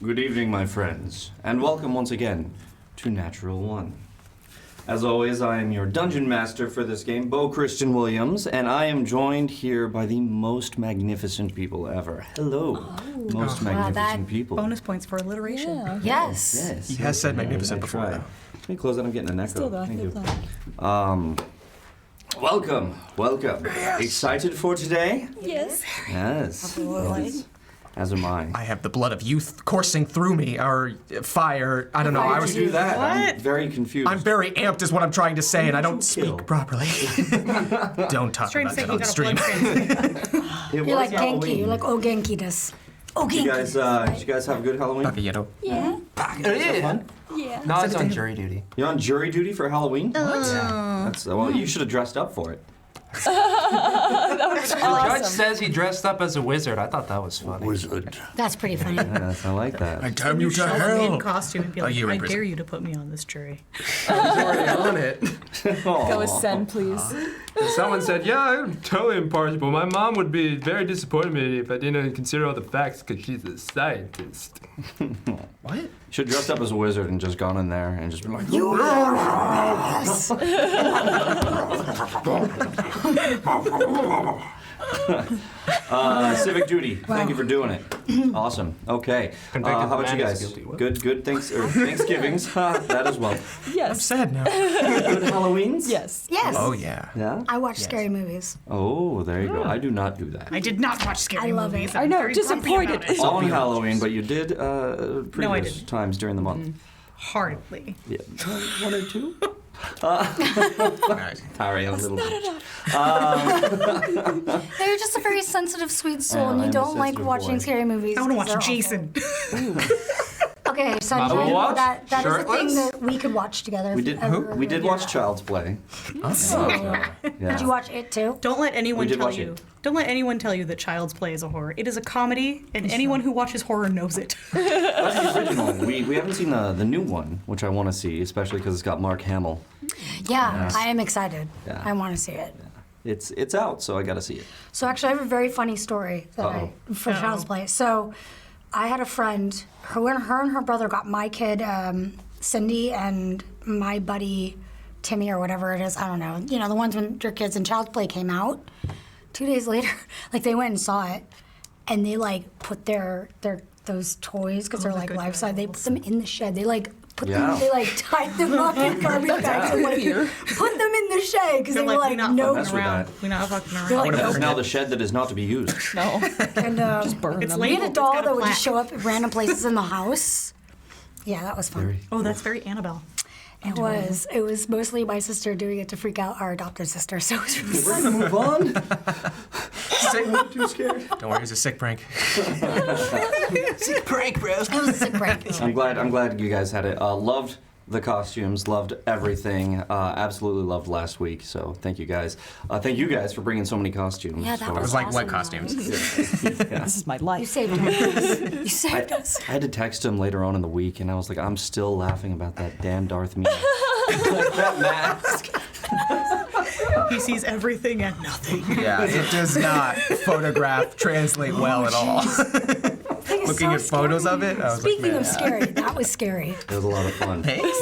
Good evening, my friends, and welcome once again to Natural One. As always, I am your dungeon master for this game, Bo Christian Williams, and I am joined here by the most magnificent people ever. Hello, most magnificent people. Bonus points for alliteration. Yeah. Yes. He has said magnificent before, Try. though. Let me close that. I'm getting an echo. Still though, Thank good you. thought. Welcome. Excited for today? Yes. Yes. Absolutely. Yes. As am I. I have the blood of youth coursing through me, or fire. I don't know. Why would you do that? I'm very confused. I'm very amped, is what I'm trying to say, and I don't kill? speak properly. Don't talk Trying to about say that you on got a stream. blood transfusion. You're like Genki. You're like, oh, Genki does. Oh, You Genki. did you guys have a good Halloween? Bakayero. Yeah. Fun? Yeah. No, I was on jury duty. You're on jury duty for Halloween? Yeah. That's well. You should have dressed up for it. The judge says he dressed up as a wizard. I thought that was funny. Wizard. That's pretty funny. Yes, I like that. I damn you to Show up hell. in costume and be like, you were in I prison. dare you to put me on this jury. I was already on it. Go with Sen, please. Someone said, yeah, I'm totally impartial, but my mom would be very disappointed in me if I didn't consider all the facts because she's a scientist. What? Should have dressed up as a wizard and just gone in there and just been like, civic duty. Thank you for doing it. Awesome. Okay. Convicted how about man you is guys? guilty. What? Good. Thanksgivings. That as well. I'm Yes. sad now. Good Halloweens. Yes. Yes. Oh, yeah. Yeah. I watch scary movies. Oh, there you go. I do not do that. I did not watch scary I love movies. it. I'm I know, very grumpy disappointed. about it. On Halloween, but you did previous didn't. times during the month. Hardly. Yeah. One or two. Nice. Sorry, a little bit. They're just a very sensitive, sweet soul, and I you am a don't like sensitive watching boy. scary movies. I want to watch 'cause they're Jason. awful. Okay, so Mama you know watch? that is a thing Shirtless? that we could watch together. We if did. ever We did do watch that. Child's Play. Oh. Yeah. Did you watch it too? Don't let anyone We did tell watch you. it. Don't let anyone tell you that Child's Play is a horror. It is a comedy, and anyone who watches horror knows it. That's the original. We haven't seen the new one, which I want to see, especially because it's got Mark Hamill. Yeah, I am excited. Yeah. I want to see it. It's out, so I got to see it. So actually, I have a very funny story that for Uh-oh. Child's Play. So I had a friend, her and her brother got my kid, Cindy, and my buddy, Timmy, or whatever it is. I don't know. You know, the ones when your kids in Child's Play came out. 2 days later, like they went and saw it, and they like put their those toys, because they're like good life size, they put them in the shed. They like put Yeah. them, they like tied them up in garbage bags and like put them in the shed, because they They're were like, like, we not no. Mess fucking with around. that. We not fucking around. They're like, It's no. now the shed that is not to be used. No. And Burn It's them. we labeled. had a It's doll got a that would just plaque. show up at random places in the house. Yeah, that was fun. Oh, that's very Annabelle. It was. It was mostly my sister doing it to freak out our adopted sister. So it was really We're fun. gonna move on. Sick. I'm too scared. Don't worry, it's a sick prank. Sick prank, bro. It was a sick prank. I'm glad you guys had it. Loved the costumes, loved everything. Absolutely loved last week. So thank you guys. Thank you guys for bringing so many costumes. Yeah, that It was was like wet awesome. costumes. This is my You life. saved us. You saved us. I had to text him later on in the week, and I was like, I'm still laughing about that damn Darth Maul. Like that mask. He sees everything and nothing. Yeah, it does not translate well at all. Looking at photos of it, I was Speaking like, man. of scary, that was scary. It was a lot of fun. Thanks.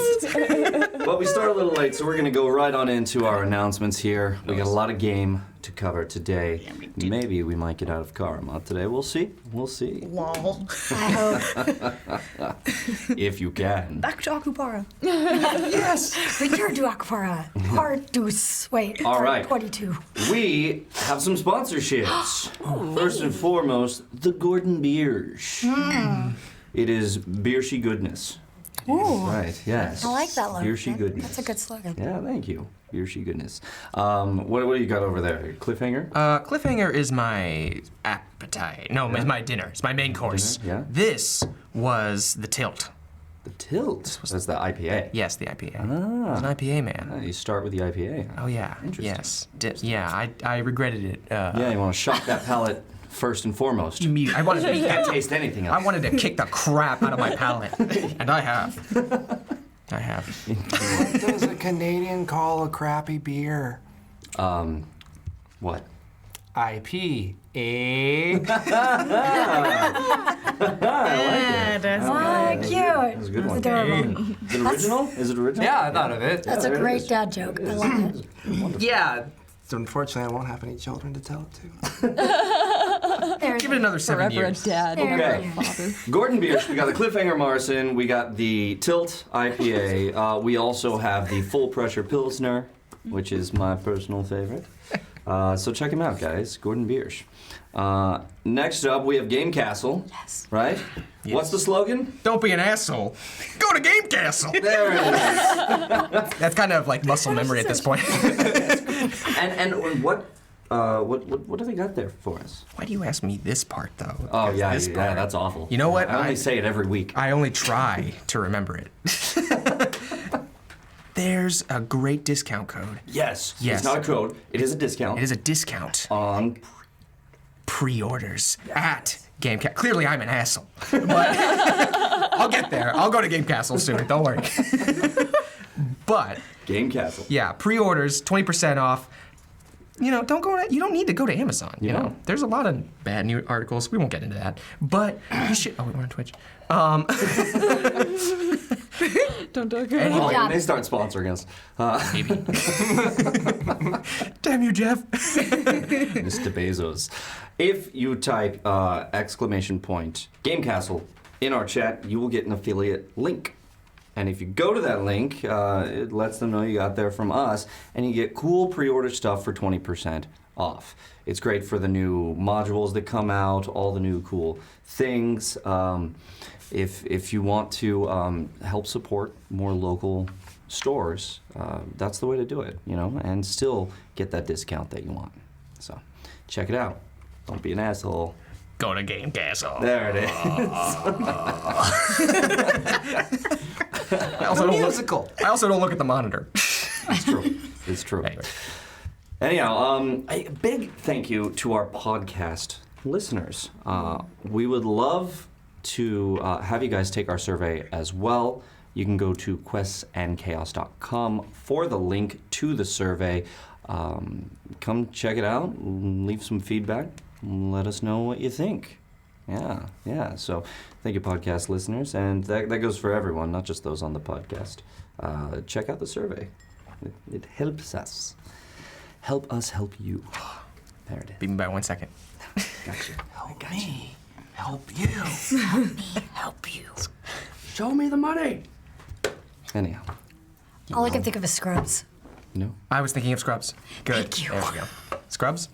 But we started a little late, so we're going to go right on into our announcements here. We got a lot of game to cover today. Yeah, we do. Maybe we might get out of Karma today. We'll see. We'll see. Lol. I hope. If you can. Back to Akupara. Yes. Return to Aquara. Part deuce. Wait. All part right. 22. We have some sponsorships. First and foremost, the Gordon Beers. It is Beershy Goodness. Ooh. Right, yes. I like that look. Beershy Goodness. That's a good slogan. Yeah, thank you. Beershy Goodness. What do you got over there? Cliffhanger? Cliffhanger is my appetite. No, it's my dinner. It's my main course. Dinner, yeah. This was the tilt. The Tilt. That's the IPA. Yes, the IPA. Ah. It's an IPA, man. You start with the IPA. Oh yeah. Interesting. Yes. I regretted it. Yeah, you want to shock that palate first and foremost. I wanted You to. can't taste anything else. I wanted to kick the crap out of my palate, and I have. I have. What does a Canadian call a crappy beer? What? IPA. Oh, cute. That's a good one. That's adorable. Is it original? Is it original? Yeah, I thought of it. That's a there it great is. dad joke. I love it. Yeah. So unfortunately, I won't have any children to tell it to. There Give it another 7 Forever years. a dad. There Never Okay. a father. Gordon Biersch, we got the Cliffhanger Marson, we got the Tilt IPA. We also have the Full Pressure Pilsner, which is my personal favorite. So check him out, guys. Gordon Biersch. Next up, we have Game Castle. Yes. Right? Yes. What's the slogan? Don't be an asshole. Go to Game Castle. There it is. That's kind of like muscle memory at this point. And what do they got there for us? Why do you ask me this part though? Oh Because yeah, this yeah, part, that's awful. You know what? I only say it every week. I only try to remember it. There's a great discount code. Yes. Yes. It's not a code. It is a discount. It is a discount on. pre-orders at Game Castle. Clearly, I'm an asshole, but I'll get there. I'll go to Game Castle soon. Don't worry. But Game Castle. yeah, pre-orders 20% off. You know, you don't need to go to Amazon. You Yeah. know, there's a lot of bad news articles. We won't get into that. But you should. Oh, wait, we're on Twitch. Don't do it. Anyway, Oh, job. when they start sponsoring us. maybe. Damn you, Jeff. Mr. Bezos. If you type exclamation point Game Castle in our chat, you will get an affiliate link. And if you go to that link, it lets them know you got there from us, and you get cool pre-order stuff for 20% off. It's great for the new modules that come out, all the new cool things. If you want to help support more local stores, that's the way to do it, you know, and still get that discount that you want. So check it out. Don't be an asshole. Go to Game Castle. There it is. I also don't look at the monitor. It's true. It's true. Hey. Anyhow, a big thank you to our podcast listeners. We would love to have you guys take our survey as well. You can go to questsandchaos.com for the link to the survey. Come check it out, leave some feedback, let us know what you think. Yeah. So thank you, podcast listeners. And that goes for everyone, not just those on the podcast. Check out the survey. It helps us. Help us help you. There it is. Beat me by 1 second. Gotcha. Help me. Help you. Help you. Show me the money. Anyhow. All I can think of is Scrubs. No? I was thinking of Scrubs. Good. Thank you. There we go. Scrubs?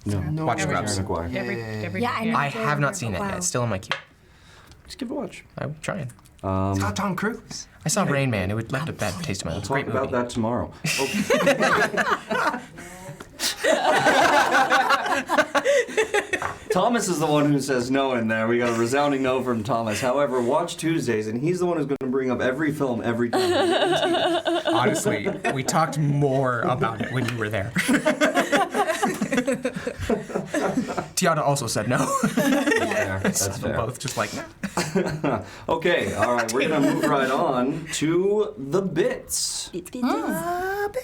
No. Watch Aaron Scrubs. McGuire. Every Yeah, I know. I have not seen that Wow. yet. It's still in my queue. Just give it a watch. I'm trying. It's got Tom Cruise. I saw Rain Man. It left a bad taste in my mouth. We'll It's a talk great about movie. that tomorrow. Thomas is the one who says no in there. We got a resounding no from Thomas. However, watch Tuesdays, and he's the one who's going to bring up every film every time. Honestly, we talked more about it when you were there. Tiana also said no. Fair. That's So fair. both just like, nah. Okay, all right, we're going to move right on to the bits.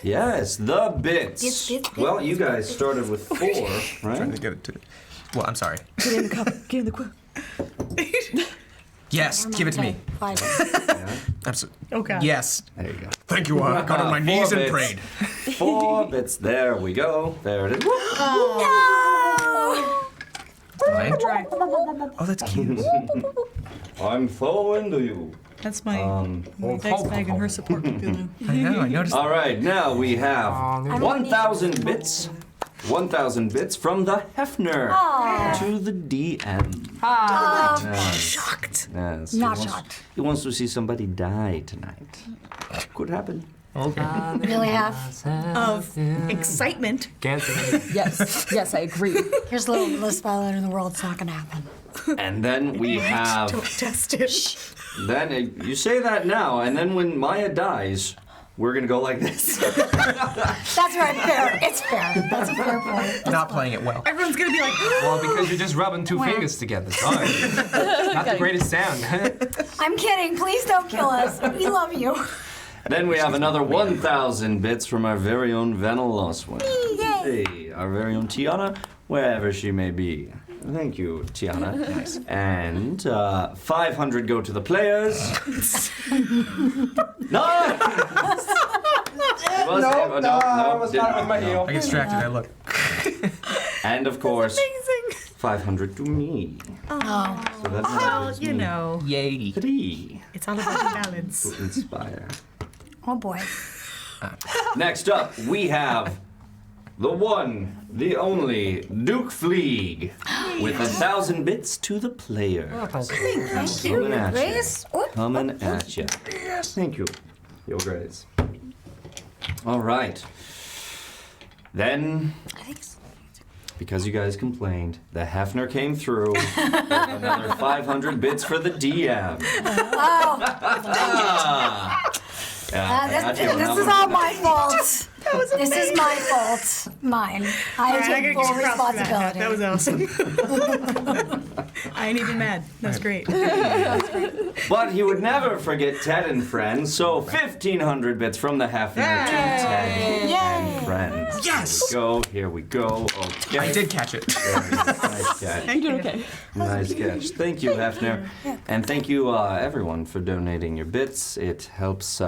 Yes, the bits. Bits. Well, you guys started with 4, Trying right? to get it to. Well, I'm sorry. Get in the cup. Get in the cup. Yes, give it to me. Absolutely. Oh, God. Yes. There you go. Thank you. I got on my 4 knees and bits. prayed. 4 bits. There we go. There it is. Fine. Try. Oh, that's cute. I'm so into you. That's my dice bag and her support pillow. I know. I noticed. All right, now we have 1,000 bits. 1,000 bits from the Hefner to the DM. Shocked. Yes, Not he wants- shocked. He wants to see somebody die tonight. Could happen. Okay. Really have. Of excitement. Can't say. Yes, I agree. Here's a little list spell in the world. It's not gonna happen. And then we have. Don't test it. Then you say that now, and then when Maya dies, we're gonna go like this. That's right. Fair. It's fair. That's a fair point. Not playing it well. Everyone's gonna be like, Well, because you're just rubbing 2 fingers together. Sorry. Not the greatest sound. I'm kidding. Please don't kill us. We love you. Then we have another 1,000 bits from our very own Vanellos one. Yay. Hey, our very own Tiana wherever she may be. Thank you, Tiana. Nice. And 500 go to the players. Nice! I was not with my heel. I get distracted. I look. And of course, Amazing. 500 to me. Oh. So that's Well, you know, Yay. 3 it's all about the balance. to inspire. Oh boy. Next up, we have the one, the only Duke Fleeg with 1,000 bits to the player. Thank you. Coming at ya. Grace. Oop. Coming at you. Thank you. Your grace. All right. Then, I think so. because you guys complained, the Hefner came through with another 500 bits for the DM. Oh, this is all my fault. This is my fault. Mine. I take full responsibility. That was awesome. I ain't even mad. That was great. But he would never forget Ted and friends, so 1,500 bits from the Hefner to Ted and friends. Yes! Here we go. Okay. I did catch it. Nice catch. You did okay. Nice catch. Thank you, Hefner. And thank you, everyone, for donating your bits. It helps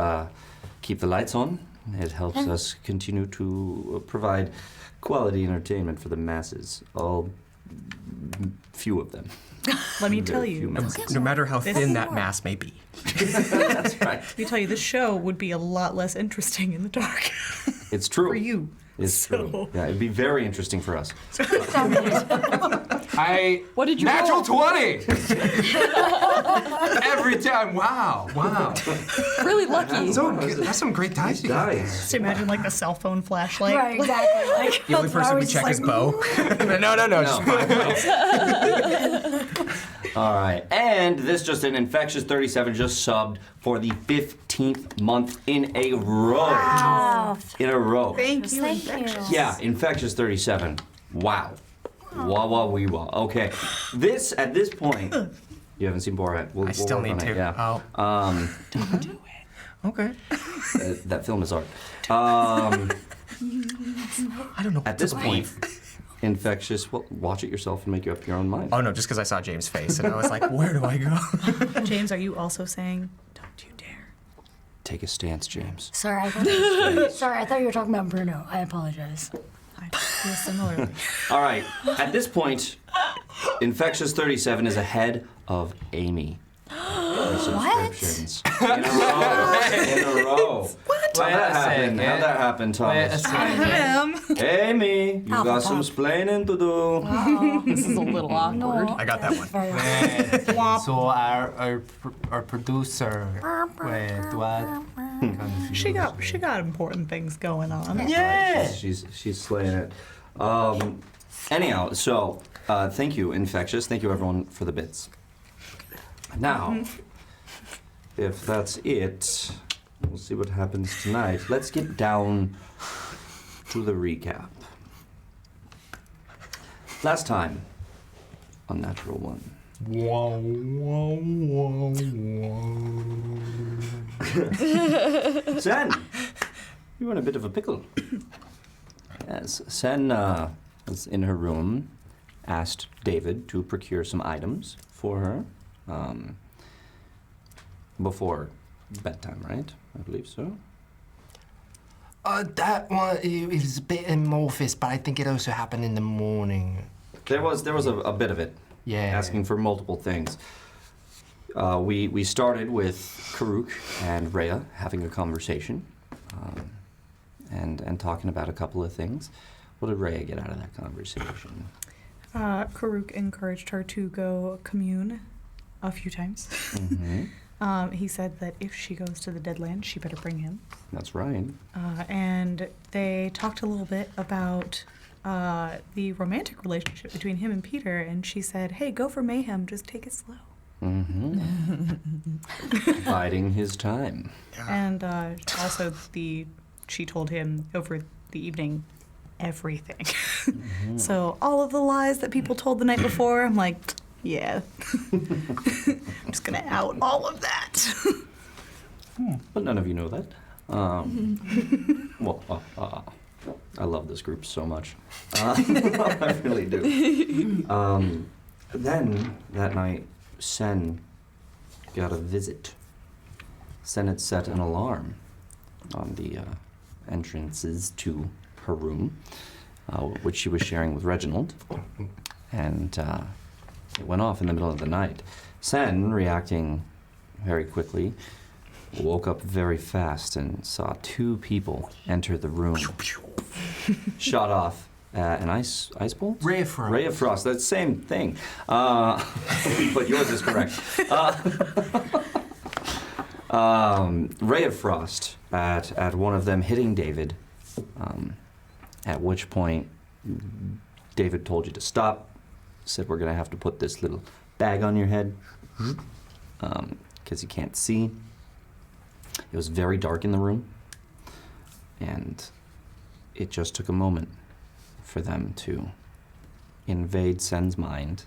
keep the lights on. It helps us continue to provide quality entertainment for the masses. Few of them. Let me Very tell few you. masses. No matter how thin that mass may be. That's right. Let me tell you, this show would be a lot less interesting in the dark It's true. for you. It's true. Yeah, it'd be very interesting for us. What did you Natural roll? 20! Every time. Wow. Really lucky. That's some great dice you got. Just imagine like the cell phone flashlight. Right, exactly. Like, The only that's why I person we was check just is like, Bo. No. Just All right. And this just in, Infectious 37 just subbed for the 15th month in a row. Wow. In a row. Thank you. Thank you. Yeah, Infectious 37. Wow. Wah wah wee wah. Okay. At this point, you haven't seen Borat. We'll I still work need on to. it, yeah. Oh. Okay. That film is art. I don't know. At this point, Infectious, well, watch it yourself and make up your own mind. Oh no, just because I saw James' face and I was like, where do I go? James, are you also saying, don't you dare? Take a stance, James. Sorry, I thought you were talking about Bruno. I apologize. I feel similarly. All right. At this point, Infectious 37 is ahead of Amy. For subscriptions. In a row. What? How'd that happen? How'd that happen, Thomas? Amy, you got some splaining to do. This is a little awkward. I got that one. So our producer, wait, what? She got important things going on. She's slaying it. Anyhow, so thank you, Infectious. Thank you, everyone, for the bits. Now, if that's it, we'll see what happens tonight. Let's get down to the recap. Last time on Natural One. Sen, you were in a bit of a pickle. Yes, Sen was in her room, asked David to procure some items for her before bedtime, right? I believe so. That one is a bit amorphous, but I think it also happened in the morning. There was a bit of it. Yeah. Asking for multiple things. We started with Karuk and Rhea having a conversation, and talking about a couple of things. What did Rhea get out of that conversation? Karuk encouraged her to go commune a few times. Mm-hmm. He said that if she goes to the Deadlands, she better bring him. That's right. And they talked a little bit about the romantic relationship between him and Peter, and she said, hey, go for Mehem, just take it slow. Mm-hmm. Biding his time. And also she told him over the evening everything. Mm-hmm. So all of the lies that people told the night before, I'm like, yeah. I'm just gonna out all of that. But none of you know that. Well, I love this group so much. I really do. Then, that night, Sen got a visit. Sen had set an alarm on the entrances to her room, which she was sharing with Reginald, and it went off in the middle of the night. Sen, reacting very quickly, woke up very fast and saw 2 people enter the room. Shot off an ice bolt? Ray of Frost. Ray of Frost, that's the same thing. But yours is correct. Ray of Frost at one of them hitting David, at which point David told you to stop, said we're going to have to put this little bag on your head because you can't see. It was very dark in the room, and it just took a moment for them to invade Sen's mind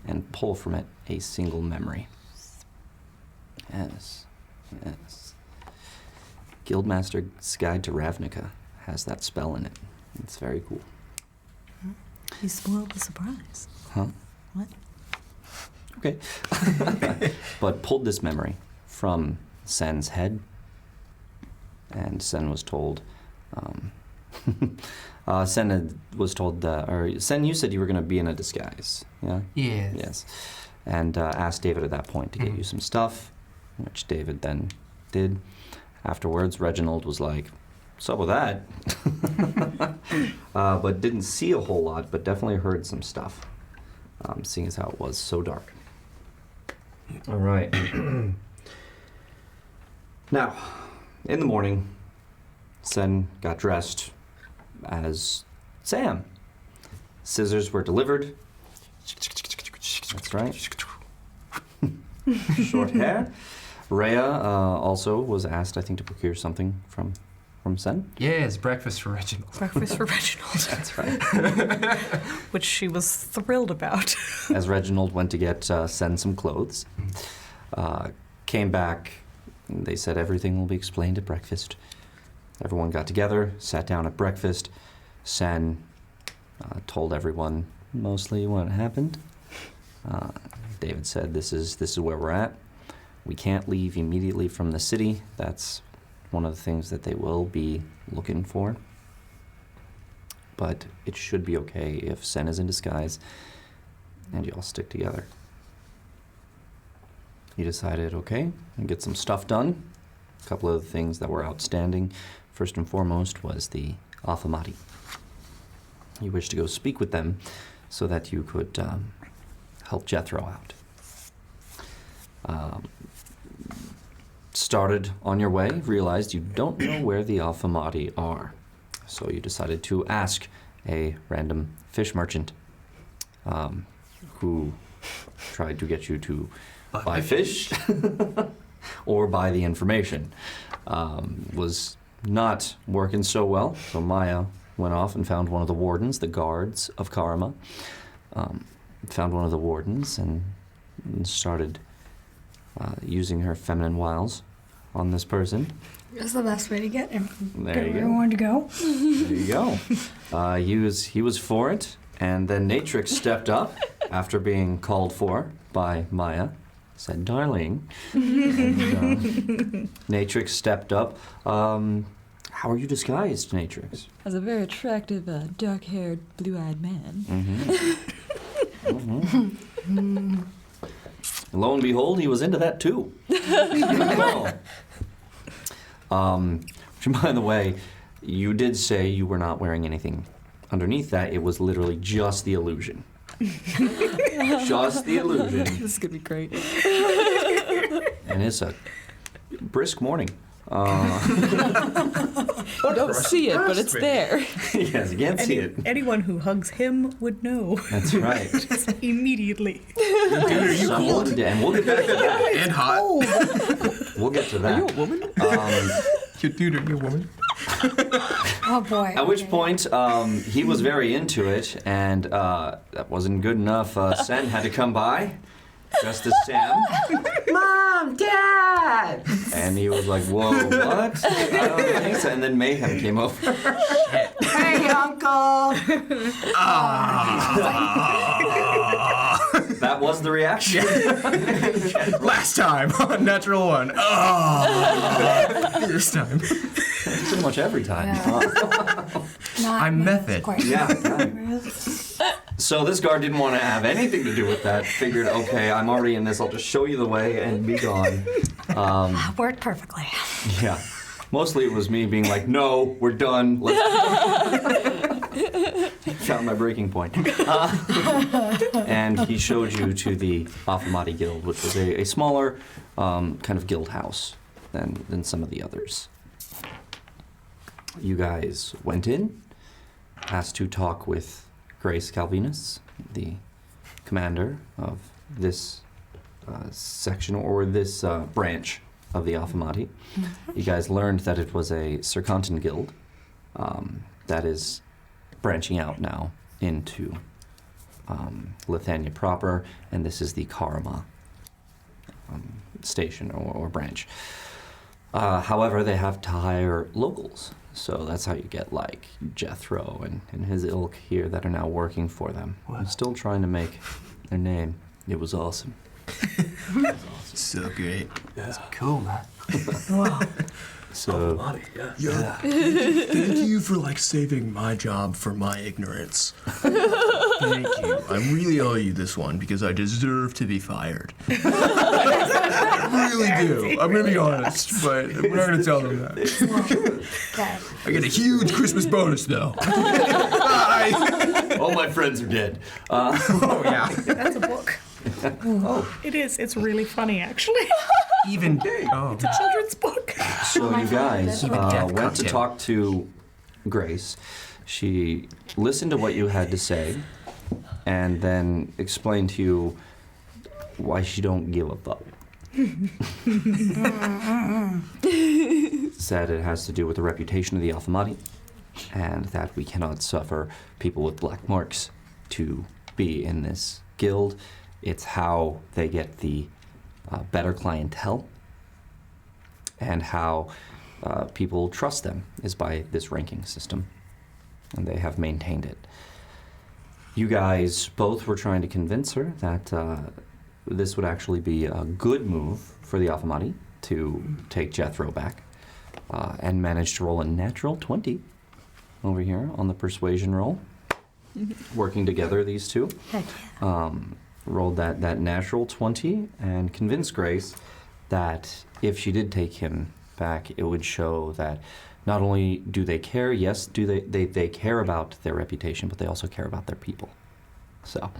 and pull from it a single memory. Yes. Guildmaster's Guide to Ravnica has that spell in it. It's very cool. You spoiled the surprise. Huh? What? Okay. But pulled this memory from Sen's head, and Sen was told, Sen was told, or Sen, you said you were going to be in a disguise, yeah? Yeah. Yes. And asked David at that point to get you some stuff, which David then did. Afterwards, Reginald was like, what's up with that? But didn't see a whole lot, but definitely heard some stuff, seeing as how it was so dark. All right. Now, in the morning, Sen got dressed as Sam. Scissors were delivered. That's right. Short hair. Rhea also was asked, I think, to procure something from Sen. Yes, breakfast for Reginald. Breakfast for Reginald. That's right. Which she was thrilled about. As Reginald went to get Sen some clothes, came back, and they said everything will be explained at breakfast. Everyone got together, sat down at breakfast. Sen told everyone mostly what happened. David said, this is where we're at. We can't leave immediately from the city. That's one of the things that they will be looking for. But it should be okay if Sen is in disguise and you all stick together. He decided, okay, and get some stuff done. A couple of the things that were outstanding. First and foremost was the Affamati. You wished to go speak with them so that you could help Jethro out. Started on your way, realized you don't know where the Affamati are. So you decided to ask a random fish merchant who tried to get you to buy fish or buy the information. Was not working so well, so Maya went off and found one of the wardens, the guards of Karama. Found one of the wardens and started using her feminine wiles on this person. That's the best way to get him. There you go. Everyone to go. There you go. He was for it, and then Natrix stepped up after being called for by Maya. Said, darling. And, Natrix stepped up. How are you disguised, Natrix? As a very attractive, dark-haired, blue-eyed man. Lo and behold, he was into that too. Which, by the way, you did say you were not wearing anything underneath that. It was literally just the illusion. Just the illusion. This is gonna be great. And it's a brisk morning. You don't see it, but it's there. Yes, you can't see it. Anyone who hugs him would know. That's right. Just immediately. Summoned, and we'll get back to that. And hot. We'll get to that. Are you a woman? Dude, are you a woman? Oh boy. At which point, he was very into it, and that wasn't good enough. Sen had to come by, dressed as Sam. Mom, Dad! And he was like, whoa, what? I don't think so. And then Mehem came over. uncle. That was the reaction. Last time on Natural One. This time. Pretty much every time. I'm method. Yeah. So this guard didn't want to have anything to do with that. Figured, okay, I'm already in this. I'll just show you the way and be gone. Worked perfectly. Yeah. Mostly it was me being like, no, we're done. Let's found my breaking point. And he showed you to the Afamati Guild, which was a smaller kind of guild house than some of the others. You guys went in, asked to talk with Grace Calvinus, the commander of this section or this branch of the Afamati. You guys learned that it was a Sercontan guild that is branching out now into Lithania proper, and this is the Karma station or branch. However, they have to hire locals, so that's how you get like Jethro and his ilk here that are now working for them. I'm still trying to make their name. It was awesome. So great. That's cool, man. Wow. So, Yeah. Thank you for like saving my job for my ignorance. Thank you. I really owe you this one because I deserve to be fired. I really do. I'm gonna be honest, but we're not gonna tell them that. Okay. I get a huge Christmas bonus though. Bye. all my friends are dead. Oh yeah. That's a book. Oh, It is. It's really funny, actually. Even. Oh. It's a children's book. so you guys death went to content. talk to Grace. She listened to what you had to say, and then explained to you why she don't give a fuck. Said it has to do with the reputation of the Alphamati, and that we cannot suffer people with black marks to be in this guild. It's how they get the better clientele, and how people trust them is by this ranking system, and they have maintained it. You guys both were trying to convince her that this would actually be a good move for the Alphamati to take Jethro back, and managed to roll a natural 20 over here on the persuasion roll. Working together, these two. Heck yeah. Rolled that natural 20 and convinced Grace that if she did take him back, it would show that not only do they care, yes, do they care about their reputation, but they also care about their people. So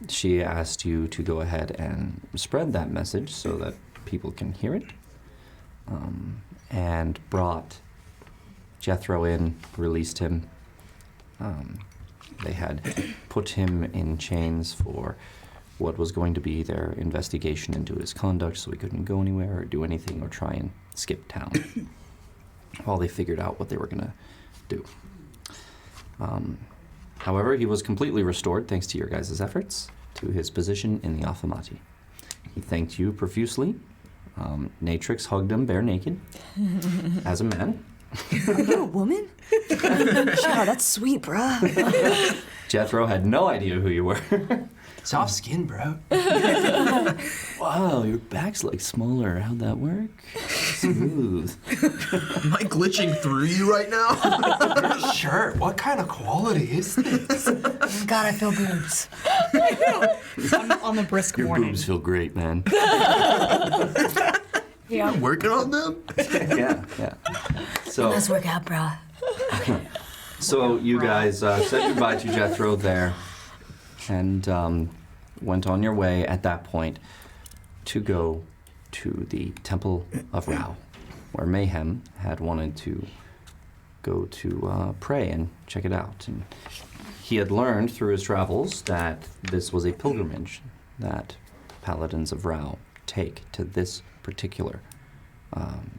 she asked you to go ahead and spread that message so that people can hear it, and brought Jethro in, released him. They had put him in chains for what was going to be their investigation into his conduct, so he couldn't go anywhere or do anything or try and skip town while they figured out what they were going to do. However, he was completely restored thanks to your guys' efforts to his position in the Alphamati. He thanked you profusely. Natrix hugged him bare naked as a man. Are you a woman? Wow, that's sweet, bruh. Jethro had no idea who you were. Soft skin, bro. Wow, your back's like smaller. How'd that work? Smooth. Am I glitching through you right now? Your shirt. What kind of quality is this? God, I feel boobs. on the brisk Your morning. boobs feel great, man. Yeah. Working on them? Yeah. So, Let's work out, bro. so you guys said goodbye to Jethro there, and went on your way at that point to go to the Temple of Rao, where Mehem had wanted to go to pray and check it out. And he had learned through his travels that this was a pilgrimage that paladins of Rao take to this particular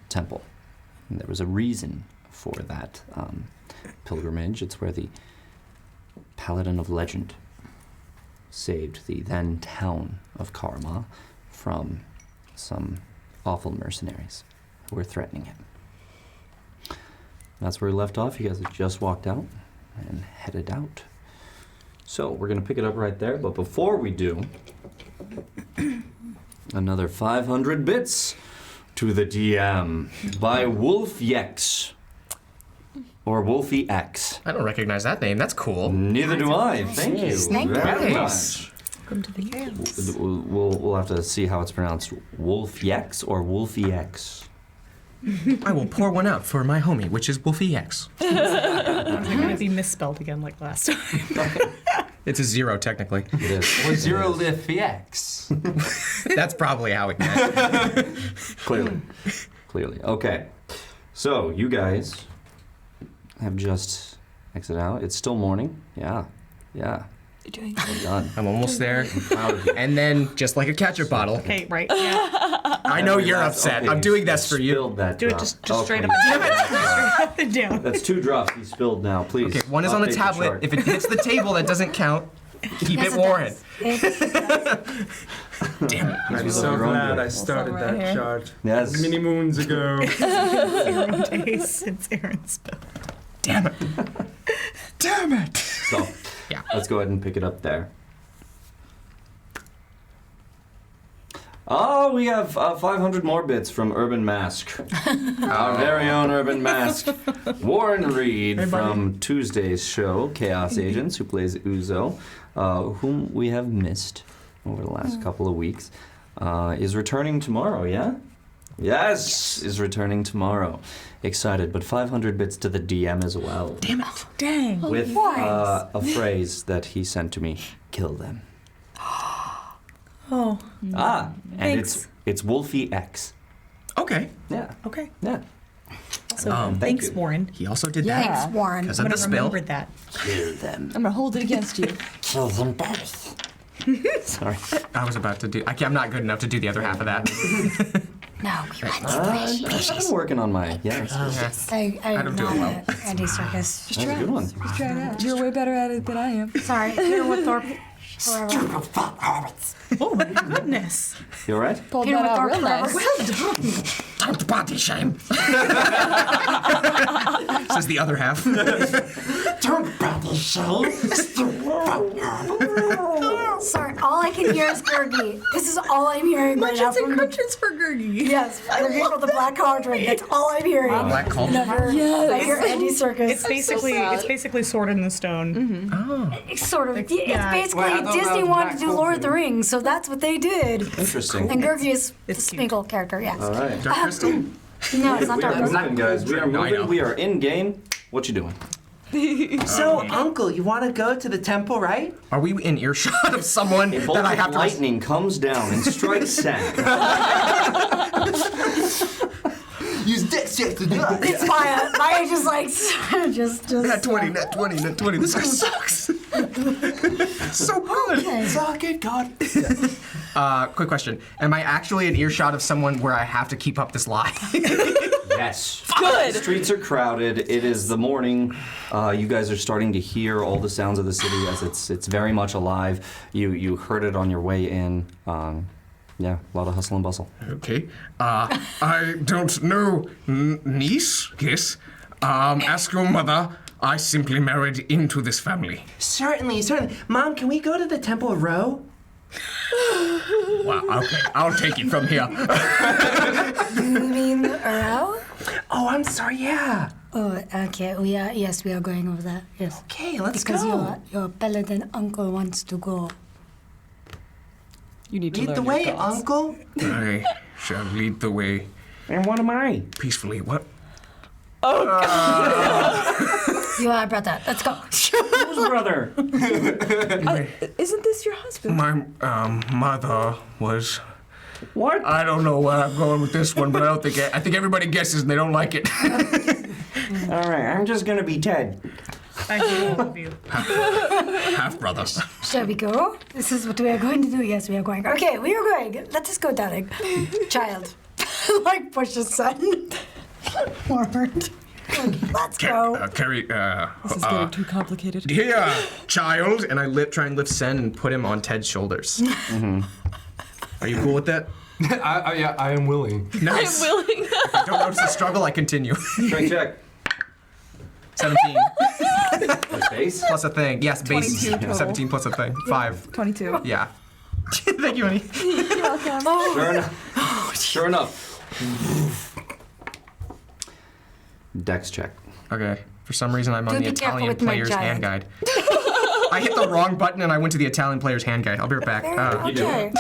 temple. And there was a reason for that pilgrimage. It's where the paladin of legend saved the then town of Karma from some awful mercenaries who were threatening him. That's where we left off. You guys had just walked out and headed out. So we're going to pick it up right there. But before we do, another 500 bits to the DM by Wolf Yex. Or Wolfie X. I don't recognize that name. That's cool. Neither do I. Thank you Snake very Nice. much. Welcome to the chaos. We'll have to see how it's pronounced. Wolf Yex or Wolfie X? I will pour one out for my homie, which is Wolfie X. Is it going to be misspelled again like last time? It's a 0, technically. It is. Or Zero Lift VX. That's probably how it went. Clearly. Okay. So, you guys have just exited out. It's still morning. Yeah. You're doing Well done. I'm almost there. I'm proud of you. And then, just like a ketchup bottle, Okay, right. Yeah. I know you're upset. Okay, I'm doing you this for you. spilled that Do it drop. just Okay. straight up and down. Straight up and down. That's 2 drops he spilled now, please. Okay, one is on the Update tablet. chart. If it hits the table, that doesn't count. Keep Yes, it Warren. does. It does. Damn it. I'm You so love your own glad beer. I started right that here. chart Yes. many moons ago. 0 days since Aaron spilled. Damn it. Damn it. So, Yeah. let's go ahead and pick it up there. Oh, we have 500 more bits from Urban Mask. Our very own Urban Mask. Warren Reed from Tuesday's show, Chaos Agents, who plays Uzo, whom we have missed over the last couple of weeks, is returning tomorrow, yeah? Yes, is returning tomorrow. Excited, but 500 bits to the DM as well. Damn it. Dang. With Nice. a phrase that he sent to me, kill them. Oh, And Thanks. it's Wolfie X. Okay. Yeah, okay. yeah. So Thank thanks, you. Warren. He also did Yeah. that. Thanks, Warren. Because I'm of going the to spill. remember that. Kill them. I'm gonna hold it against you. Kill them both. Sorry. I was about to do. I'm not good enough to do the other half of that. No, we went I'm working on my I don't do it well. Andy Circus. That's a good one. Just try it out. You're way better at it than I am. Sorry, Peter Whitthorpe. Forever. Oh, my goodness. You all right? Pulled Peter that out Whitthorpe real forever. nice. Don't body shame. Says the other half. Don't bother, shame. Sorry, all I can hear is Gurgi. This is all I'm hearing right now. Legends and From Cryptids for Gurgi. yes, Gurgi from the Black Cauldron. That's all I'm hearing. Black Cauldron? Never. Yes. I hear Andy Circus. It's basically sad. it's basically Sword in the Stone. It's sort of. It's yeah. basically Well, I thought that Disney was wanted Black to do Lord of the Cauldron. Rings, so that's what they did. Interesting. And Gurgi is the It's cute. Smeagol character. Yes. All right. Dark Crystal? No, it's not We Dark are Crystal. moving, guys. We are No, I know. moving. We are in game. What you doing? So, Uncle, you want to go to the temple, right? Are we in earshot of someone A bolt that I of have to... lightning comes down and strikes Sam. Use dex check to do it. It's Maya. Maya just like just. Net 20, net 20, net 20. This guy sucks. So good. Okay. Suck it, God. Quick question. Am I actually in earshot of someone where I have to keep up this lie? Yes. Good. The streets are crowded. It is the morning. You guys are starting to hear all the sounds of the city as it's very much alive. You heard it on your way in. Yeah, a lot of hustle and bustle. Okay. I don't know, niece, yes. Ask your mother. I simply married into this family. Certainly. Mom, can we go to the temple row? Wow, okay. I'll take it from here. You mean Uro? Oh, I'm sorry, yeah. Oh, okay. We are. Yes, we are going over there. Yes. Okay, let's Because go. your paladin uncle wants to go. You need to Lead learn the your way, gods. Uncle. I shall lead the way And what am I? peacefully. What? You are brother. Let's go. Who's brother? Isn't this your husband? My mother was. What? I don't know where I'm going with this one, but I think everybody guesses and they don't like it. All right, I'm just gonna be Ted. I hate all of you. Half brothers. Shall we go? This is what we are going to do. Yes, we are going. Okay, we are going. Let us go, darling. Child. Like pushes son forward. Let's go. Carrie, This is getting too complicated. here, child. And I try and lift Sen and put him on Ted's shoulders. Are you cool with that? Yeah, I am willing. Nice. I'm willing. Don't notice the struggle, I continue. Strength check. 17 The base? plus a thing. Yes, base. 22 total. 17 plus a thing. 5. 22. Yeah. Thank you, honey. You're welcome. Sure enough. Sure enough. Dex check. Okay. For some reason, I'm on Do the be careful Italian with my player's hand giant. guide. I hit the wrong button and I went to the Italian player's hand guide. I'll be right back. You do. Okay.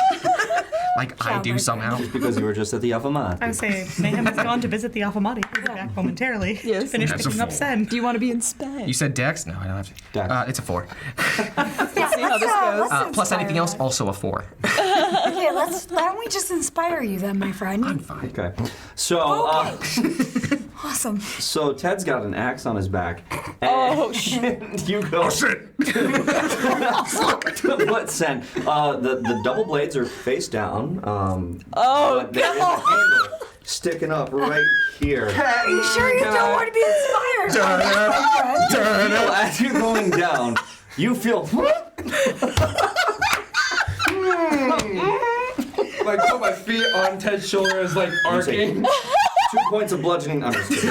Like I do somehow. Just because you were just at the Affamati. I would say Mehem has gone to visit the Affamati. He'll be back momentarily to Yes. finish That's a picking up four. Sen. Do you want to be inspired? You said Dex? No, I don't have to. Dex. It's a 4. Yeah, see how this goes. let's Plus inspire anything else, them. also a 4. Okay, why don't we just inspire you then, my friend? I'm fine. Okay. So, Awesome. so Ted's got an axe on his back. Oh, And you go. Oh, shit! But Sen, the double blades are face down. But there is a handle sticking up right here. Are you sure you don't want to be inspired? My friend? You know, as you're going down, you feel. Like put my feet on Ted's shoulders, like You say, arcing. 2 points of bludgeoning. I'm just kidding.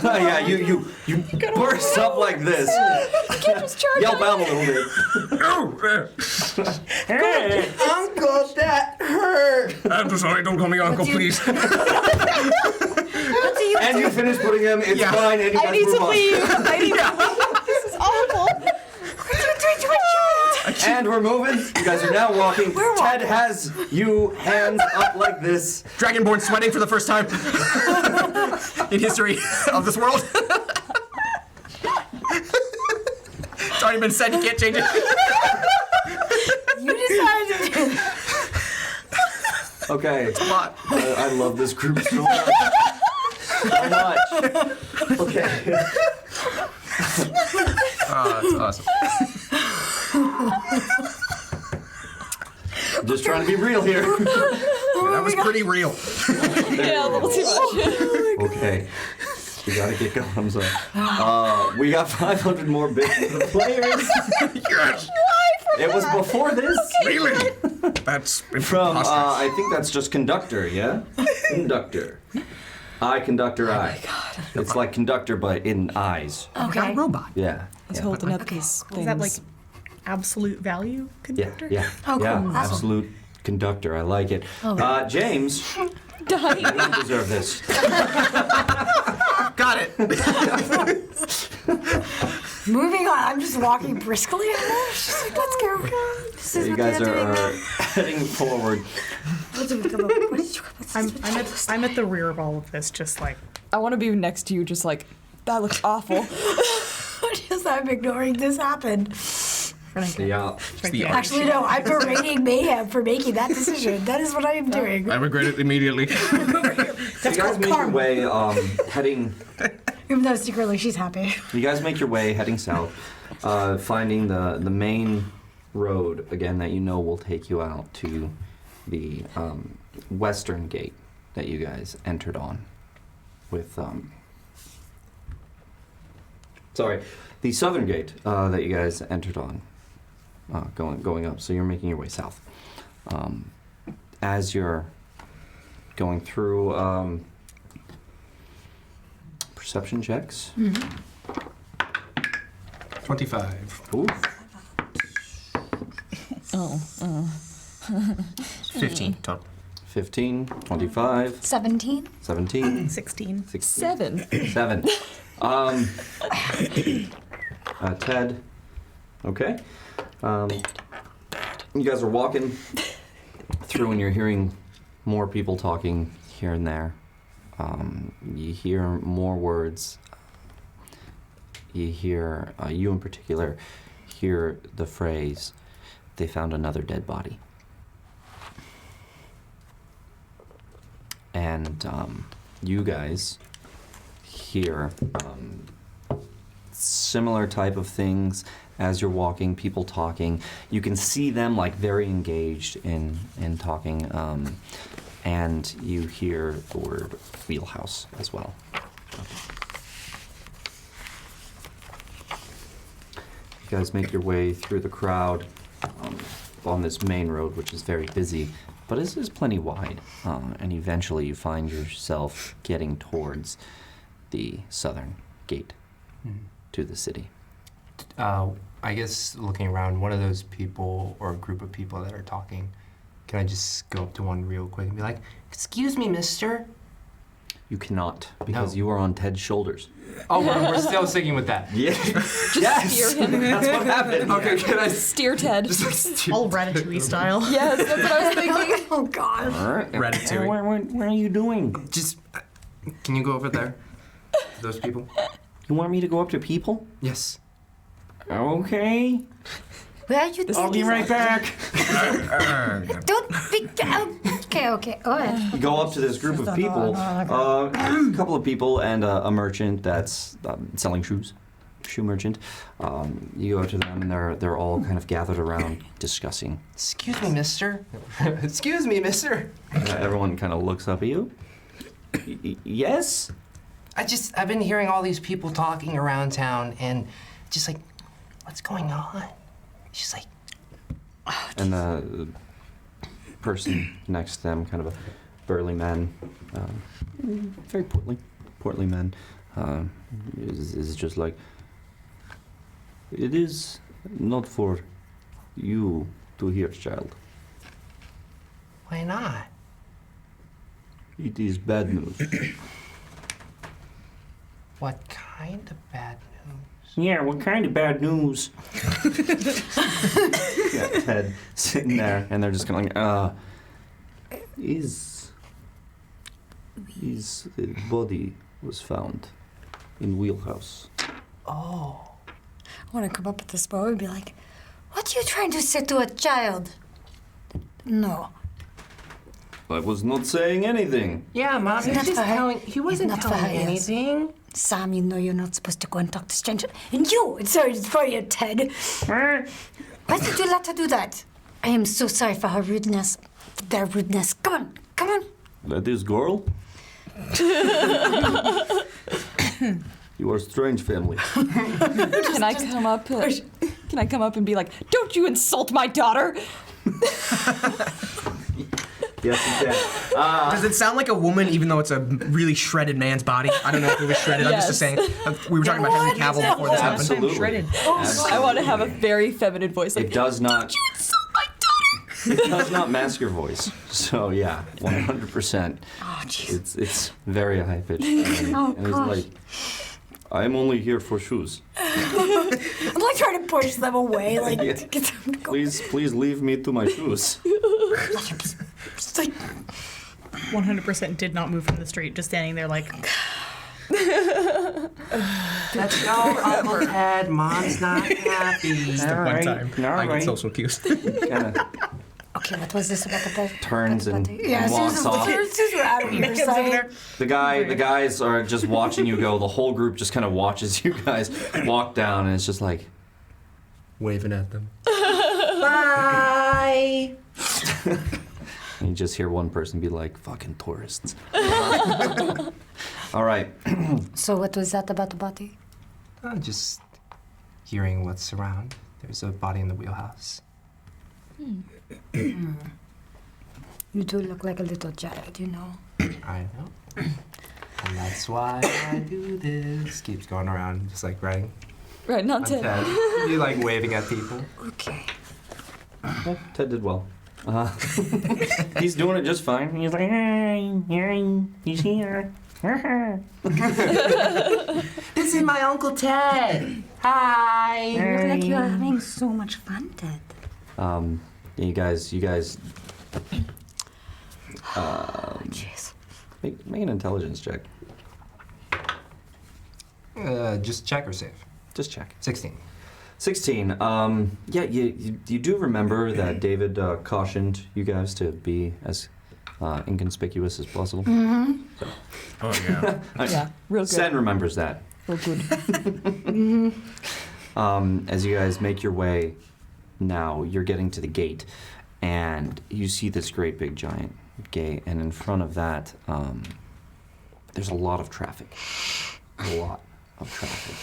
Yeah, you burst up like this. Yelp out a little bit. Hey. Uncle, that hurt. I'm so sorry. Don't call me uncle, please. And you finish putting him. It's Yeah. fine. And you I guys need move to on. leave. I need to leave. This is awful. And we're moving. You guys are now walking. Ted has you hands up like this. Dragonborn sweating for the first time in history of this world. It's already been said. You can't change it. You decided to do Okay. A lot. I love this group so much. So much. Okay. That's awesome. Just trying to be real here. That was pretty real. Yeah, a little too much. Okay. We gotta get going. I'm sorry. We got 500 more bits for the players. Yes. It was before this. Really? That's From, preposterous. I think that's just conductor, yeah? Conductor. Conductor, I. Oh my God. It's like conductor, but in eyes. Not a robot. Yeah. He's Yeah. holding up these things. Is that like absolute value Yeah, conductor? yeah. Oh, yeah, cool. Awesome. absolute conductor. I like it. James, you don't deserve this. Got it. Moving on. I'm just walking briskly. She's like, let's go. This is You what guys they're are doing. heading forward. I'm at the rear of all of this, just like I want to be next to you, just like, that looks awful. Just I'm ignoring this happen. Yeah. The art. Actually, no. I'm berating Mayhem for making that decision. That is what I am doing. I regret it immediately. So you guys make your way heading. Even though secretly she's happy. You guys make your way heading south, finding the main road again that you know will take you out to the western gate that you guys entered on. With sorry, the southern gate that you guys entered on. Going up. So you're making your way south. As you're going through. Perception checks. 25. Ooh. 15 total. 15, 25, 17. 17, 16. 16. 7. 7. Ted. Okay. You guys are walking through and you're hearing more people talking here and there. You hear more words. You hear, you in particular, hear the phrase, "They found another dead body." And you guys hear similar type of things as you're walking, people talking. You can see them like very engaged in talking. And you hear the word wheelhouse as well. You guys make your way through the crowd on this main road, which is very busy, but is plenty wide. And eventually you find yourself getting towards the southern gate to the city. I guess looking around, one of those people or a group of people that are talking, can I just go up to one real quick and be like, "Excuse me, mister"? You cannot, because No. you are on Ted's shoulders. Oh, we're still sticking with that. Yeah. Steer him. That's what happened. Okay, can I Steer Ted. just like steer? All Ratatouille style. Yes, that's what I was thinking. Oh God. All right. Ratatouille. What are you doing? Just, can you go over there? Those people? You want me to go up to people? Yes. Okay. Where are you? I'll be right back. Don't be. Okay. Go ahead. You go up to this group of people, a couple of people and a merchant that's selling shoes, shoe merchant. You go up to them and they're all kind of gathered around discussing. Excuse me, mister. Excuse me, mister. Everyone kind of looks up at you. Yes? I've been hearing all these people talking around town and just like, what's going on? She's like, And the person next to them, kind of a burly man, very portly man, is just like, it is not for you to hear, child. why not? It is bad news. What kind of bad news? Yeah, what kind of bad news? Yeah, Ted sitting there, and they're just going, his body was found in wheelhouse. Oh. I want to come up with this boy and be like, "What are you trying to say to a child?" No. I was not saying anything. Yeah, Mom, He's not for her. he wasn't He's not for telling her, yes. anything. Sam, you know you're not supposed to go and talk to strangers. And you, it's sorry for you, Ted. Why did you let her do that? I am so sorry for her rudeness. Their rudeness. Come on. That is girl? You are a strange family. Can I come up? Can I come up and be like, "Don't you insult my daughter"? Yes, you can. Does it sound like a woman, even though it's a really shredded man's body? I don't know if it was shredded. I'm just saying. We were talking about Henry Cavill before this happened. Absolutely. Shredded. I want to have a very feminine voice, like, It does not. "Don't you insult my daughter." It does not mask your voice. So yeah, 100%. Oh, jeez. It's very high pitched. And he's gosh. like, I'm only here for shoes. I'm like trying to push them away, like Yeah. to get them to go. Please leave me to my shoes. It's like, 100% did not move from the street, just standing there like, Let's go, Uncle Ted. Mom's not happy. One time, I get social cues. Kinda okay, what was this about the bed? turns and Yeah, walks off. as soon as we're out of here, so The guys are just watching you go. The whole group just kind of watches you guys walk down, and it's just like, Waving at them. Bye. and you just hear one person be like, "Fucking tourists." All right. So what was that about the body? Just hearing what's around. There's a body in the wheelhouse. You do look like a little child, you know. I know. And that's why I do this. Keeps going around, just like writing Right, not on Ted. Ted. You like waving at people. Okay. Yeah, Ted did well. He's doing it just fine. He's like, "Hey, he's here." This is my Uncle Ted. Hi. You look like you are having so much fun, Ted. You guys, Jeez. make an intelligence check. Just check or save. Just check. 16. 16. Yeah, you do remember that David cautioned you guys to be as inconspicuous as possible. Oh yeah. Yeah, real good. Sen remembers that. Real good. As you guys make your way now, you're getting to the gate, and you see this great big giant gate, and in front of that, there's a lot of traffic. A lot of traffic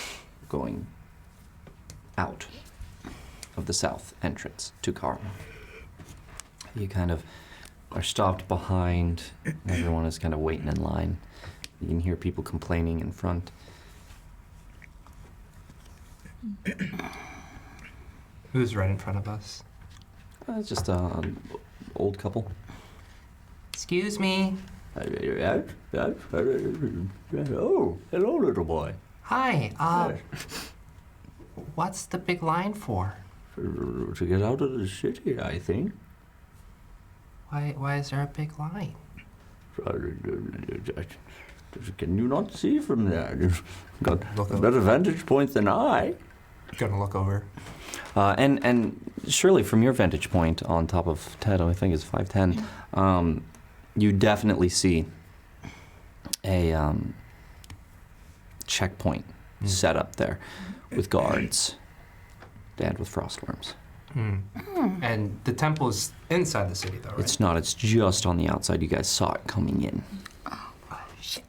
going out of the south entrance to Karma. You kind of are stopped behind. Everyone is kind of waiting in line. You can hear people complaining in front. Who's right in front of us? It's just an old couple. Excuse me. Oh, hello, little boy. Hi. What's the big line for? To get out of the city, I think. Why is there a big line? Can you not see from there? You've got Look a over. better vantage point than I. Gonna look over. And surely from your vantage point on top of Ted, I think is 5'10", you definitely see a checkpoint set up there with guards and with frostworms. And the temple's inside the city, though, right? It's not, it's just on the outside. You guys saw it coming in. Shit.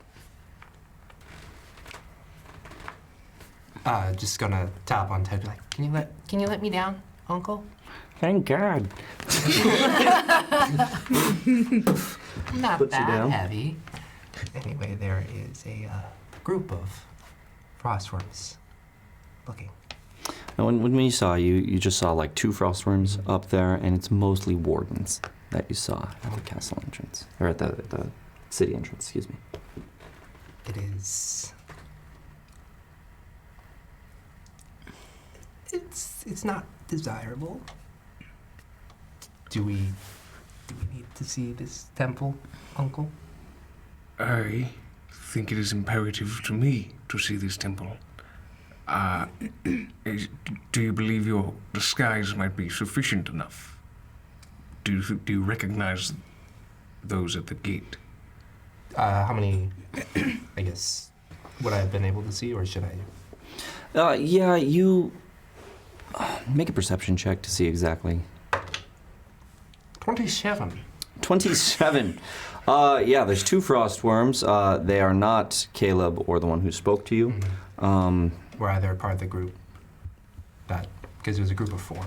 Just gonna tap on Ted, be like, can you let me down, Uncle? Thank God. Not Puts you that down. heavy. Anyway, there is a group of frostworms looking. And when we saw you, you just saw like 2 frostworms up there, and it's mostly wardens that you saw at the castle entrance, or at the city entrance, excuse me. It is. It's not desirable. Do we need to see this temple, Uncle? I think it is imperative to me to see this temple. Do you believe your disguise might be sufficient enough? Do you recognize those at the gate? How many, I guess, would I have been able to see, or should I? Yeah, you make a perception check to see exactly. 27. 27. Yeah, there's 2 frostworms. They are not Caleb or the one who spoke to you. Were either part of the group because it was a group of 4.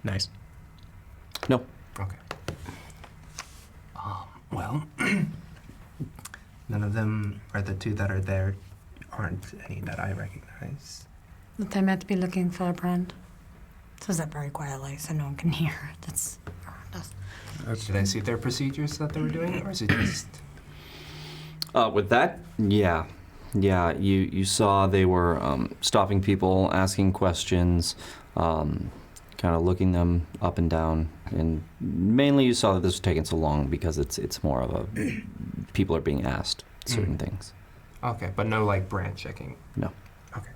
Nice. No. Okay. Well, none of them, or the 2 that are there, aren't any that I recognize. That they might be looking for a brand. Says that very quietly so no one can hear. That's around us. Did I see their procedures that they were doing, or is it just... With that, yeah. Yeah, you saw they were stopping people, asking questions, kind of looking them up and down, and mainly you saw that this was taking so long because it's more of a people are being asked certain things. Okay, but no, like, brand checking? No. Okay.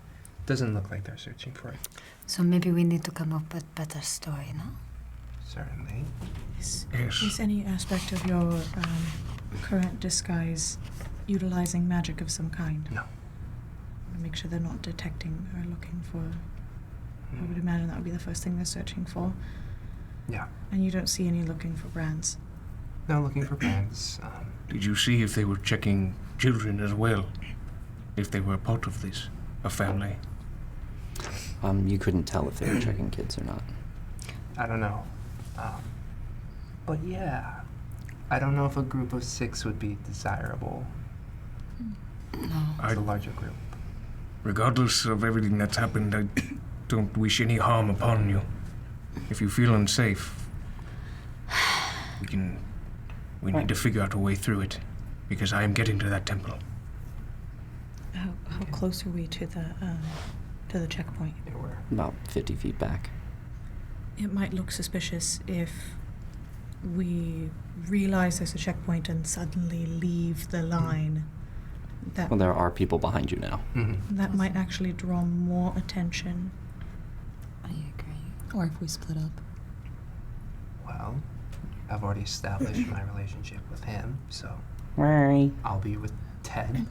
Doesn't look like they're searching for it. So maybe we need to come up with better story, no? Certainly. Is any aspect of your current disguise utilizing magic of some kind? No. Make sure they're not detecting or looking for. I would imagine that would be the first thing they're searching for. Yeah. And you don't see any looking for brands. No, looking for brands. Did you see if they were checking children as well? If they were a part of this, a family? You couldn't tell if they were checking kids or not. I don't know. But yeah, I don't know if a group of 6 would be desirable. No. It's a larger group. Regardless of everything that's happened, I don't wish any harm upon you. If you feel unsafe, we need to figure out a way through it, because I am getting to that temple. How close are we to the checkpoint? Yeah, we're About 50 feet back. It might look suspicious if we realize there's a checkpoint and suddenly leave the line. That Well, there are people behind you now. that might actually draw more attention. I agree. Or if we split up. Well, I've already established my relationship with him, so Right. I'll be with Ted.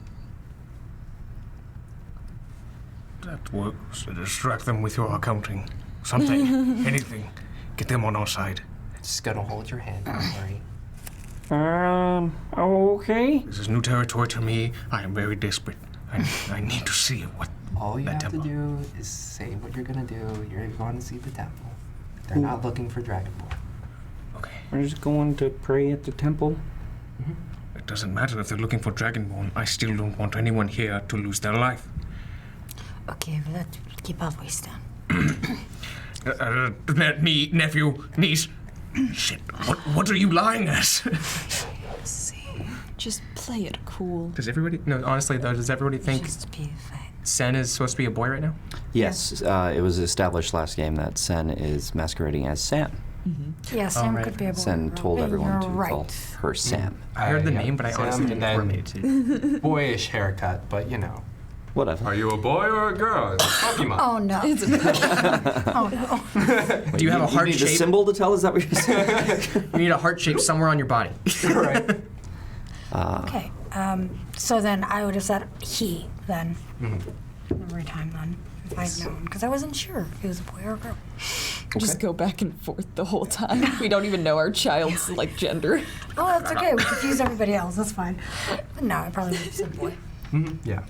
That works. Distract them with your accounting. Something. Anything. Get them on our side. Just gonna hold your hand, don't worry. Okay. This is new territory to me. I am very desperate. I need to see what All you that have temple. to do is say what you're gonna do. You're going to see the temple. They're not looking for Dragonborn. Okay. We're just going to pray at the temple. It doesn't matter if they're looking for Dragonborn. I still don't want anyone here to lose their life. Okay, well, let's keep our voice down. Nephew, niece. Shit, what are you lying as? Just play it cool. Does everybody? No, honestly though, does everybody think Just be fine. Sen is supposed to be a boy right now? Yes, it was established last game that Sen is masquerading as Sam. Yeah, Sam right. could be a boy. Sen told everyone You're to right. call her Sam. I heard the yeah. name, but I Sam honestly didn't and correlate then- it. Boyish haircut, but you know. Whatever. Are you a boy or a girl? It's Pokemon. Oh no. Oh no. Do you have a heart You need a shape? symbol to tell us that we're saying? You need a heart shape somewhere on your body. Right. Okay. So then I would have said he then. Every time then. If I'd known. Because I wasn't sure if it was a boy or a girl. Just go back and forth the whole time. We don't even know our child's like gender. Oh, that's okay. We confuse everybody else. That's fine. No, I probably would have said boy. Yeah.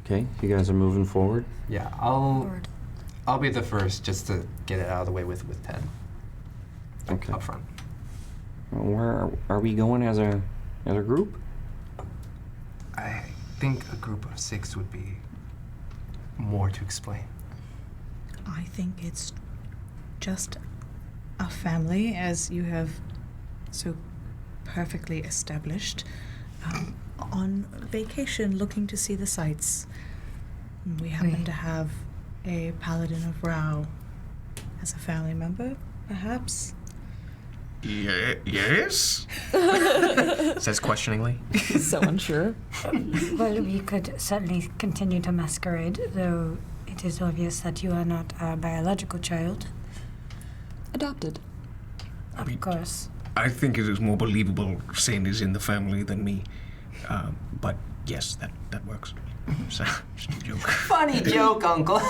Okay, you guys are moving forward. Yeah, I'll be the first just to get it out of the way with Ted Okay. up front. Where are we going as a group? I think a group of 6 would be more to explain. I think it's just a family, as you have so perfectly established, on vacation looking to see the sights. We happen to have a paladin of Rao as a family member, perhaps. Yes? Says questioningly. So unsure. Well, we could certainly continue to masquerade, though it is obvious that you are not our biological child. Adopted. Of course. I think it is more believable Saint is in the family than me. But yes, that works. So, just a joke. Funny joke, Uncle.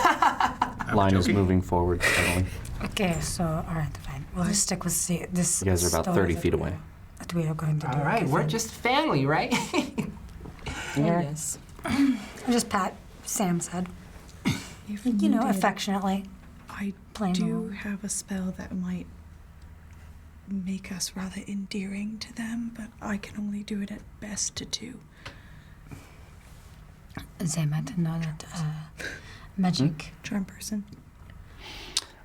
Line is joking. moving forward steadily. Okay, so, all right, fine. We'll just stick with this. You guys are about story 30 that feet we- away. That we are going to do. All right, okay, we're fine. just family, right? Yes. I'll just pat Sam's head, If you know, needed, affectionately. I plain do old. have a spell that might make us rather endearing to them, but I can only do it at best to 2. They might know that magic. Charm person.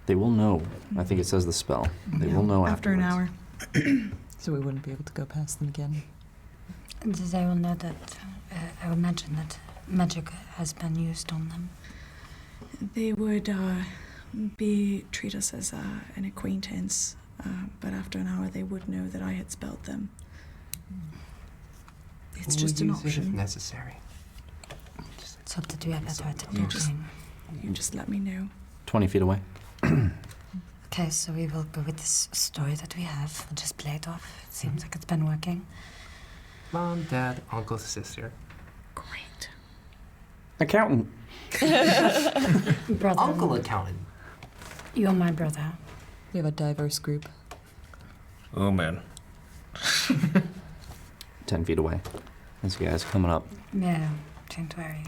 They will know. I think it says the spell. They will know After an hour. afterwards. So we wouldn't be able to go past them again. They will know that. I would imagine that magic has been used on them. They would treat us as an acquaintance, but after an hour they would know that I had spelled them. It's We'll just an use it if option. necessary. Let's hope that we have that right You just- You just let me know. 20 feet away. Okay, so we will go with this story that we have. We'll just play it off. It seems like it's been working. Mom, dad, uncle, sister. Great. Accountant. Brother. Uncle accountant. You're my brother. We have a diverse group. Oh man. 10 feet away. This guy's coming up. Yeah, don't worry.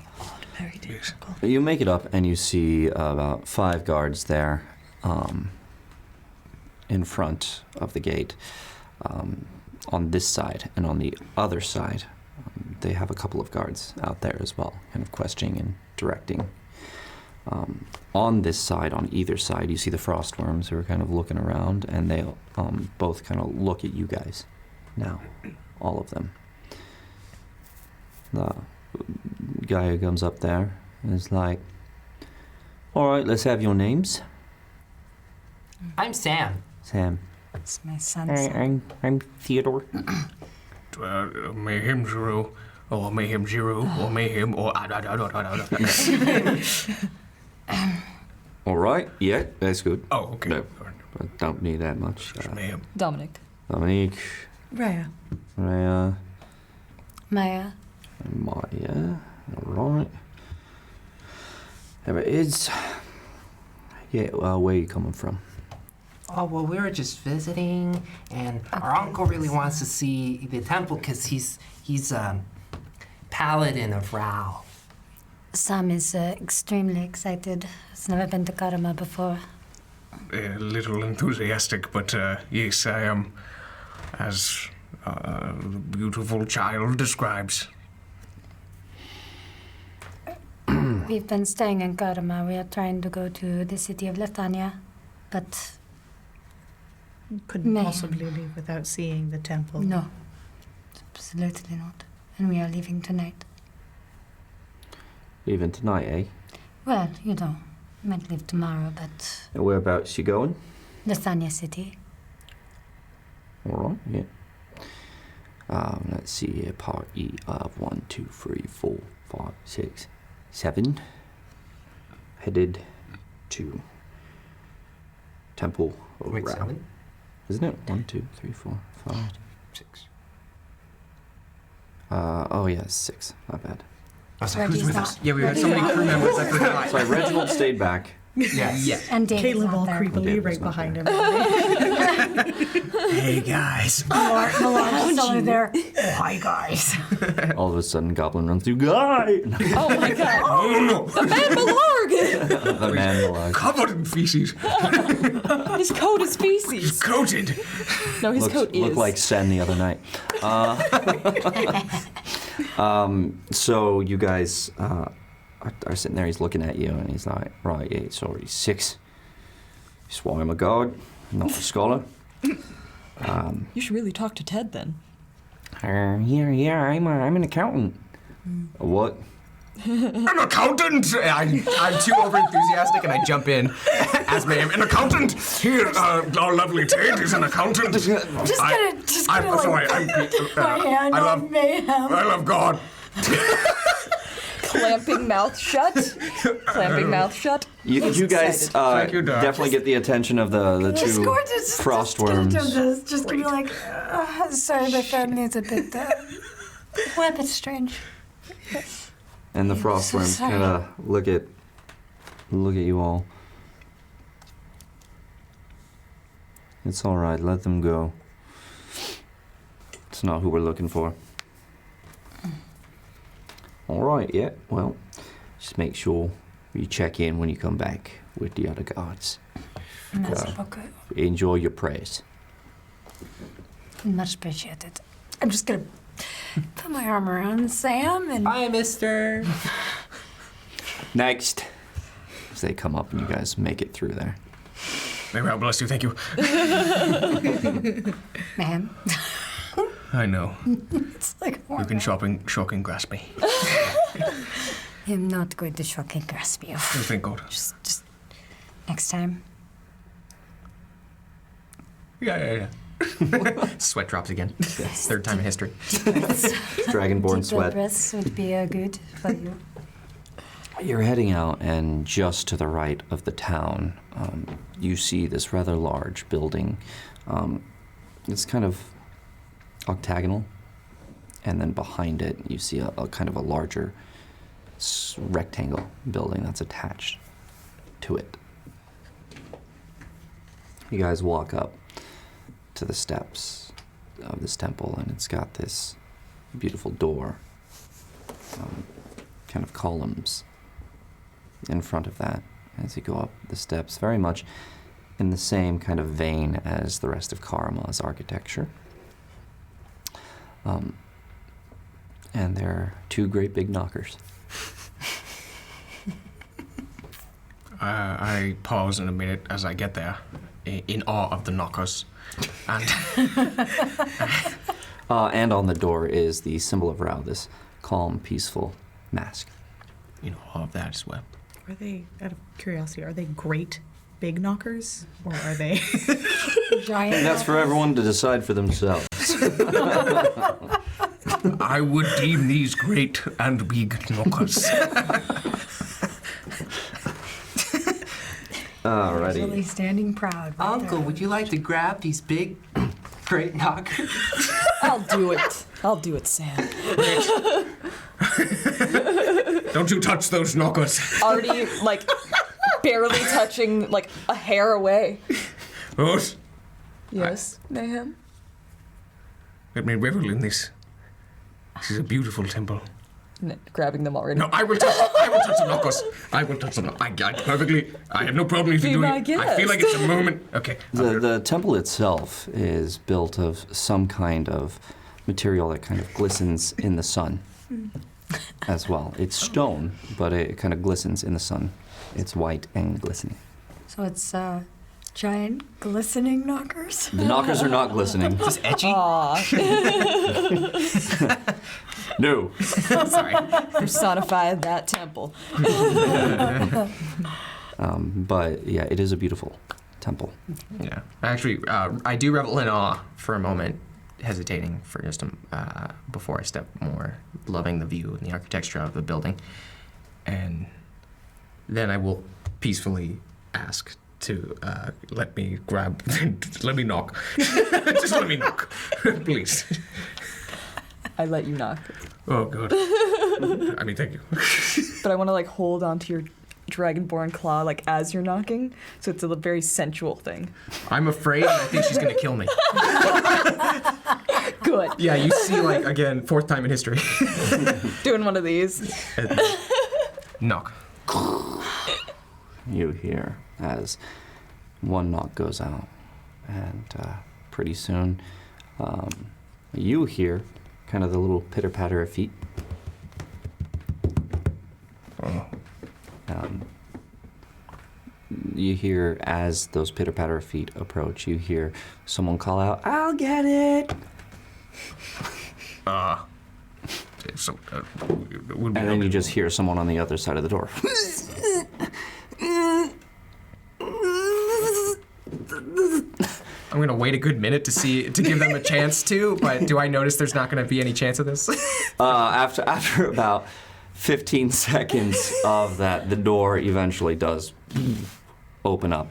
Very difficult. You make it up and you see about 5 guards there in front of the gate on this side, and on the other side they have a couple of guards out there as well, kind of questioning and directing. On this side, on either side, you see the frostworms who are kind of looking around, and they both kind of look at you guys now, all of them. The guy who comes up there is like, all right, let's have your names. I'm Sam. Sam. It's my son. Sam. I'm Theodore. Mehem Zero, or Mehem Zero, or Mehem, or All right, yeah, that's good. Oh, okay. No, I don't need that much. Mehem. Dominic. Dominique, Rhea. Rhea, Maya. and Maya. All right. There it is. Yeah, where are you coming from? Oh, well, we were just visiting, and our uncle really wants to see the temple because he's paladin of Rao. Sam is extremely excited. He's never been to Karama before. A little enthusiastic, but yes, I am, as the beautiful child describes. We've been staying in Karma. We are trying to go to the city of Latania, but Couldn't Mehem. possibly leave without seeing the temple. no, absolutely not. And we are leaving tonight. Leaving tonight, eh? Well, might leave tomorrow, but And whereabouts you going? Latania City. All right, yeah. Let's see here. Part E of 1, 2, 3, 4, 5, 6, 7. Headed to Temple of Wait, Ra. 7? Isn't it? 1, 2, 3, 4, 5. 6. Oh yeah, 6. My bad. Oh, sorry, who's Reggie's with not- us? Yeah, we had so many crew members I forgot. Sorry, Reginald stayed back. Yes. Yeah. And David's Caleb not all there. creepily David's right not behind there. him. Hey guys. Milan's still there. Oh, hi, guys. All of a sudden, Goblin runs through. Guy! Oh my god. No, The man Malarg! The man Malarg. Covered in feces. His coat is feces. Coated. No, his coat is. Looked like Sen the other night. So you guys are sitting there. He's looking at you, and he's like, "Right, yeah, it's already 6. That's why I'm a guard, not a scholar." You should really talk to Ted then. Yeah, I'm an accountant. A what? An accountant! I'm too over-enthusiastic and I jump in as Mehem. An accountant! Here, our lovely Ted is an accountant. Just I'm gonna sorry, my hand I on love- Mayhem. I love God. Clamping mouth shut. Clamping mouth shut. You guys excited. Thank you, Doc. definitely get the attention of the Just two going to just frostworms. Just to be like, sorry, my family's a bit, we're a bit strange. And the frostworms sorry. kind of look at you all. It's all right. Let them go. It's not who we're looking for. All right. Yeah. Well, just make sure you check in when you come back with the other guards. Okay. Enjoy your prayers. Much appreciated. I'm just gonna put my arm around Sam and Bye, mister. Next. As they come up and you guys make it through there. May God bless you, thank you. Mehem. I know. It's like You can shock and grasp me. I'm not going to shock and grasp you. Oh, thank God. Just next time. Yeah. Sweat drops again. Third time in history. Dragonborn Deep sweat. breaths would be good for you. You're heading out, and just to the right of the town, you see this rather large building. It's kind of octagonal, and then behind it, you see a kind of a larger rectangle building that's attached to it. You guys walk up to the steps of this temple, and it's got this beautiful door, kind of columns in front of that as you go up the steps, very much in the same kind of vein as the rest of Karma's architecture. And there are 2 great big knockers. I pause in a minute as I get there, in awe of the knockers. And And on the door is the symbol of Rao, this calm, peaceful mask. in awe of that as well. Are they, out of curiosity, are they great big knockers? Or are they... Giant. And that's for everyone to decide for themselves. I would deem these great and big knockers. Alrighty. Really standing proud. right Uncle, there. would you like to grab these big, great knockers? I'll do it. I'll do it, Sam. Don't you touch those knockers. Already, like, barely touching, like, a hair away. What? Yes, Mayhem? Let me revel in this. This is a beautiful temple. Grabbing them already. No, I will touch will touch the knockers. I will touch the knockers. I have no problem if you Be do my it. I feel like it's a moment. Okay. The temple itself is built of some kind of material that kind of glistens in the sun as well. It's stone, but it kind of glistens in the sun. It's white and glistening. So it's giant glistening knockers. The knockers are not glistening. Is this etchy? No. Sorry. Personify that temple. But yeah, it is a beautiful temple. Yeah. Actually, I do revel in awe for a moment, hesitating for just before I step more, loving the view and the architecture of the building. And then I will peacefully ask to let me knock. Just let me knock, please. I let you knock. Oh, good. I mean, thank you. But I want to like hold onto your dragonborn claw like as you're knocking, so it's a very sensual thing. I'm afraid, and I think she's gonna kill me. Good. Yeah, you see, like, again, 4th time in history. Doing one of these. Knock. You hear as one knock goes out, and pretty soon you hear kind of the little pitter-patter of feet. You hear, as those pitter-patter of feet approach, you hear someone call out, "I'll get it!" So, would be And then you just hear someone on the other side of the door. I'm gonna wait a good minute to give them a chance to, but do I notice there's not gonna be any chance of this? After about 15 seconds of that, the door eventually does open up.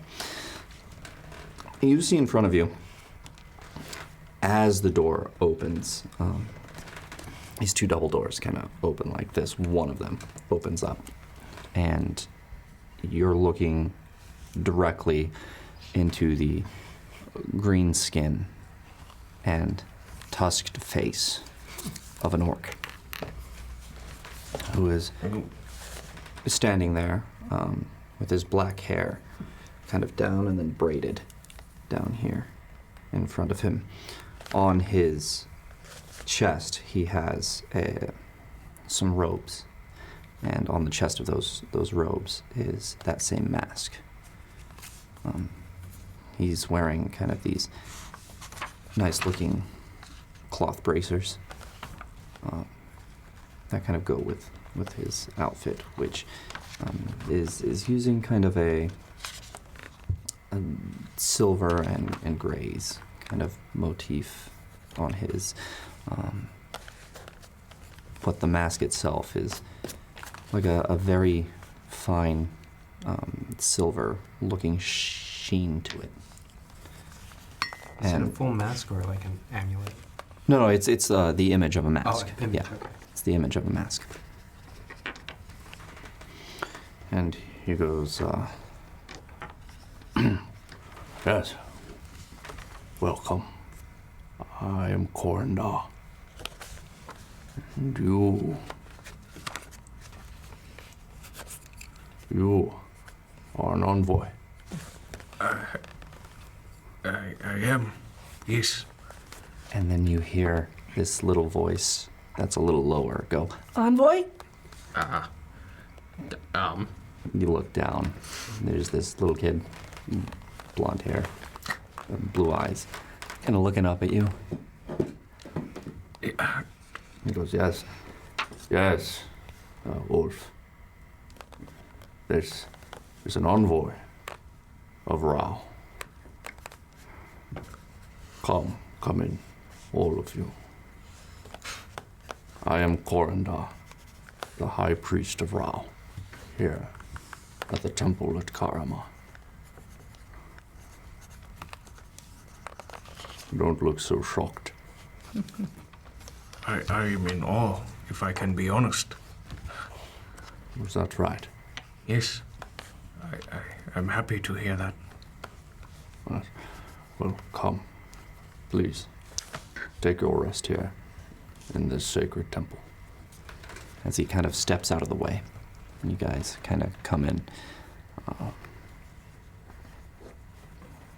You see in front of you, as the door opens, these 2 double doors kind of open like this. One of them opens up, and you're looking directly into the green skin and tusked face of an orc who is standing there with his black hair kind of down and then braided down here in front of him. On his chest, he has some robes, and on the chest of those robes is that same mask. He's wearing kind of these nice-looking cloth bracers that kind of go with his outfit, which is using kind of a silver and grays kind of motif on his. But the mask itself is like a very fine silver-looking sheen to it. Is it a full mask or like an amulet? No, it's the image of a mask. Oh, image, yeah, okay. it's the image of a mask. And he goes, "Yes, welcome. I am Corindar. And you are an envoy." I am. Yes. And then you hear this little voice that's a little lower go, "Envoy?" You look down. There's this little kid, blonde hair, blue eyes, kind of looking up at you. He goes, yes, Wolf. There's an envoy of Ra. Come in, all of you. I am Corindar, the High Priest of Ra, here at the temple at Karama. Don't look so shocked. I am in awe, if I can be honest. Was that right? Yes. I'm happy to hear that. Right. Well, come. Please, take your rest here in this sacred temple. As he kind of steps out of the way. And you guys kind of come in.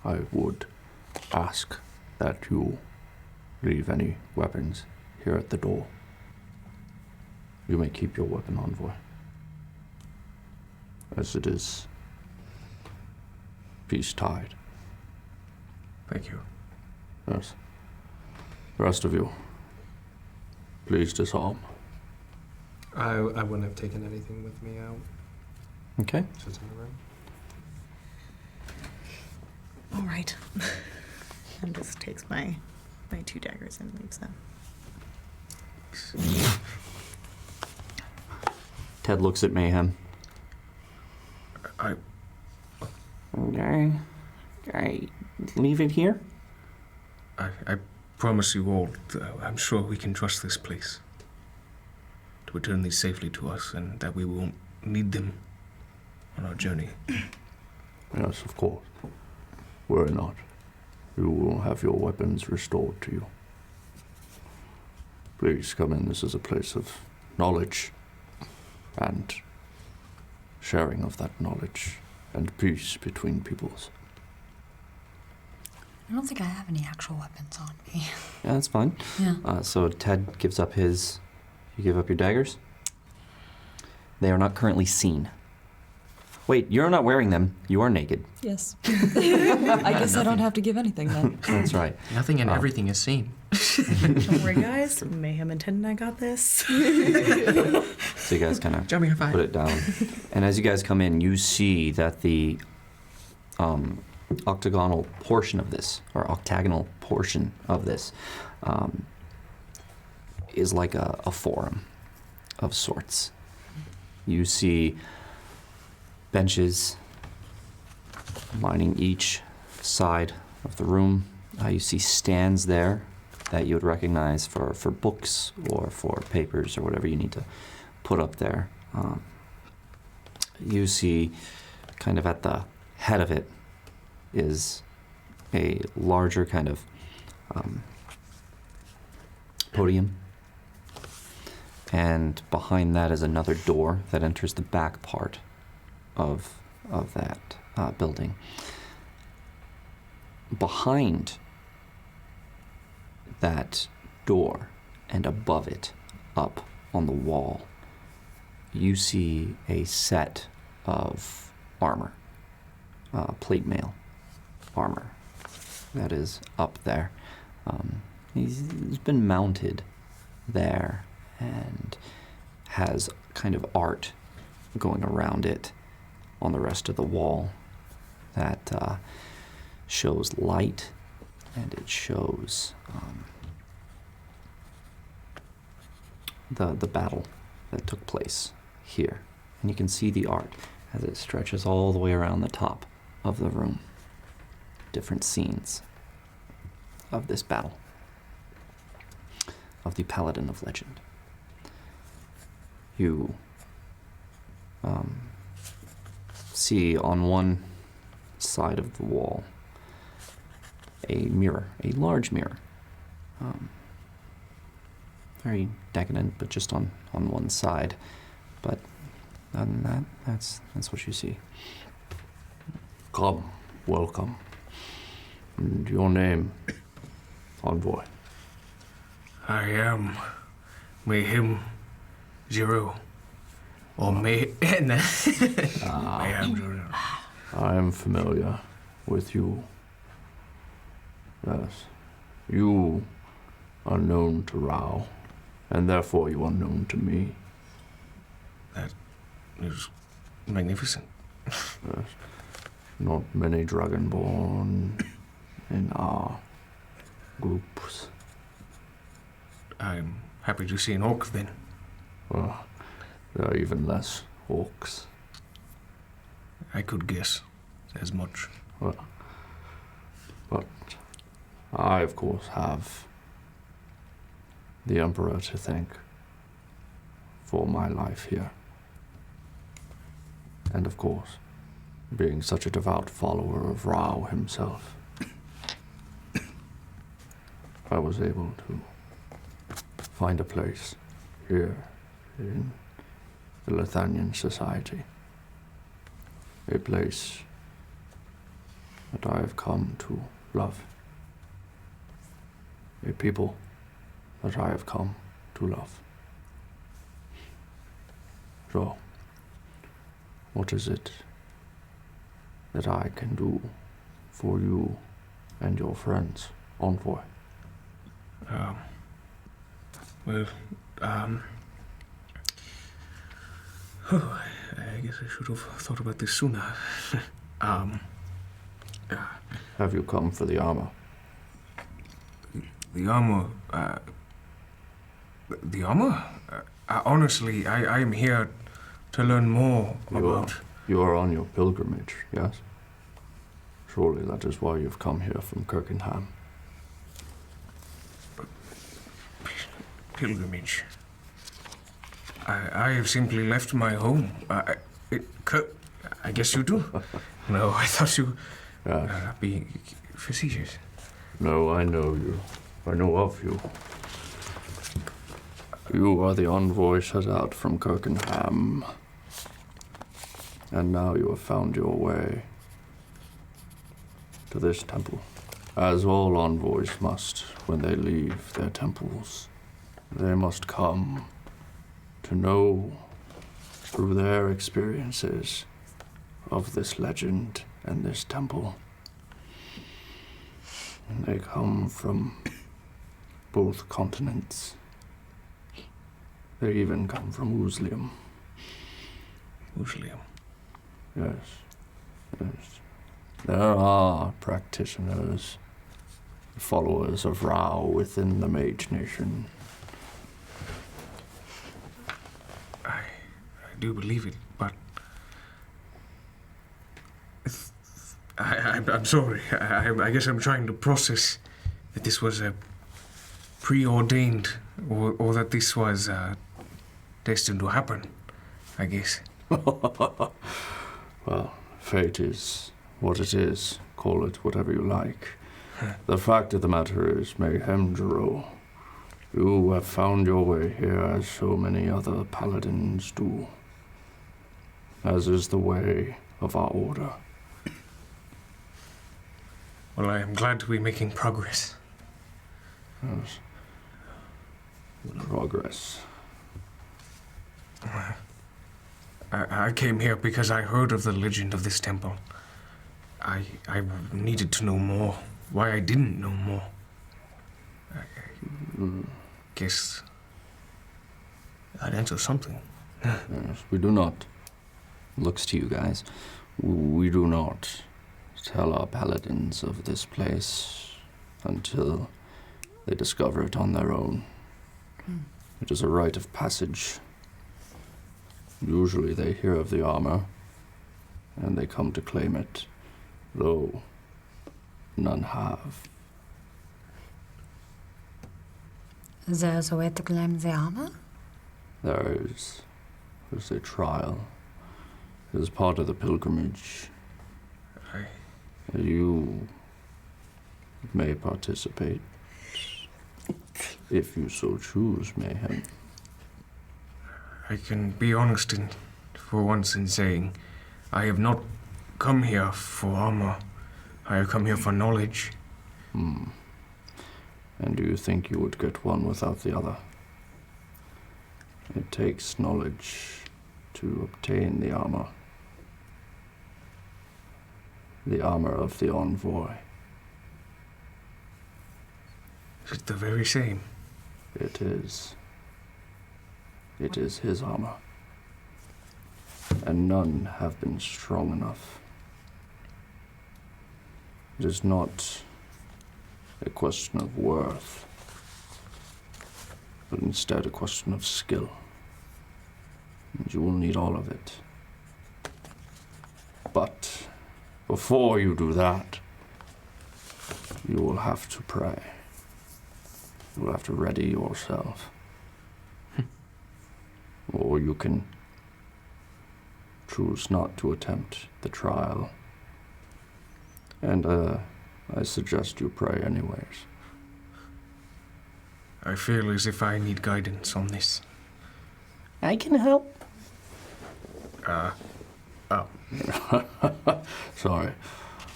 I would ask that you leave any weapons here at the door. You may keep your weapon, envoy, as it is peace-tide. Thank you. Yes. The rest of you, please disarm. I wouldn't have taken anything with me out. Okay. So it's in the room. All right. And just takes my 2 daggers and leaves them. Ted looks at Mehem. I I leave it here? I promise you all, I'm sure we can trust this place to return these safely to us and that we won't need them on our journey. Yes, of course. Worry not. You will have your weapons restored to you. Please come in. This is a place of knowledge and sharing of that knowledge and peace between peoples. I don't think I have any actual weapons on me. Yeah, that's fine. Yeah. So Ted gives up his... You give up your daggers? They are not currently seen. Wait, you're not wearing them. You are naked. Yes. I guess I don't have to give anything then. That's right. Nothing and everything is seen. Don't worry, guys. Mayhem and Ted and I got this. So you guys kind of Jumping put it down. And as you guys come in, you see that the octagonal portion of this, or octagonal portion of this, is like a forum of sorts. You see benches lining each side of the room. You see stands there that you would recognize for books or for papers or whatever you need to put up there. You see kind of at the head of it is a larger kind of podium. And behind that is another door that enters the back part of that building. Behind that door and above it, up on the wall, you see a set of armor, plate mail armor that is up there. He's been mounted there and has kind of art going around it on the rest of the wall that shows light, and it shows the battle that took place here. And you can see the art as it stretches all the way around the top of the room. Different scenes of this battle, of the Paladin of Legend. You see on one side of the wall a mirror, a large mirror. Very decadent, but just on one side. But other than that, that's what you see. Come, welcome. And your name, envoy? I am Mehem Zero. Or Mehem. I am familiar with you. Yes. You are known to Rao, and therefore you are known to me. That is magnificent. Yes. Not many Dragonborn in our groups. I'm happy to see an orc then. Well, there are even less orcs. I could guess as much. Well, but I, of course, have the Emperor to thank for my life here. And of course, being such a devout follower of Rao himself, I was able to find a place here in the Lithanian society. A place that I have come to love. A people that I have come to love. So, what is it that I can do for you and your friends, Envoy? I guess I should have thought about this sooner. Have you come for the armor? The armor, the armor? Honestly, I am here to learn more about... You are on your pilgrimage, yes? Surely that is why you've come here from Kirkenham. Pilgrimage. I have simply left my home. I guess you do. No, I thought you be facetious. No, I know you. I know of you. You are the envoy set out from Kirkenham. And now you have found your way to this temple. As all envoys must when they leave their temples. They must come to know through their experiences of this legend and this temple. And they come from both continents. They even come from Uslium. Uslium? Yes, yes. There are practitioners, followers of Rao within the Mage Nation. I do believe it, but I'm sorry. I guess I'm trying to process that this was a preordained, or that this was destined to happen, I guess. Well, fate is what it is. Call it whatever you like. The fact of the matter is, Mehem, you have found your way here as so many other paladins do. As is the way of our order. Well, I am glad to be making progress. Yes. Progress. I came here because I heard of the legend of this temple. I needed to know more. Why I didn't know more. I guess I'd answer something. Yes, we do not. Looks to you guys. We do not tell our paladins of this place until they discover it on their own. It is a rite of passage. Usually they hear of the armor, and they come to claim it, though none have. There's a way to claim the armor? There's a trial. It is part of the pilgrimage. You may participate, if you so choose, Mehem. I can be honest for once in saying I have not come here for armor. I have come here for knowledge. And do you think you would get one without the other? It takes knowledge to obtain the armor. The armor of the envoy. Is it the very same? It is. It is his armor. And none have been strong enough. It is not a question of worth, but instead a question of skill. And you will need all of it. But before you do that, you will have to pray. You will have to ready yourself. Or you can choose not to attempt the trial. And I suggest you pray anyways. I feel as if I need guidance on this. I can help. Oh. Sorry.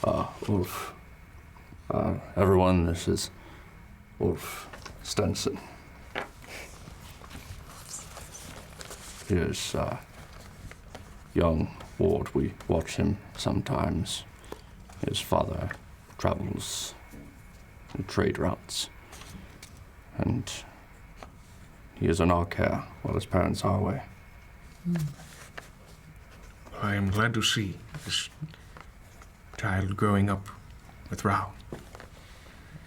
Ulf. Everyone, this is Ulf Stenson. Here's young Ward. We watch him sometimes. His father travels in trade routes. And he is in our care while his parents are away. I am glad to see this child growing up with Rao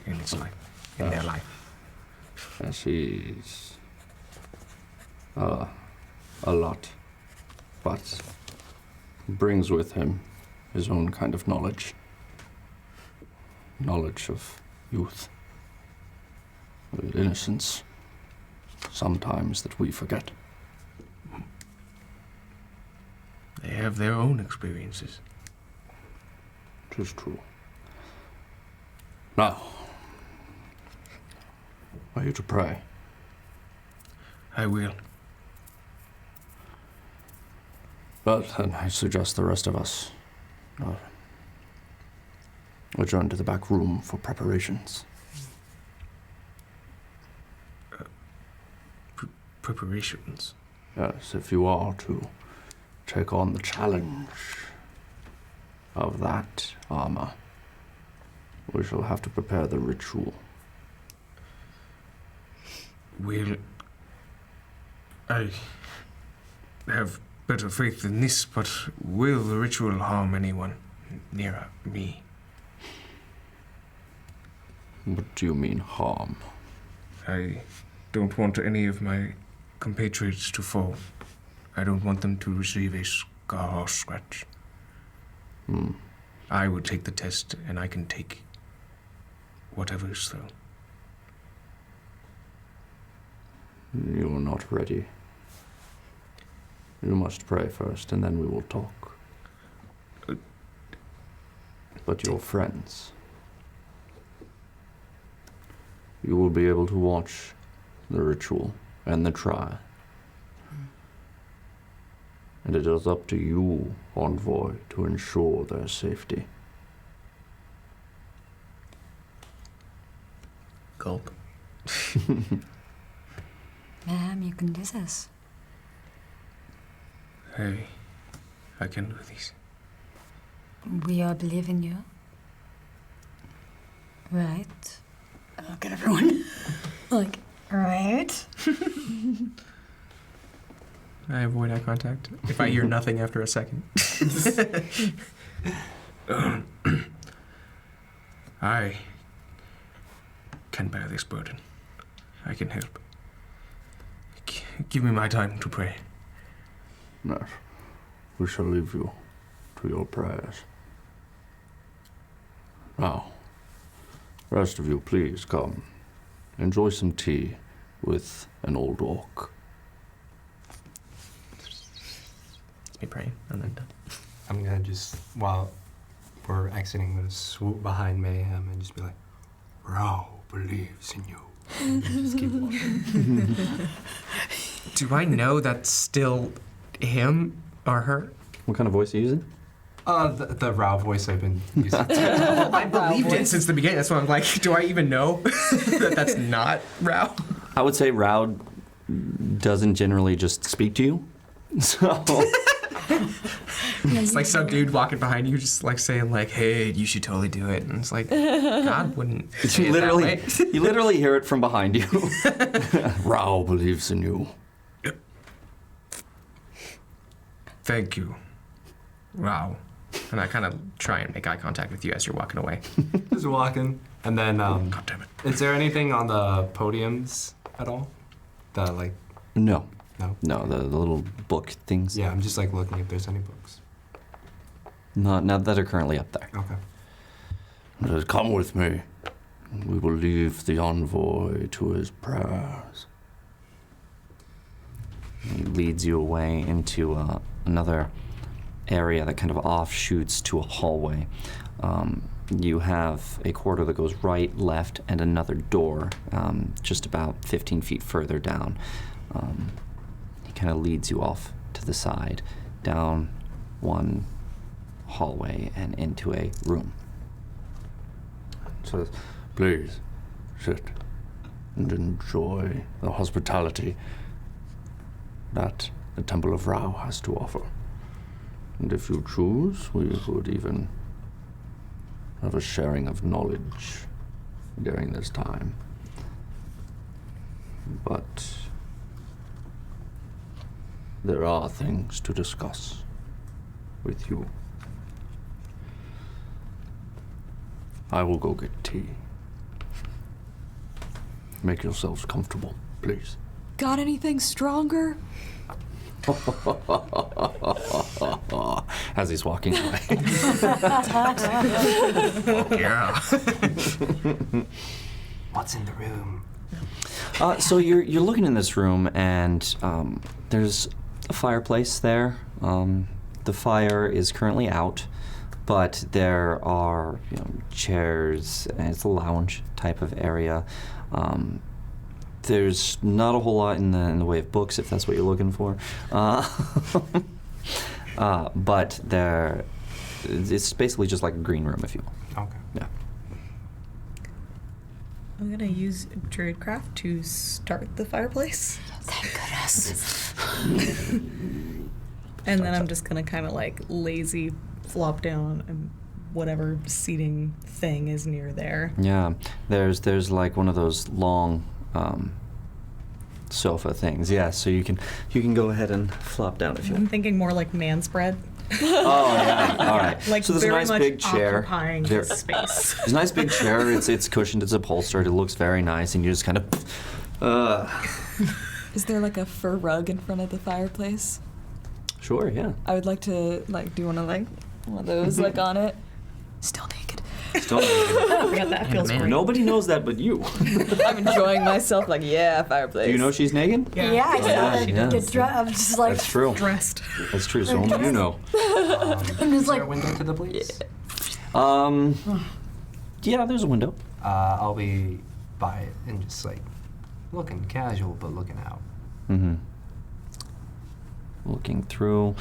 in its life, in their life. Yes, he's a lot, but brings with him his own kind of knowledge. Knowledge of youth, innocence, sometimes that we forget. They have their own experiences. 'Tis true. Now, are you to pray? I will. But then I suggest the rest of us adjourn to the back room for preparations. Preparations? Yes, if you are to take on the challenge of that armor, we shall have to prepare the ritual. Will I have better faith than this, but will the ritual harm anyone near me? What do you mean, harm? I don't want any of my compatriots to fall. I don't want them to receive a scar or scratch. I would take the test, and I can take whatever is thrown. You are not ready. You must pray first, and then we will talk. But your friends, you will be able to watch the ritual and the trial. And it is up to you, Envoy, to ensure their safety. Gulp. Ma'am, you can do this. I can do this. We all believe in you. Right? I look at everyone. Like, right? I avoid eye contact if I hear nothing after a second. I can bear this burden. I can help. Give me my time to pray. Yes, we shall leave you to your prayers. Now, rest of you, please come. Enjoy some tea with an old orc. Me praying, and then done. I'm gonna just, while we're exiting, I'm gonna swoop behind Mehem and just be like, Rao believes in you. And just keep walking. Do I know that's still him or her? What kind of voice are you using? The Rao voice I've been using. I believed it since the beginning. That's why I'm like, do I even know that that's not Rao? I would say Rao doesn't generally just speak to you. So It's like some dude walking behind you, just like saying like, "Hey, you should totally do it," and it's like, God wouldn't. Say it that way. you literally hear it from behind you. Rao believes in you. Thank you, Wow. And I kind of try and make eye contact with you as you're walking away. Just walking. And then, God damn it. is there anything on the podiums at all? The, like, No. no? No, the little book things. Yeah, I'm just, like, looking if there's any books. Not that are currently up there. Okay. Come with me. We will leave the envoy to his prayers. He leads you away into another area that kind of offshoots to a hallway. You have a corridor that goes right, left, and another door just about 15 feet further down. He kind of leads you off to the side down one hallway and into a room. Says, please, sit and enjoy the hospitality that the Temple of Rao has to offer. And if you choose, we could even have a sharing of knowledge during this time. But there are things to discuss with you. I will go get tea. Make yourselves comfortable, please. Got anything stronger? As he's walking away. Yeah. What's in the room? So you're looking in this room, and there's a fireplace there. The fire is currently out, but there are chairs, and it's a lounge type of area. There's not a whole lot in the way of books, if that's what you're looking for. But it's basically just like a green room, if you will. Okay. Yeah. I'm gonna use Druidcraft to start the fireplace. Thank goodness. And then I'm just gonna kind of like lazy flop down and whatever seating thing is near there. Yeah. There's like one of those long sofa things. Yeah. So you can go ahead and flop down if you I'm want. thinking more like man spread. Oh yeah. All right. Like so there's a very nice much big chair. occupying There- space. There's a nice big chair. It's cushioned. It's upholstered. It looks very nice, and you just kind of. Is there like a fur rug in front of the fireplace? Sure. Yeah. I would like to do one of those like on it. Still naked. Still. Yeah, that feels man. great. Nobody knows that but you. I'm enjoying myself. Like, yeah, fireplace. Do you know she's naked? Yeah, I saw Yeah, that. she does. Get I'm just like, That's true. Dressed. That's true. So only you know. I'm just Is there like, a window to the place? Yeah, there's a window. I'll be by it and just like looking casual but looking out. Mm-hmm. Looking through.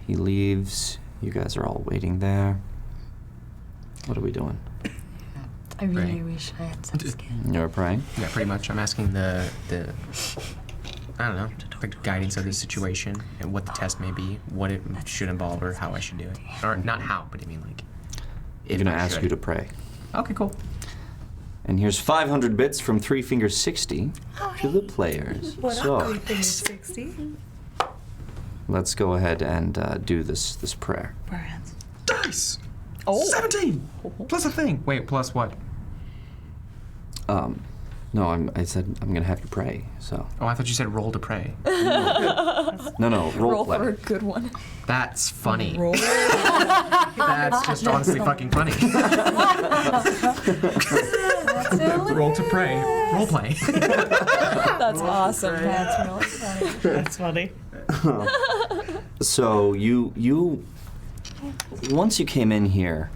He leaves. You guys are all waiting there. What are we doing? I really Right. wish I had some skin. You're praying? Yeah, pretty much. I'm asking the I don't know, the guidance of the situation and what the test may be, what it should involve, or how I should do it. Or not how, but I mean like. He's if gonna I ask should. you to pray. Okay, cool. And here's 500 bits from 3 Fingers 60 to the players. So 60. let's go ahead and do this prayer. Brands. Dice. Oh. 17 plus a thing. Wait, plus what? No, I said I'm gonna have you pray. So Oh, I thought you said roll to pray. no, role play. for a good one. That's funny. Roll. That's just honestly fucking funny. Roll to pray. Role play. That's awesome. That's really funny. That's funny. So you once you came in here,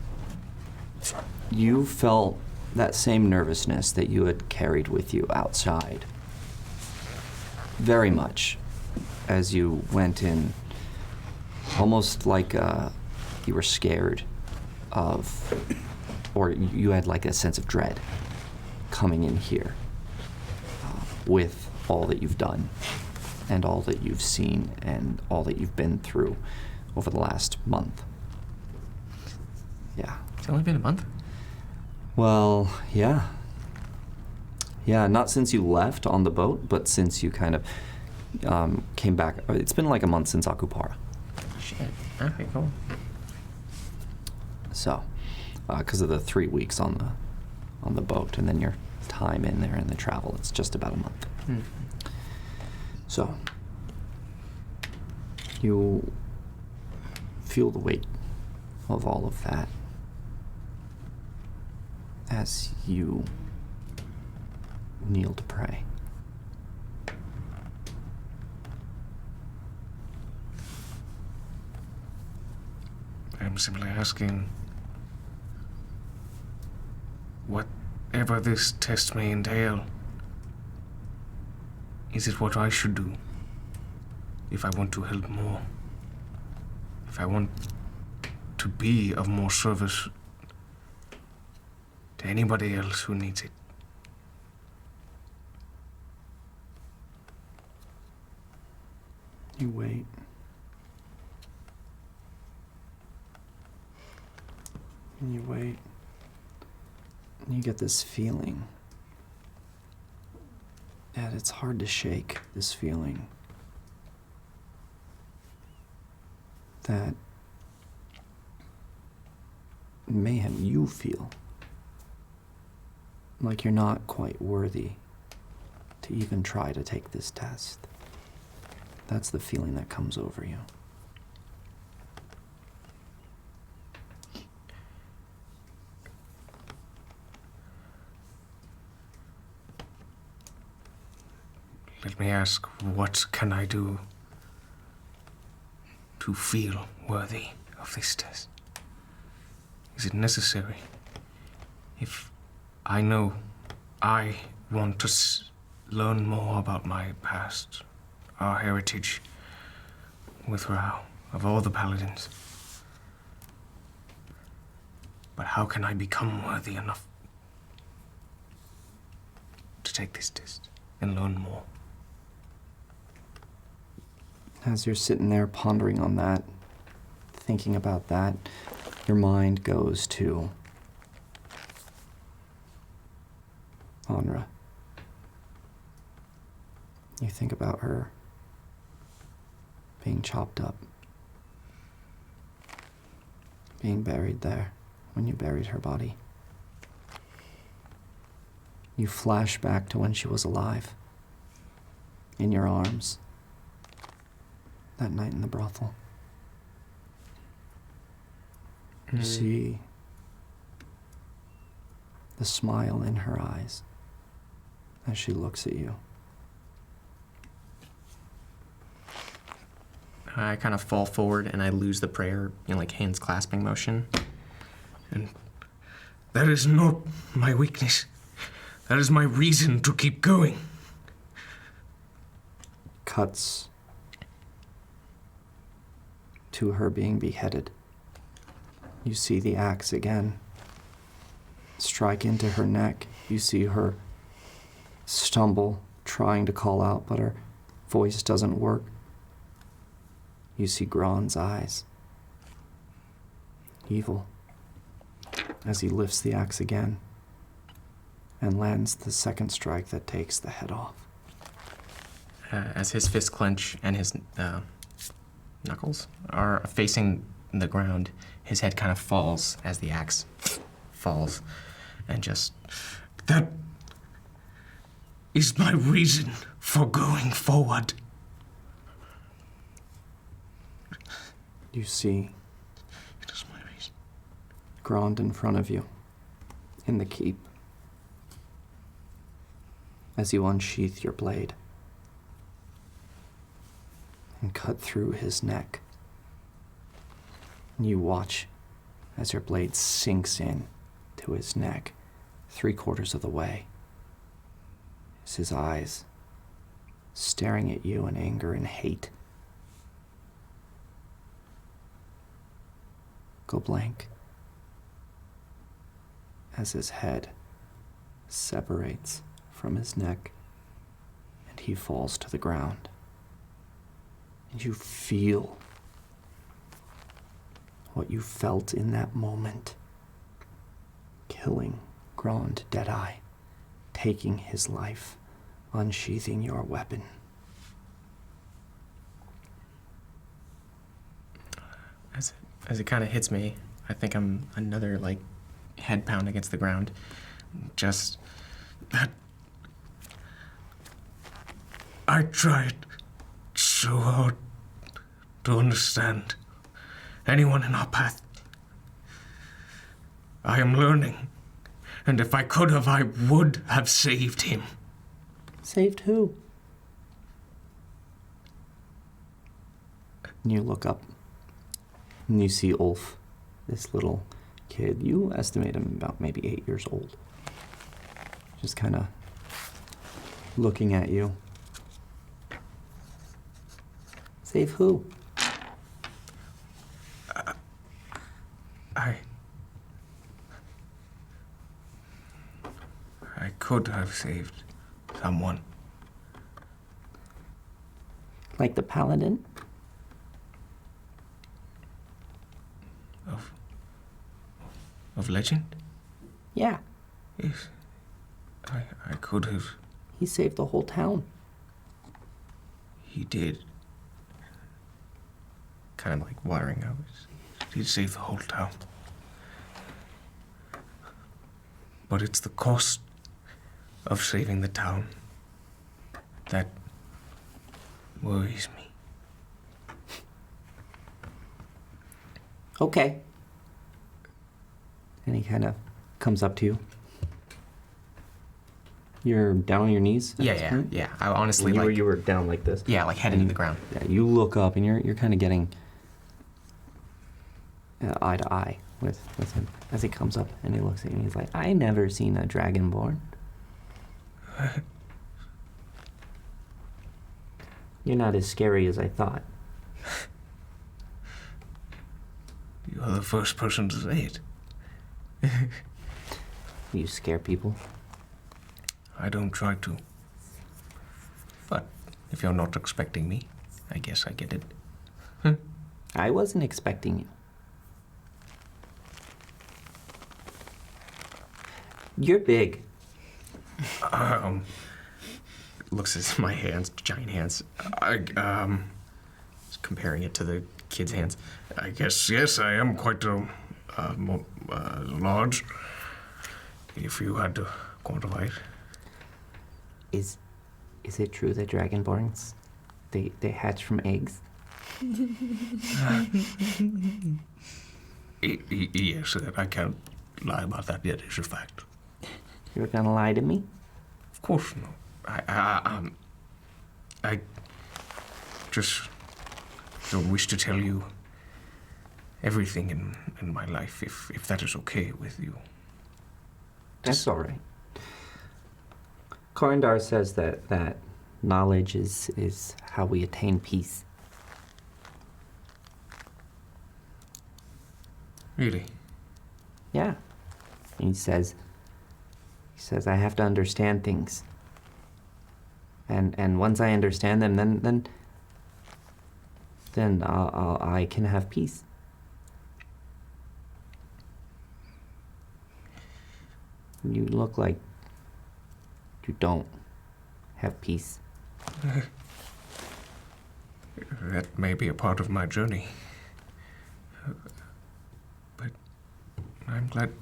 you felt that same nervousness that you had carried with you outside. Very much as you went in, almost like you were scared of, or you had like a sense of dread coming in here with all that you've done and all that you've seen and all that you've been through over the last month. Yeah. It's only been a month. Well, yeah. Yeah, not since you left on the boat, but since you kind of came back. It's been like a month since Akupara. Shit. Okay, cool. So, because of the 3 weeks on the boat, and then your time in there and the travel, it's just about a month. Hmm. So, you feel the weight of all of that as you kneel to pray. I'm simply asking, whatever this test may entail, is it what I should do if I want to help more? if I want to be of more service to anybody else who needs it. You wait. And you wait. And you get this feeling. And it's hard to shake this feeling. That Mehem, you feel like you're not quite worthy to even try to take this test. That's the feeling that comes over you. Let me ask, what can I do to feel worthy of this test? Is it necessary? If I know I want to learn more about my past, our heritage with Rhea, of all the paladins. But how can I become worthy enough to take this test and learn more? As you're sitting there pondering on that, thinking about that, your mind goes to Onra. You think about her being chopped up, being buried there when you buried her body. You flash back to when she was alive, in your arms, that night in the brothel. You see the smile in her eyes as she looks at you. I kind of fall forward and I lose the prayer, like hands clasping motion. And that is not my weakness. That is my reason to keep going. Cuts to her being beheaded. You see the axe again strike into her neck. You see her stumble, trying to call out, but her voice doesn't work. You see Gron's eyes, evil, as he lifts the axe again and lands the second strike that takes the head off. As his fists clench and his knuckles are facing the ground, his head kind of falls as the axe falls, and just... That is my reason for going forward. You see It is my reason. Grond in front of you, in the keep, as you unsheath your blade and cut through his neck. And you watch as your blade sinks in to his neck 3/4 of the way. As his eyes staring at you in anger and hate go blank as his head separates from his neck and he falls to the ground. And you feel what you felt in that moment, killing Grond Deadeye, taking his life, unsheathing your weapon. As it kind of hits me, I think I'm another, head pound against the ground. Just That I tried so hard to understand anyone in our path. I am learning, and if I could have, I would have saved him. Saved who? And you look up, and you see Ulf, this little kid. You estimate him about maybe 8 years old. Just kind of looking at you. Save who? I could have saved someone. Like the paladin? Of legend? Yeah. Yes. I could have. He saved the whole town. He did. Kind of like watering up. He did save the whole town. But it's the cost of saving the town that worries me. Okay. And he kind of comes up to you. You're down on your knees? at this point? Yeah. I honestly You were, like. you were down like this. Yeah, like head into the ground. Yeah, you look up and you're kind of getting eye to eye with him as he comes up and he looks at you and he's like, I never seen a dragonborn. You're not as scary as I thought. You're the first person to say it. You scare people. I don't try to. But if you're not expecting me, I guess I get it. I wasn't expecting you. You're big. Looks at my hands, giant hands. Just comparing it to the kid's hands. I guess, yes, I am quite large. If you had to quantify it. Is it true that dragonborns, they hatch from eggs? Yes, I can't lie about that yet. It's a fact. You're gonna lie to me? Of course not. I just don't wish to tell you everything in my life, if that is okay with you. That's all right. Corindar says that knowledge is how we attain peace. Really? Yeah. And he says I have to understand things. And once I understand them, then I can have peace. You look like you don't have peace. That may be a part of my journey. But I'm glad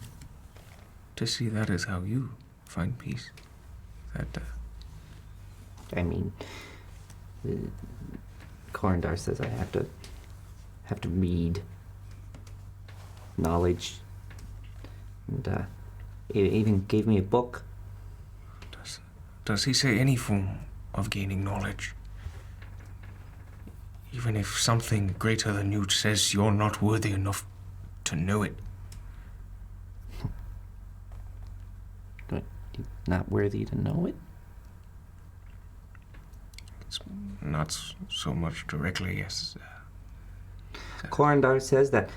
to see that is how you find peace. I mean, Corindar says I have to read knowledge, and he even gave me a book. Does he say any form of gaining knowledge? Even if something greater than you says you're not worthy enough to know it. But you're not worthy to know it? It's not so much directly as... Corindar says that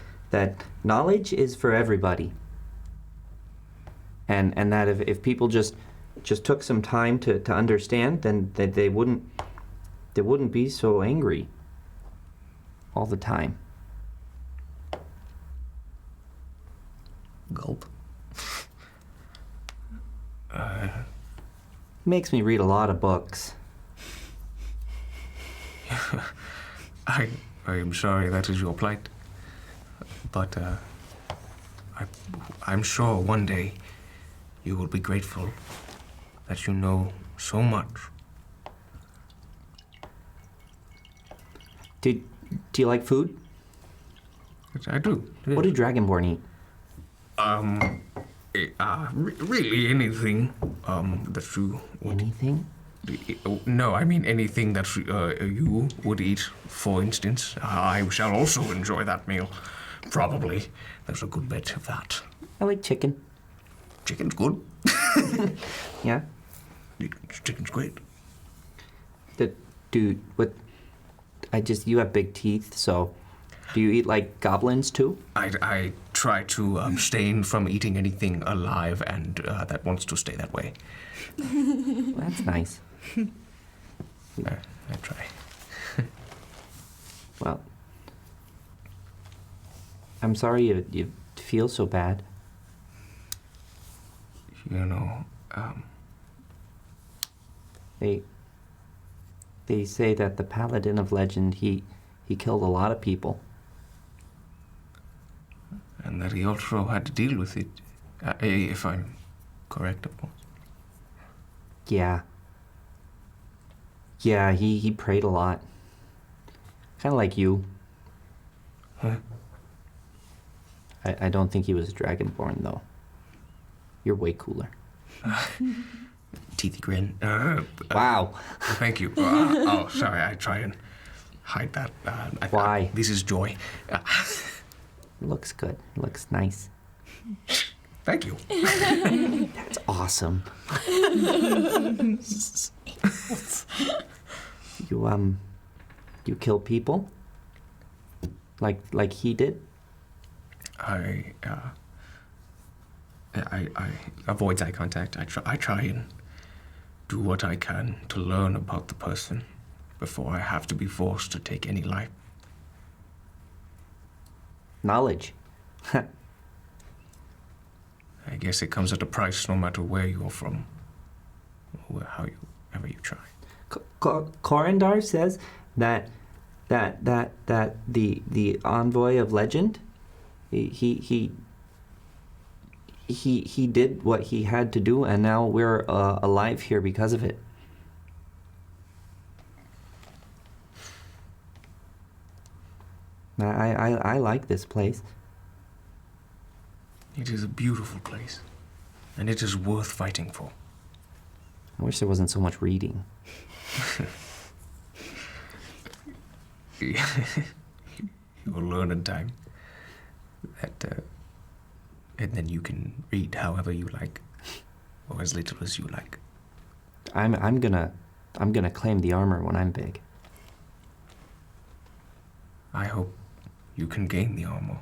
knowledge is for everybody. And that if people just took some time to understand, then they wouldn't be so angry all the time. Gulp. Makes me read a lot of books. I am sorry that is your plight. But I'm sure one day you will be grateful that you know so much. Do you like food? I do. What do Dragonborn eat? Really anything that you would... Anything? No, I mean anything that you would eat, for instance. I shall also enjoy that meal. Probably. There's a good bet of that. I like chicken. Chicken's good. Yeah? Chicken's great. You have big teeth, so do you eat like goblins too? I try to abstain from eating anything alive and that wants to stay that way. That's nice. I try. Well, I'm sorry you feel so bad. You know, They say that the Paladin of Legend, he killed a lot of people. and that he also had to deal with it, if I'm correct, of course. Yeah. Yeah, he prayed a lot. Kind of like you. Huh? I don't think he was Dragonborn, though. You're way cooler. Teethy grin. Wow. Thank you. Sorry, I try and hide that. Why? This is joy. Looks good. Looks nice. Thank you. That's awesome. You kill people? Like he did? I avoid eye contact. I try and do what I can to learn about the person before I have to be forced to take any life. Knowledge. I guess it comes at a price no matter where you're from, or however you try. Corindar says that the envoy of legend, he did what he had to do, and now we're alive here because of it. I like this place. It is a beautiful place, and it is worth fighting for. I wish there wasn't so much reading. You'll learn in time that, and then you can read however you like, or as little as you like. I'm gonna claim the armor when I'm big. I hope you can gain the armor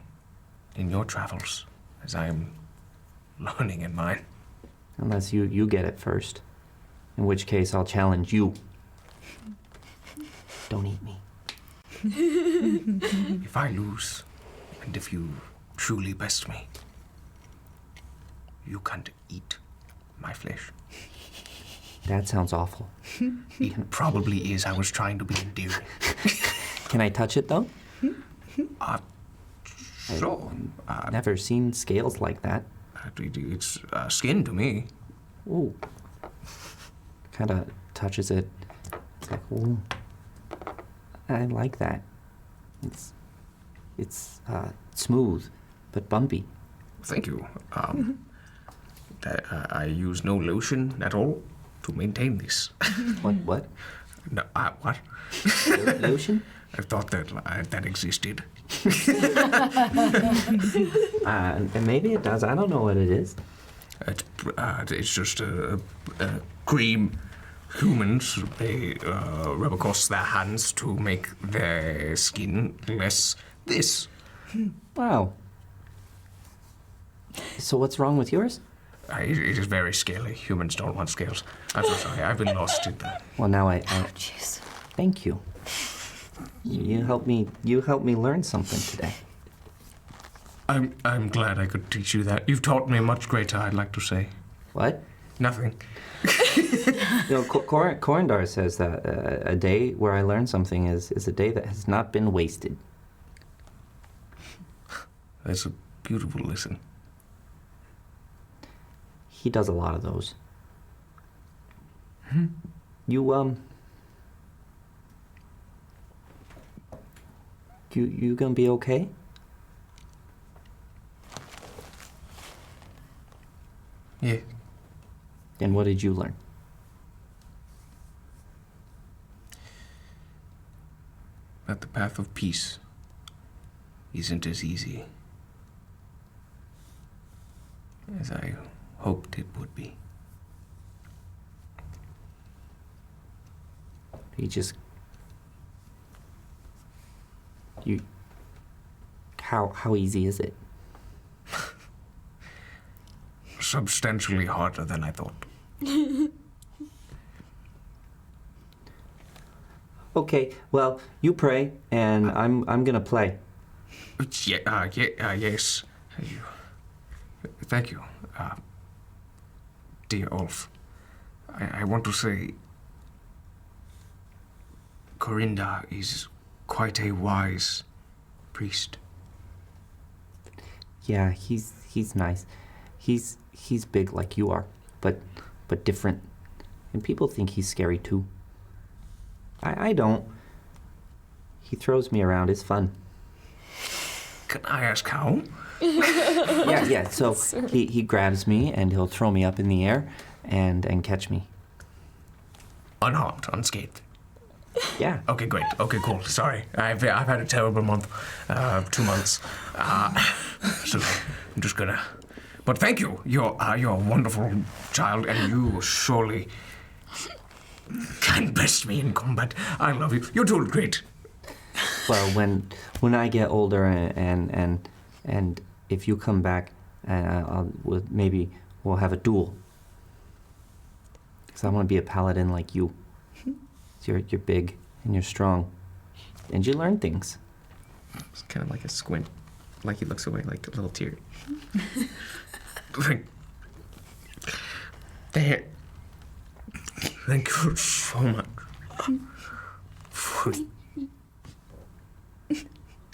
in your travels, as I am learning in mine. Unless you get it first. In which case, I'll challenge you. Don't eat me. If I lose, and if you truly best me, you can't eat my flesh. That sounds awful. It probably is. I was trying to be endearing. Can I touch it, though? Sure. I've never seen scales like that. It's skin to me. Ooh. Kind of touches it. It's like, ooh. I like that. It's smooth, but bumpy. Thank you. I use no lotion at all to maintain this. What? No, what? Lotion? I thought that existed. And maybe it does. I don't know what it is. It's just a cream. Humans, they rub across their hands to make their skin less this. Wow. So what's wrong with yours? It is very scaly. Humans don't want scales. I'm so sorry. I've been lost in that. Well, now I Jeez. thank you. You helped me learn something today. I'm glad I could teach you that. You've taught me much greater, I'd like to say. What? Nothing. Corindar says that a day where I learn something is a day that has not been wasted. That's a beautiful lesson. He does a lot of those. You gonna be okay? Yeah. And what did you learn? That the path of peace isn't as easy as I hoped it would be. How easy is it? substantially harder than I thought. Okay, well, you pray, and I'm gonna play. Yes. Thank you, dear Ulf. I want to say Corinda is quite a wise priest. Yeah, he's nice. He's big like you are, but different. And people think he's scary too. I don't. He throws me around. It's fun. Can I ask how? Yeah. So he grabs me and he'll throw me up in the air and catch me. Unharmed, unscathed. Yeah. Okay, great. Okay, cool. Sorry, I've had a terrible month, 2 months. So I'm just gonna. But thank you. You're a wonderful child, and you surely can best me in combat. I love you. You're doing great. Well, when I get older and if you come back, maybe we'll have a duel. Because I want to be a paladin like you. You're big and you're strong, and you learn things. It's kind of like a squint, like he looks away, like a little tear. Thank you so much for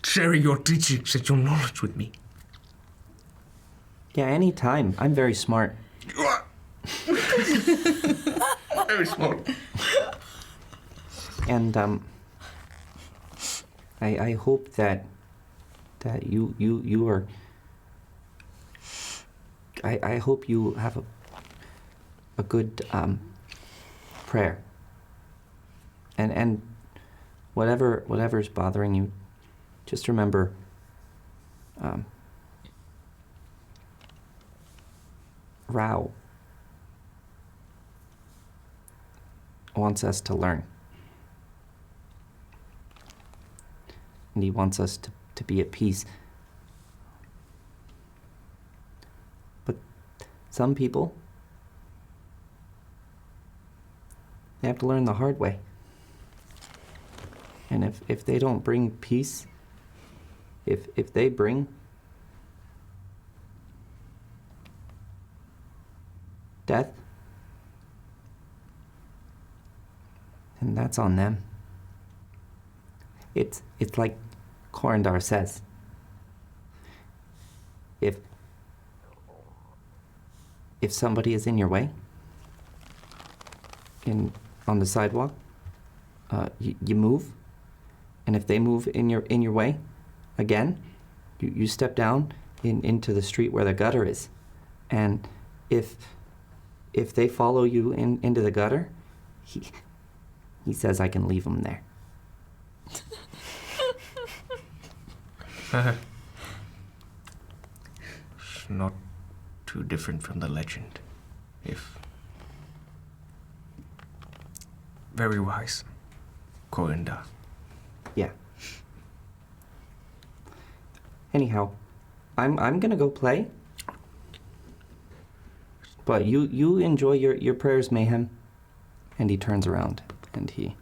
sharing your teachings and your knowledge with me. Yeah, anytime. I'm very smart. You are very smart. And I hope that you are. I hope you have a good prayer. And whatever's bothering you, just remember. Rao wants us to learn. And he wants us to be at peace. But some people, they have to learn the hard way. And if they don't bring peace, if they bring death, and that's on them. It's like Corindar says. If somebody is in your way, on the sidewalk, you move, and if they move in your way, again, you step down into the street where the gutter is, and if they follow you into the gutter, he says I can leave them there. It's not too different from the legend. Very wise, Corinda. Yeah. Anyhow, I'm gonna go play. But you enjoy your prayers, Mehem. And he turns around and he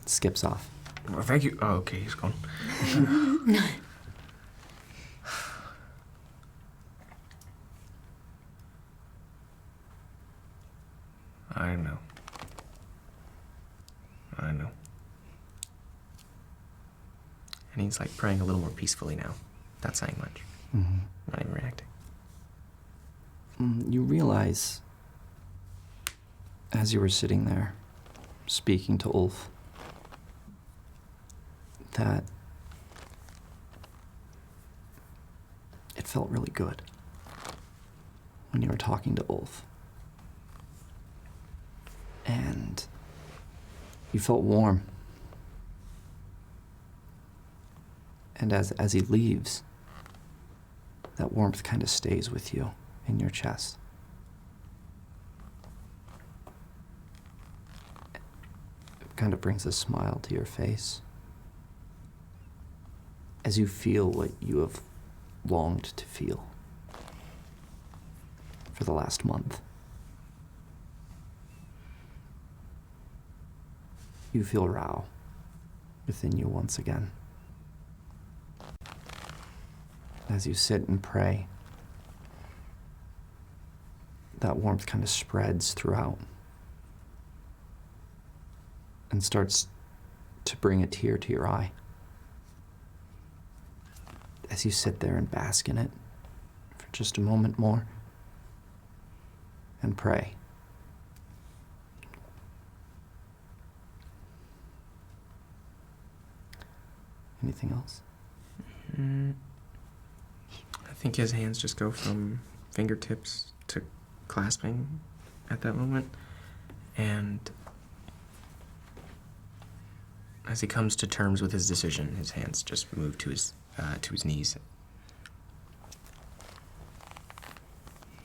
skips off. Well, thank you. Oh, okay, he's gone. I know. And he's like praying a little more peacefully now, not saying much, not even reacting. You realize, as you were sitting there, speaking to Ulf, that it felt really good when you were talking to Ulf. And you felt warm. And as he leaves, that warmth kind of stays with you in your chest. It kind of brings a smile to your face as you feel what you have longed to feel. for the last month. You feel Rao within you once again. As you sit and pray, that warmth kind of spreads throughout and starts to bring a tear to your eye. As you sit there and bask in it for just a moment more and pray. Anything else? I think his hands just go from fingertips to clasping at that moment. And as he comes to terms with his decision, his hands just move to his knees.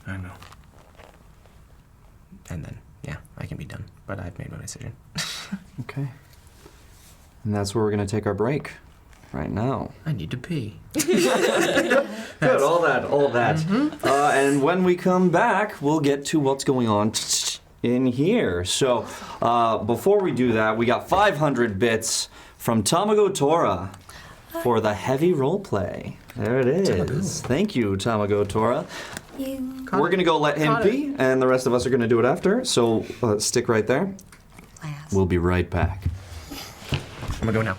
I know. And then, yeah, I can be done. But I've made my decision. Okay. And that's where we're going to take our break right now. I need to pee. Good, all that. Mm-hmm. And when we come back, we'll get to what's going on in here. So before we do that, we got 500 bits from Tamago Tora for the heavy role play. There it is. Thank you, Tamago Tora. We're going to go let him pee, and the rest of us are going to do it after. So stick right there. We'll be right back. I'm going to go now.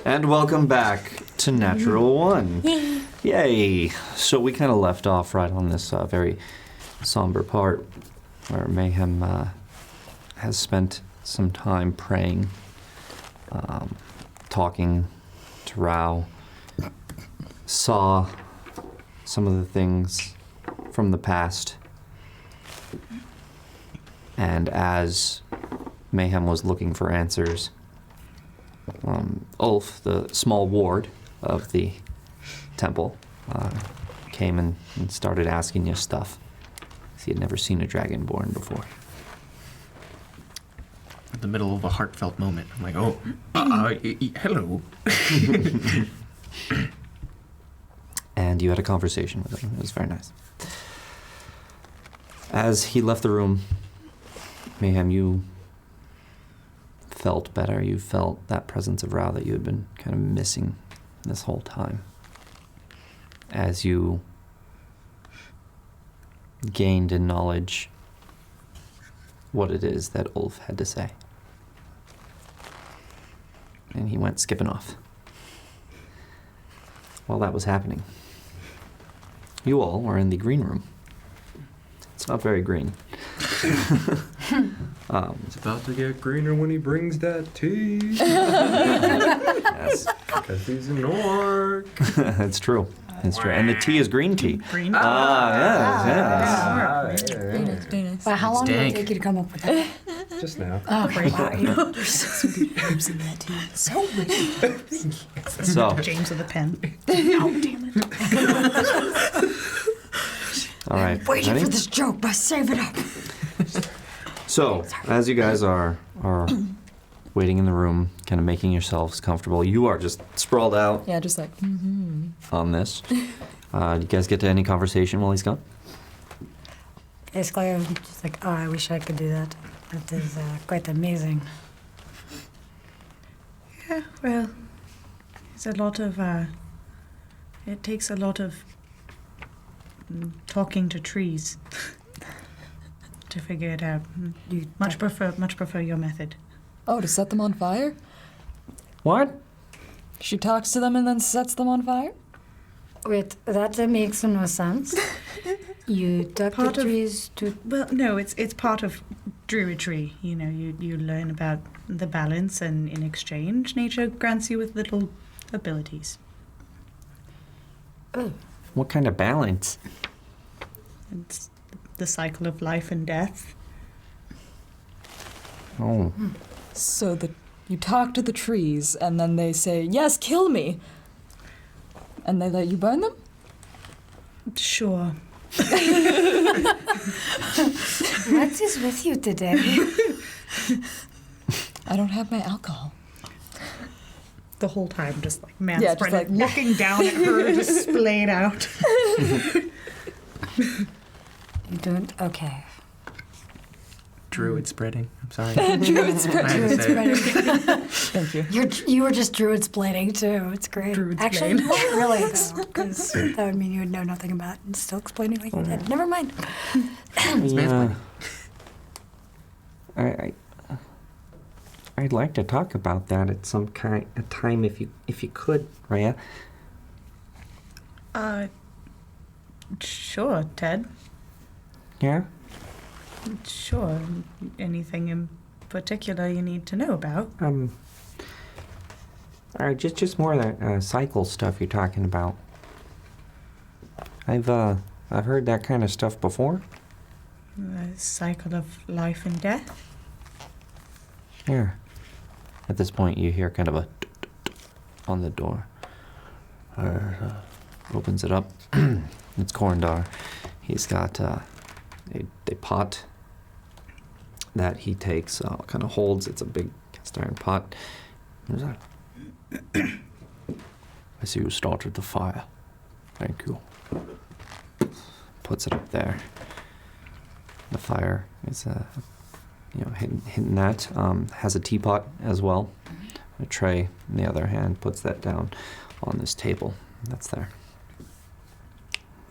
And welcome back to Natural One. Yay! So we kind of left off right on this very somber part where Mehem has spent some time praying, talking to Rao, saw some of the things from the past, and as Mehem was looking for answers, Ulf, the small ward of the temple, came and started asking you stuff. He had never seen a dragonborn before. In the middle of a heartfelt moment, I'm like, oh, hello. And you had a conversation with him. It was very nice. As he left the room, Mehem, you felt better. You felt that presence of Rao that you had been kind of missing this whole time. As you gained in knowledge what it is that Ulf had to say. And he went skipping off. While that was happening, you all were in the green room. It's not very green. It's about to get greener when he brings that tea. Yes. Because he's an orc. It's true. It's true. And the tea is green tea. Green. Yes. Very nice, very nice. Wow, how long did it dank. take you to come up with that? Just now. Oh, great. Wow, There's so many herbs in that tea. So many. So, James with a pen. Oh, damn it. all right. waiting Ready? for this joke, but save it up. So, as you guys are waiting in the room, kind of making yourselves comfortable, you are just sprawled out Yeah, just like, on this. Do you guys get to any conversation while he's gone? Basically, I'm just like, oh, I wish I could do that. That is quite amazing. Yeah, well, it's a lot of, it takes a lot of talking to trees to figure it out. You Much prefer your method. oh, to set them on fire? What? She talks to them and then sets them on fire? Wait, that makes no sense. You talk Part to of- trees to. Well, no, it's part of druidry. You know, you learn about the balance, and in exchange, nature grants you with little abilities. Oh, What kind of balance? It's the cycle of life and death. Oh. So that you talk to the trees and then they say, yes, kill me. And they let you burn them? Sure. what is with you today? I don't have my alcohol. The whole time, just like man Yeah, just spread, like- looking down at her, just splayed out. You don't? Okay. Druid spreading. I'm sorry. Druid spread. I had to Druid say it. spreading. Thank you. You were just druid splaining too. It's great. Druid Actually, splain. not really, though, because that would mean you would know nothing about it and still explaining like you did. Never mind. Yeah. I'd like to talk about that at some time if you could, Rhea. Sure, Ted. Yeah? Sure. Anything in particular you need to know about? Alright, just more of that cycle stuff you're talking about. I've heard that kind of stuff before. The cycle of life and death. Yeah. At this point, you hear kind of a on the door. Opens it up. It's Corndar. He's got a pot that he takes, kind of holds. It's a big cast iron pot. He's like, I see you started the fire. Thank you. Puts it up there. The fire is hitting that. Has a teapot as well. A tray in the other hand. Puts that down on this table. That's there.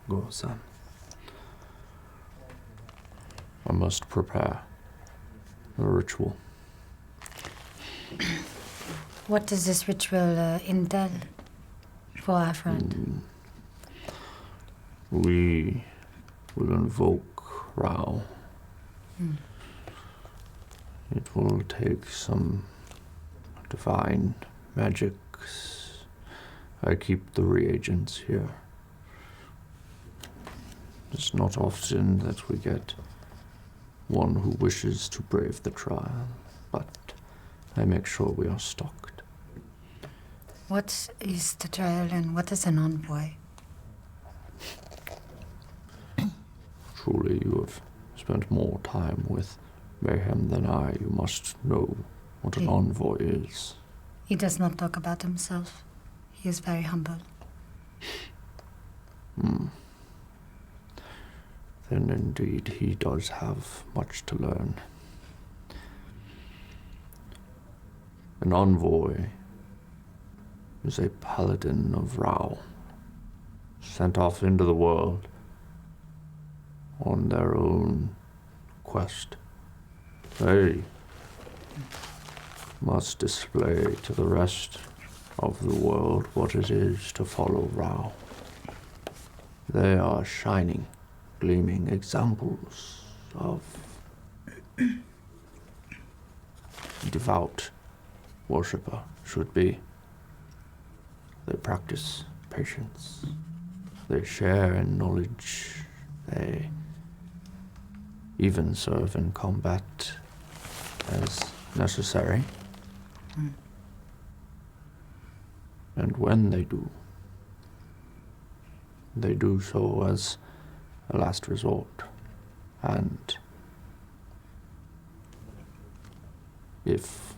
Go, son. I must prepare a ritual. What does this ritual entail for our friend? We will invoke Rao. It will take some divine magics. I keep the reagents here. It's not often that we get one who wishes to brave the trial, but I make sure we are stocked. What is the trial and what is an envoy? Truly, you have spent more time with Mehem than I. You must know what an envoy is. He does not talk about himself. He is very humble. Then indeed he does have much to learn. An envoy is a paladin of Rao, sent off into the world on their own quest. They must display to the rest of the world what it is to follow Rao. They are shining, gleaming examples of devout worshipper should be. They practice patience. They share in knowledge. They even serve in combat as necessary. And when they do so as a last resort. And if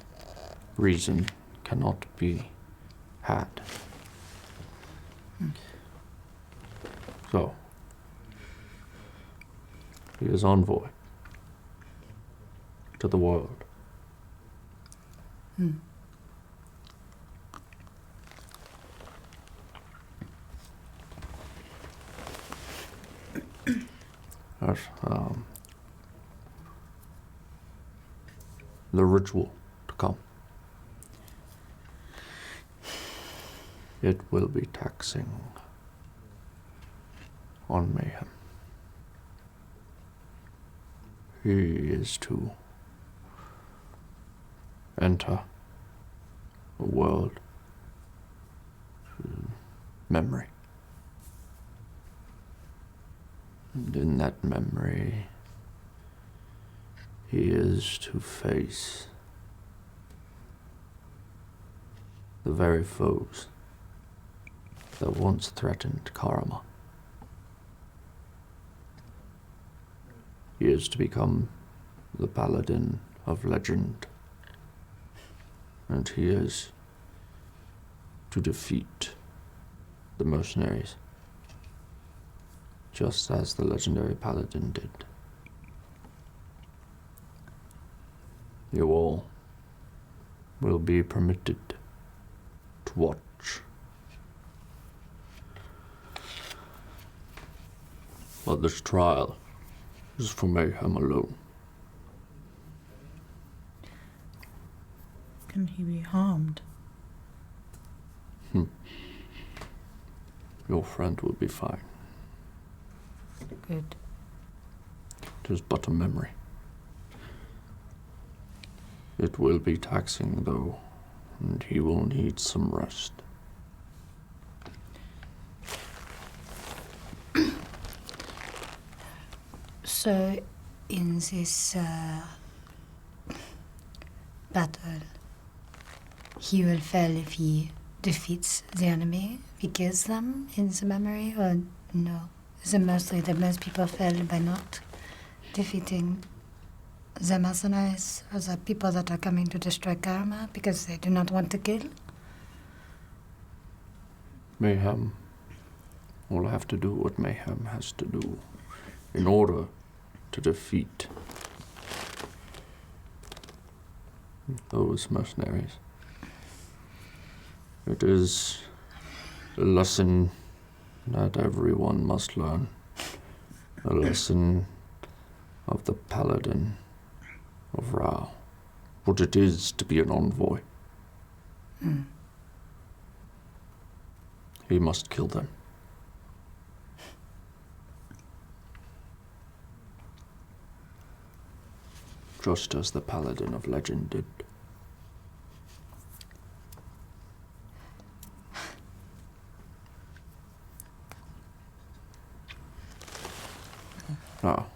reason cannot be had. So, he is envoy to the world. Yes, the ritual to come. It will be taxing on Mehem. He is to enter a world memory. And in that memory, he is to face the very foes that once threatened Karma. He is to become the paladin of legend, and he is to defeat the mercenaries, just as the legendary paladin did. You all will be permitted to watch. But this trial is for Mehem alone. Can he be harmed? Your friend will be fine. Good. It is but a memory. It will be taxing, though, and he will need some rest. So, in this battle, he will fail if he defeats the enemy, if he kills them in the memory, or no? Is it mostly that most people fail by not defeating the mercenaries or the people that are coming to destroy Karma because they do not want to kill? Mehem will have to do what Mehem has to do in order to defeat those mercenaries. It is a lesson that everyone must learn. A lesson of the paladin of Rao. What it is to be an envoy. He must kill them. Just as the paladin of legend did. Now,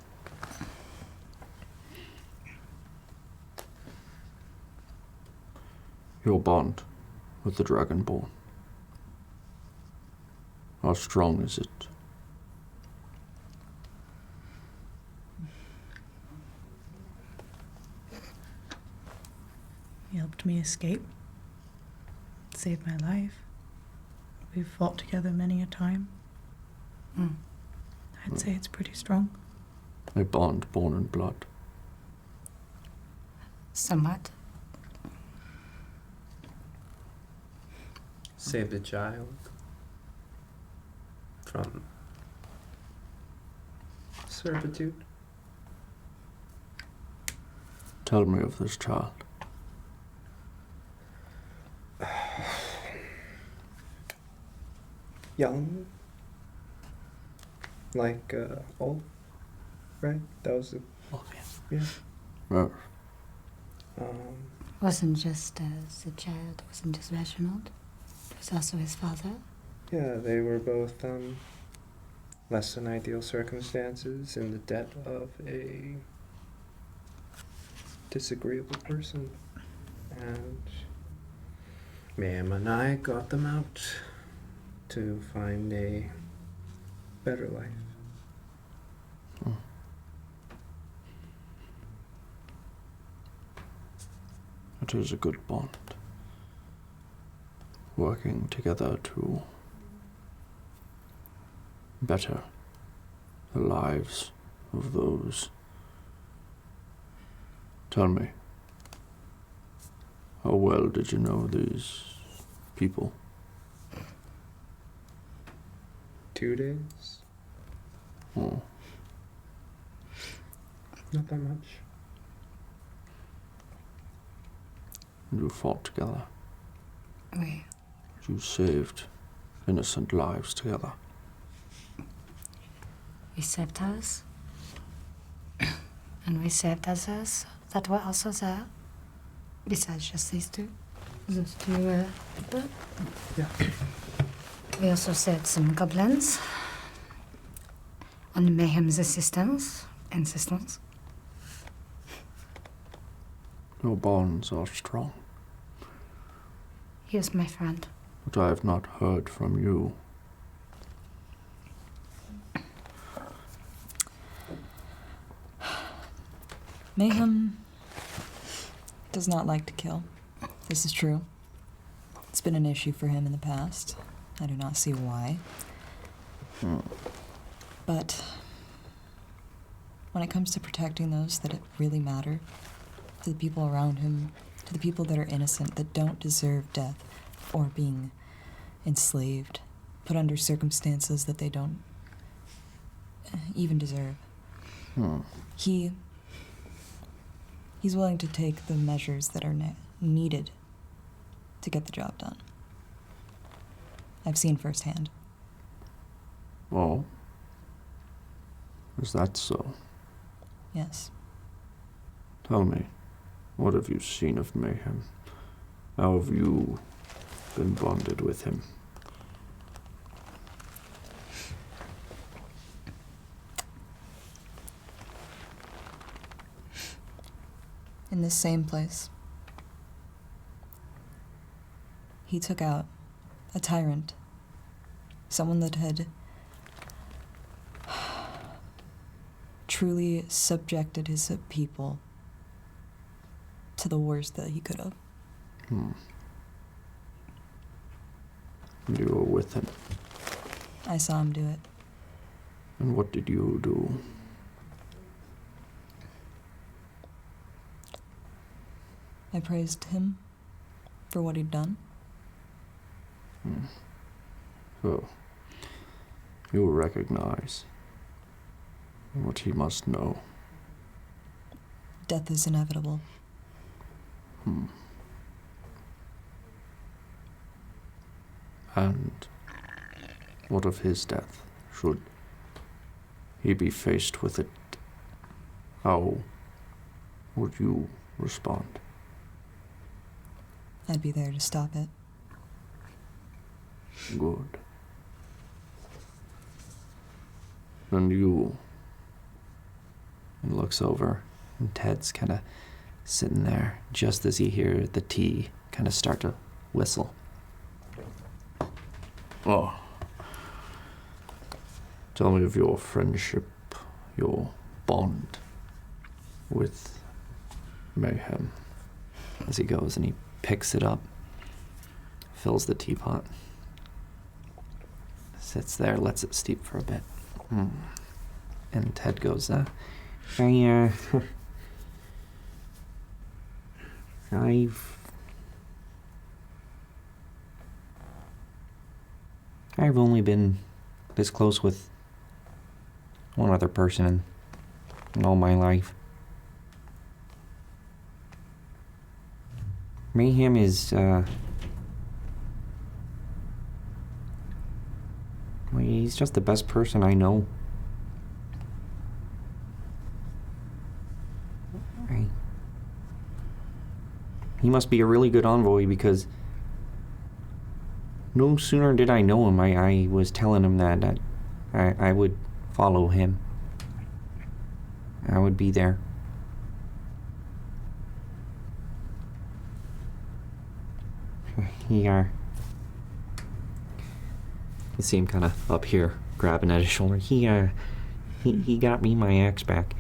your bond with the Dragonborn. How strong is it? He helped me escape, saved my life. We've fought together many a time. I'd say it's pretty strong. A bond born in blood. Somewhat. Save the child from servitude. Tell me of this child. Young. Like, old. Right? That was the. Oh, yeah. Yeah. Wasn't just as a child, wasn't just Reginald. It was also his father. Yeah, they were both, less than ideal circumstances in the debt of a disagreeable person. And Mehem and I got them out to find a better life. It is a good bond. Working together to better the lives of those. Tell me, how well did you know these people? 2 days? Oh, Not that much. you fought together. We You saved innocent lives together. saved us. And we saved others that were also there. Besides just these two. Those two people. Yeah. We also saved some goblins. On Mehem's insistence. Your bonds are strong, He was my friend. but I have not heard from you. Mehem does not like to kill. This is true. It's been an issue for him in the past. I do not see why. But when it comes to protecting those that really matter, to the people around him, to the people that are innocent, that don't deserve death or being enslaved, put under circumstances that they don't even deserve, he's willing to take the measures that are needed to get the job done. I've seen firsthand. Oh, is that so? Yes. Tell me, what have you seen of Mehem? How have you been bonded with him? In this same place, he took out a tyrant, someone that had truly subjected his people to the worst that he could have. And you were with him. I saw him do it. And what did you do? I praised him for what he'd done. So, you recognize what he must know. Death is inevitable. And what of his death? Should he be faced with it? How would you respond? I'd be there to stop it. Good. And you? He looks over, and Ted's kind of sitting there just as he hears the tea kind of start to whistle. Oh. Tell me of your friendship, your bond with Mehem. As he goes and he picks it up, fills the teapot, sits there, lets it steep for a bit. And Ted goes, I've only been this close with one other person in all my life. Mehem is, well, he's just the best person I know. He must be a really good envoy because no sooner did I know him, I was telling him that I would follow him. I would be there. You see him kind of up here, grabbing at his shoulder. He got me my axe back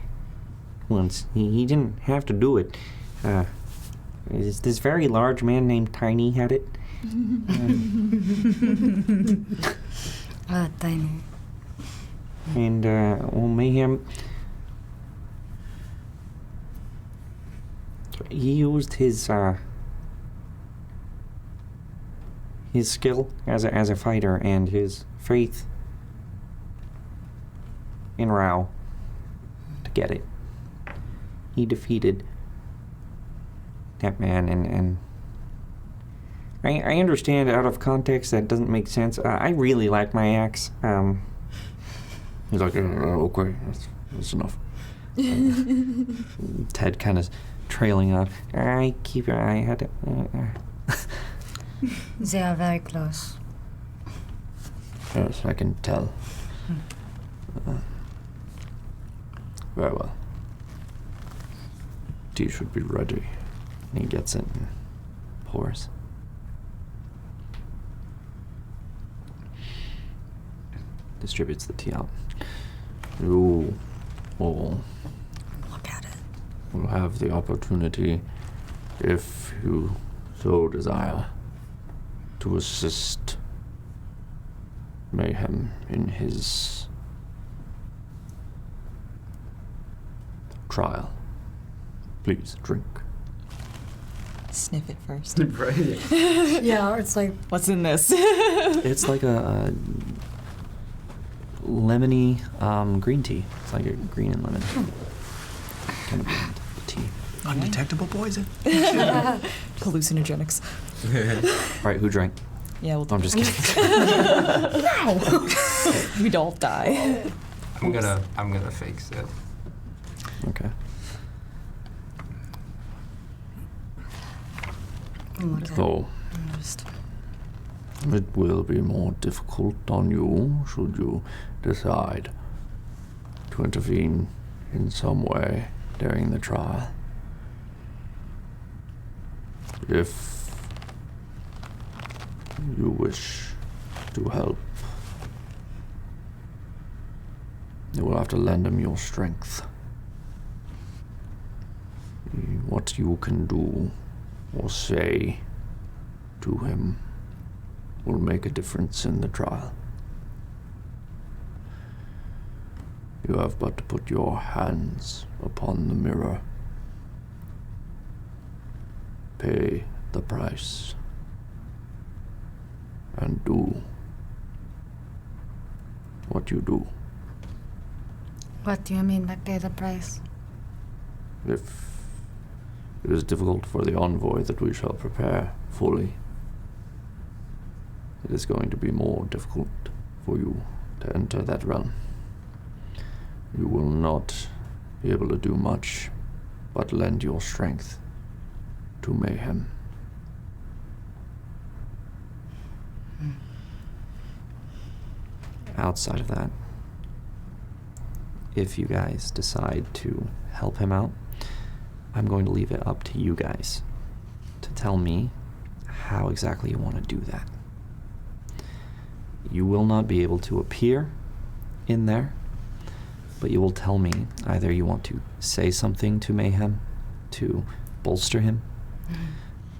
once. He didn't have to do it. This very large man named Tiny had it. Tiny. And, well, Mehem, he used his skill as a fighter and his faith in Rao to get it. He defeated that man, and I understand out of context that doesn't make sense. I really like my axe. He's like, okay, that's enough. Ted kind of trailing off. I had to. They are very close. Yes, I can tell. Very well. Tea should be ready. And he gets it and pours. Distributes the tea out. You all Look at it. will have the opportunity, if you so desire, to assist Mehem in his trial. Please drink. Sniff it first. Right. Yeah, it's like What's in this? It's like a lemony green tea. It's like a green and lemon kind of blend of tea. Undetectable poison. Hallucinogenics. All right, who drank? Yeah, well, No, I'm just kidding. we'd all die. I'm gonna fake it. Okay. look at Though Just it will be more difficult on you should you decide to intervene in some way during the trial. If you wish to help, you will have to lend him your strength. What you can do or say to him will make a difference in the trial. You have but to put your hands upon the mirror. Pay the price. And do what you do. What do you mean by pay the price? If it is difficult for the envoy that we shall prepare fully, it is going to be more difficult for you to enter that realm. You will not be able to do much but lend your strength to Mehem. Outside of that, if you guys decide to help him out, I'm going to leave it up to you guys to tell me how exactly you want to do that. You will not be able to appear in there, but you will tell me either you want to say something to Mehem to bolster him,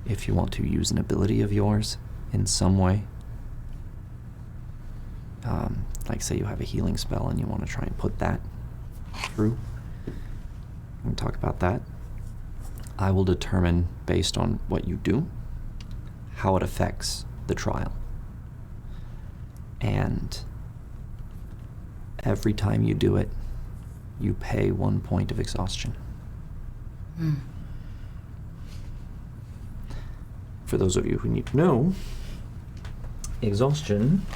if you want to use an ability of yours in some way, like say you have a healing spell and you want to try and put that through. We can talk about that. I will determine, based on what you do, how it affects the trial. And every time you do it, you pay 1 point of exhaustion. For those of you who need to know, exhaustion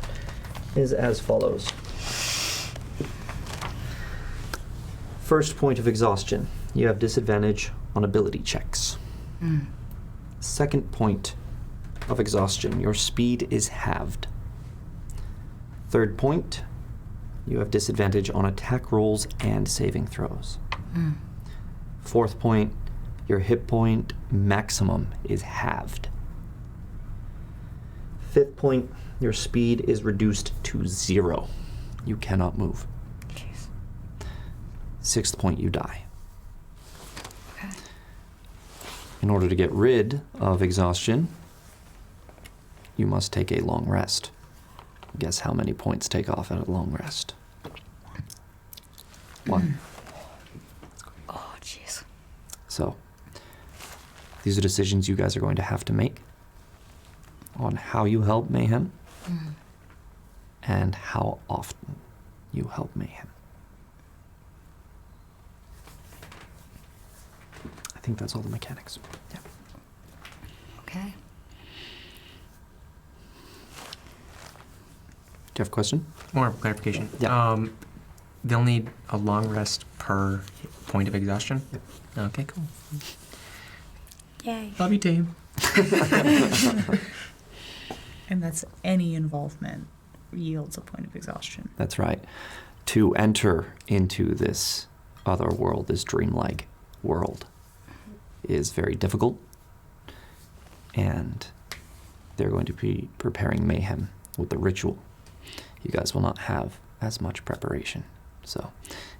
is as follows. First point of exhaustion, you have disadvantage on ability checks. Second point of exhaustion, your speed is halved. Third point, you have disadvantage on attack rolls and saving throws. Fourth point, your hit point maximum is halved. Fifth point, your speed is reduced to 0. You cannot move. Jeez. Sixth point, you die. Okay. In order to get rid of exhaustion, you must take a long rest. Guess how many points take off at a long rest? 1. Oh, jeez. So, these are decisions you guys are going to have to make on how you help Mehem and how often you help Mehem. I think that's all the mechanics. Yeah. Okay. Do you have a question? More clarification. Yeah. They'll need a long rest per point of exhaustion? Yep. Okay, cool. Yay. Love you, team. And that's any involvement yields a point of exhaustion. That's right. To enter into this other world, this dreamlike world, is very difficult. And they're going to be preparing Mehem with the ritual. You guys will not have as much preparation. So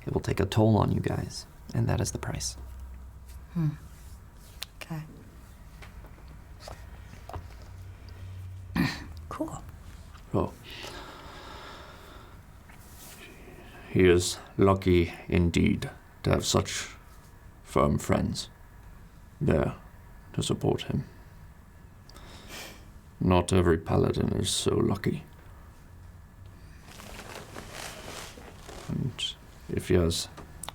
it will take a toll on you guys, and that is the price. Okay. Cool. Oh. He is lucky indeed to have such firm friends there to support him. Not every paladin is so lucky. And if he has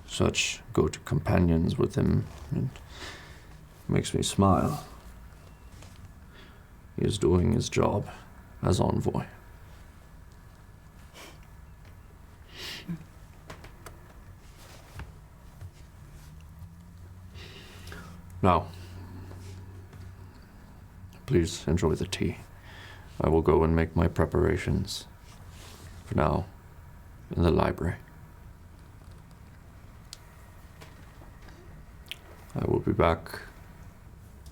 such good companions with him, it makes me smile. He is doing his job as envoy. Now, please enjoy the tea. I will go and make my preparations for now in the library. I will be back,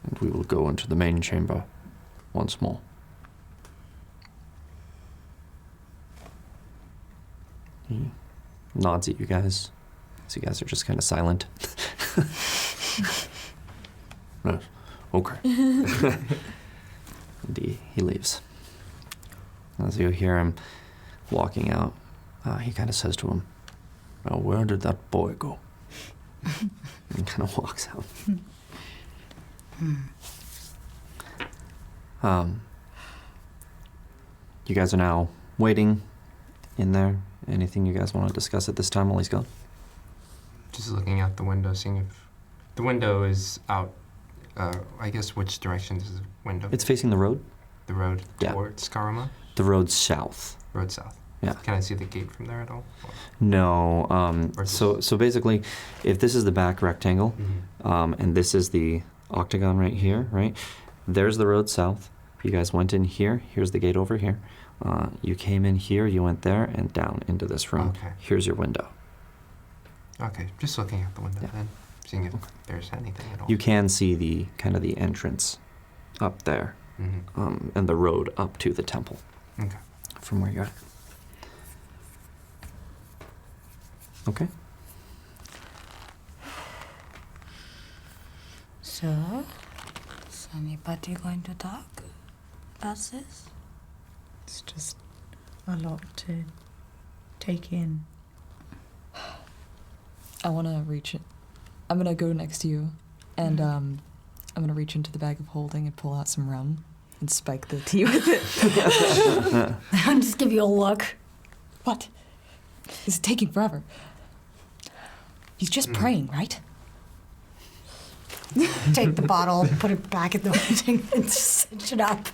and we will go into the main chamber once more. He nods at you guys, so you guys are just kind of silent. Yes, okay. And he leaves. As you hear him walking out, he kind of says to him, "Now, where did that boy go?" And kind of walks out. You guys are now waiting in there. Anything you guys want to discuss at this time while he's gone? Just looking out the window, seeing if the window is out. I guess which direction is the window? It's facing the road. The road Yeah. towards Karama. The road south. Road south. Yeah. Can I see the gate from there at all? No. Or So basically, if this is the back rectangle, and this is the octagon right here, right? There's the road south. You guys went in here. Here's the gate over here. You came in here. You went there and down into this room. Okay. Here's your window. Okay, just looking out the window then, seeing if there's anything at all. You can see the kind of the entrance up there, and the road up to the temple. Okay. From where you're at. Okay. So, is anybody going to talk about this? It's just a lot to take in. I want to reach it. I'm going to go next to you, and I'm going to reach into the bag of holding and pull out some rum and spike the tea with it. I'll just give you a look. What? This is taking forever. He's just praying, right? Take the bottle, put it back in the thing, and just cinch it up.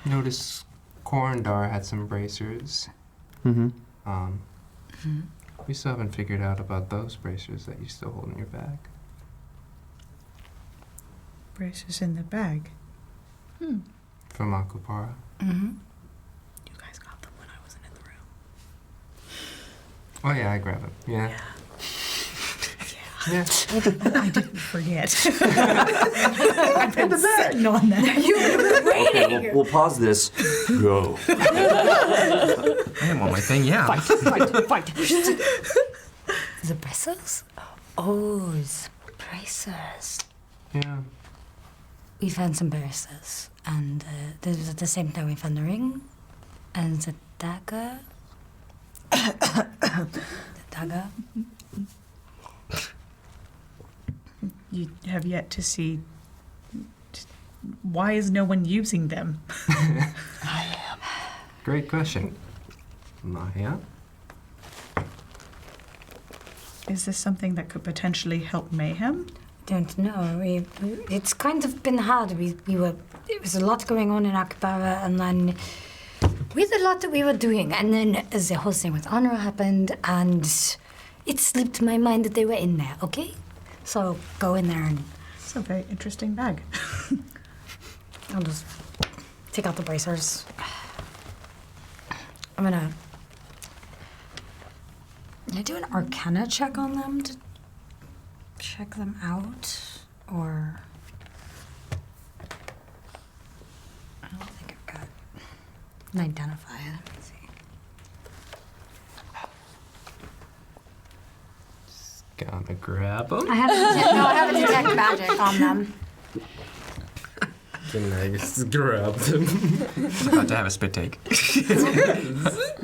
Notice Corndar had some bracers. We still haven't figured out about those bracers that you still hold in your bag. Braces in the bag. From Akupara. You guys got them when I wasn't in the room. Oh yeah, I grab it. Yeah. Yeah. I didn't forget. I've been sitting on that. Okay, we'll pause this. Go. I am on my thing, yeah. Fight. The bracers? Oh, it's bracers. Yeah. We found some bracers, and this was at the same time we found the ring, and the dagger. The dagger. You have yet to see. Why is no one using them? Great question. Maya? Is this something that could potentially help Mehem? Don't know. It's kind of been hard. There was a lot going on in Akbara, and then we had a lot that we were doing, and then the whole thing with Honor happened, and it slipped my mind that they were in there. Okay, so go in there and. It's a very interesting bag. I'll just take out the bracers. I'm gonna do an Arcana check on them to check them out, or I don't think I've got an identifier. Let's see. Just gonna grab them. I have a detect magic on them. Can I just grab them? About to have a spit take.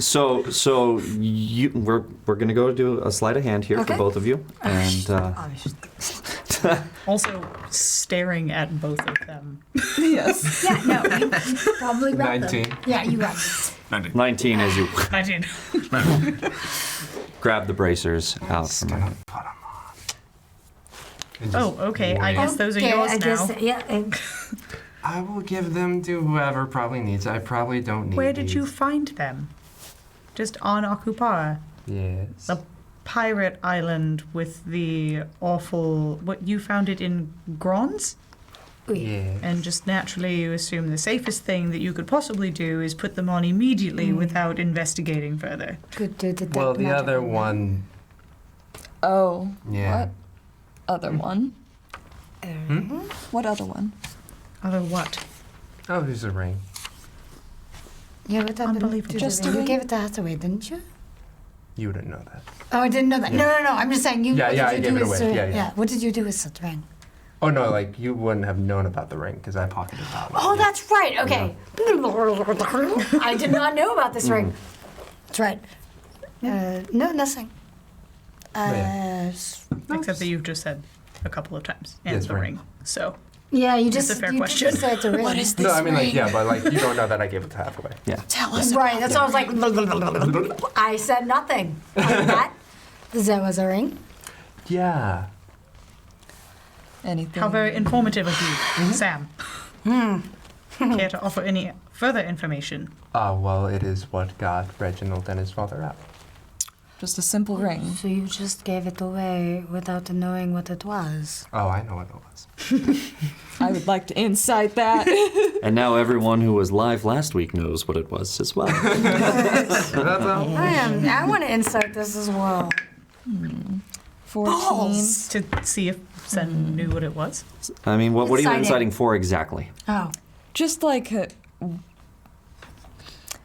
So we're gonna go do a sleight of hand here for both of you, and Also staring at both of them. Yes. Yeah, no, you probably grabbed 19. them. Yeah, you grabbed them. 19 as you 19. grab the bracers out from her. Put 'em on. And just Oh, okay. I wait. guess those are Okay, yours I guess, now. yeah. I will give them to whoever probably needs. I probably don't need Where did you these. find them? Just on Akupara? Yes. The pirate island with the awful... What, you found it in Grons? Yes. And just naturally you assume the safest thing that you could possibly do is put them on immediately without investigating further. Good to detect Well, the magic other on them. one. Oh. Yeah. What? Other one? What other one? Other what? Oh, there's a ring. Yeah, what happened Unbelievable. to Just the a ring? ring? You gave it to Hathaway, didn't you? You wouldn't know that. Oh, I didn't know that. Yeah. No. I'm just saying you. Yeah, what yeah, did I you gave do it with away. the- Yeah, yeah. What did you do with the ring? Oh no, like you wouldn't have known about the ring because I pocketed it out. Oh, that's right. Okay. I did not know about this ring. That's right. No, nothing. Yeah. Except that you've just said a couple of times. And Yes, the ring. ring. So, Yeah, you That's just a fair you question. just said the ring. What is this No, I mean like ring? yeah, but like you don't know that I gave it to Hathaway. Yeah. Tell us. Right. That's why I was like. I said nothing. Like that. There was a ring. Yeah. Anything? how very informative of you, Sam. Care to offer any further information? Well, it is what got Reginald and his father out. Just a simple ring. So you just gave it away without knowing what it was. Oh, I know what it was. I would like to insight that. And now everyone who was live last week knows what it was as well. I want to insight this as well. 14. To see if Sen knew what it was? I mean, what are you Insight it. inciting for exactly? Oh. Just like,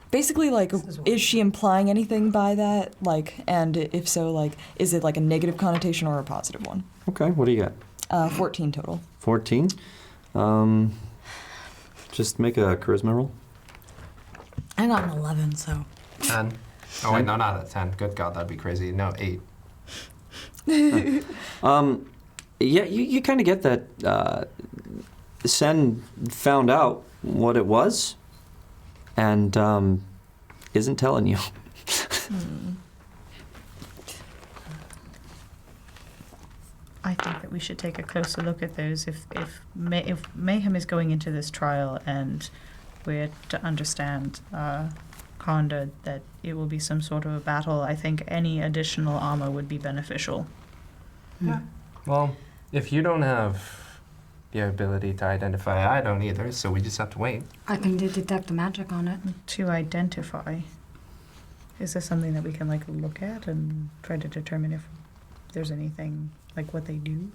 basically, like, is she implying anything by that? Like, and if so, like, is it like a negative connotation or a positive one? Okay, what do you got? 14 total. 14. Just make a charisma roll. I got an 11, so. 10. Oh, wait, no, not a 10. Good God, that'd be crazy. No, 8. Yeah, you kind of get that Sen found out what it was and isn't telling you. I think that we should take a closer look at those. If Mehem is going into this trial and we're to understand Conda that it will be some sort of a battle, I think any additional armor would be beneficial. Yeah. Well, if you don't have the ability to identify, I don't either, so we just have to wait. I can detect the magic on it. To identify, is this something that we can like look at and try to determine if there's anything like what they do?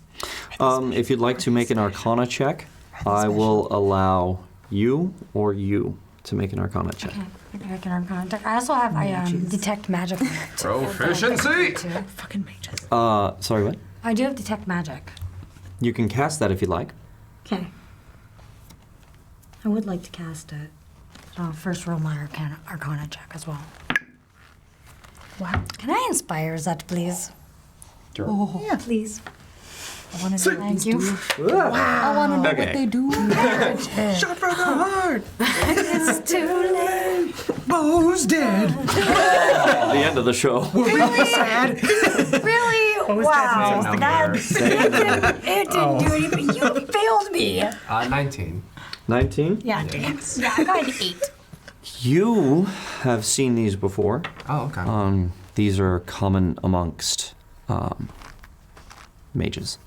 If you'd like to make an Arcana check, I will allow you or you to make an Arcana check. Okay, I can make an Arcana check. I also have detect magic on it. Proficiency! Fucking mages. Sorry, what? I do have detect magic. You can cast that if you'd like. Okay. I would like to cast it. So I'll first roll my Arcana check as well. Wow. Can I inspire that, please? Sure. Oh, Yeah, please. I want to know what Thank these you. do. I want to know Okay. what they do. Shot from the heart. It's too late. Bo's dead. The end of the show. Really sad. Really? Wow. Same That number. it didn't do anything. You failed me. 19. 19? Yeah. Yeah, I got an 8. You have seen these before. Oh, okay. These are common amongst mages.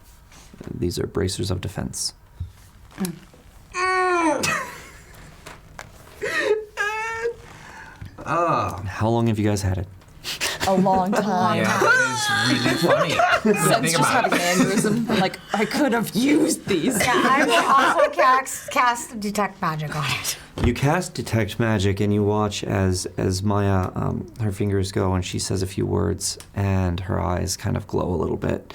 These are bracers of defense. How long have you guys had it? A long time. Yeah, it is really funny. Sen's just having an aneurysm. I'm like, I could have used these. Yeah, I will also cast detect magic on it. You cast Detect Magic and you watch as Maya, her fingers go and she says a few words and her eyes kind of glow a little bit.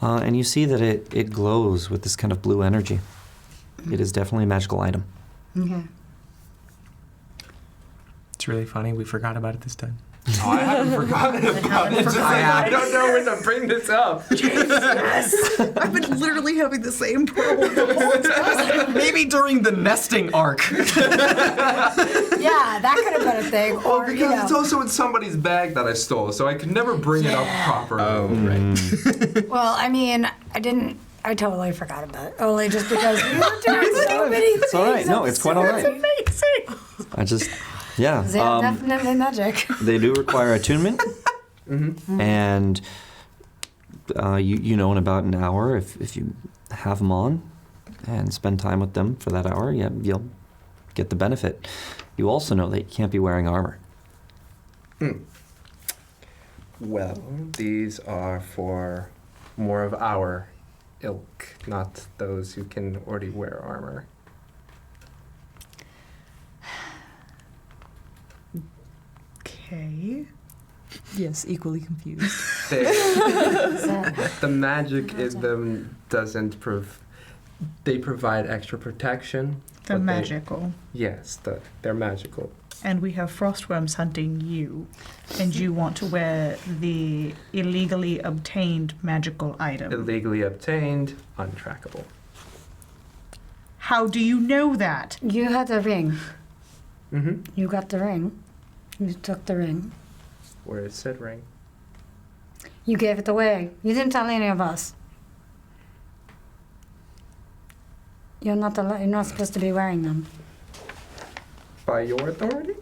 And you see that it glows with this kind of blue energy. It is definitely a magical item. Okay. It's really funny. We forgot about it this time. Oh, I haven't forgotten about it. It's just like, I don't know when to bring this up. I've been literally having the same problem the whole time. Maybe during the nesting arc. Yeah, that could have been a thing. Or, Because it's also in somebody's bag that I stole, so I could never bring it up properly. Oh, right. Well, I mean, I totally forgot about it. Only just because we were doing so many things. It's all right. No, it's quite all right. It's Yeah. amazing. Yeah, definitely magic. They do require attunement. And you know in about an hour, if you have them on and spend time with them for that hour, yeah, you'll get the benefit. You also know that you can't be wearing armor. Well, these are for more of our ilk, not those who can already wear armor. Okay. Yes, equally confused. The magic in them doesn't they provide extra protection. They're but magical. Yes, they're magical. And we have frostworms hunting you. And you want to wear the illegally obtained magical item. Illegally obtained, untrackable. How do you know that? You had the ring. Mm-hmm. You got the ring. You took the ring. Where is said ring? You gave it away. You didn't tell any of us. You're not supposed to be wearing them. by your authority?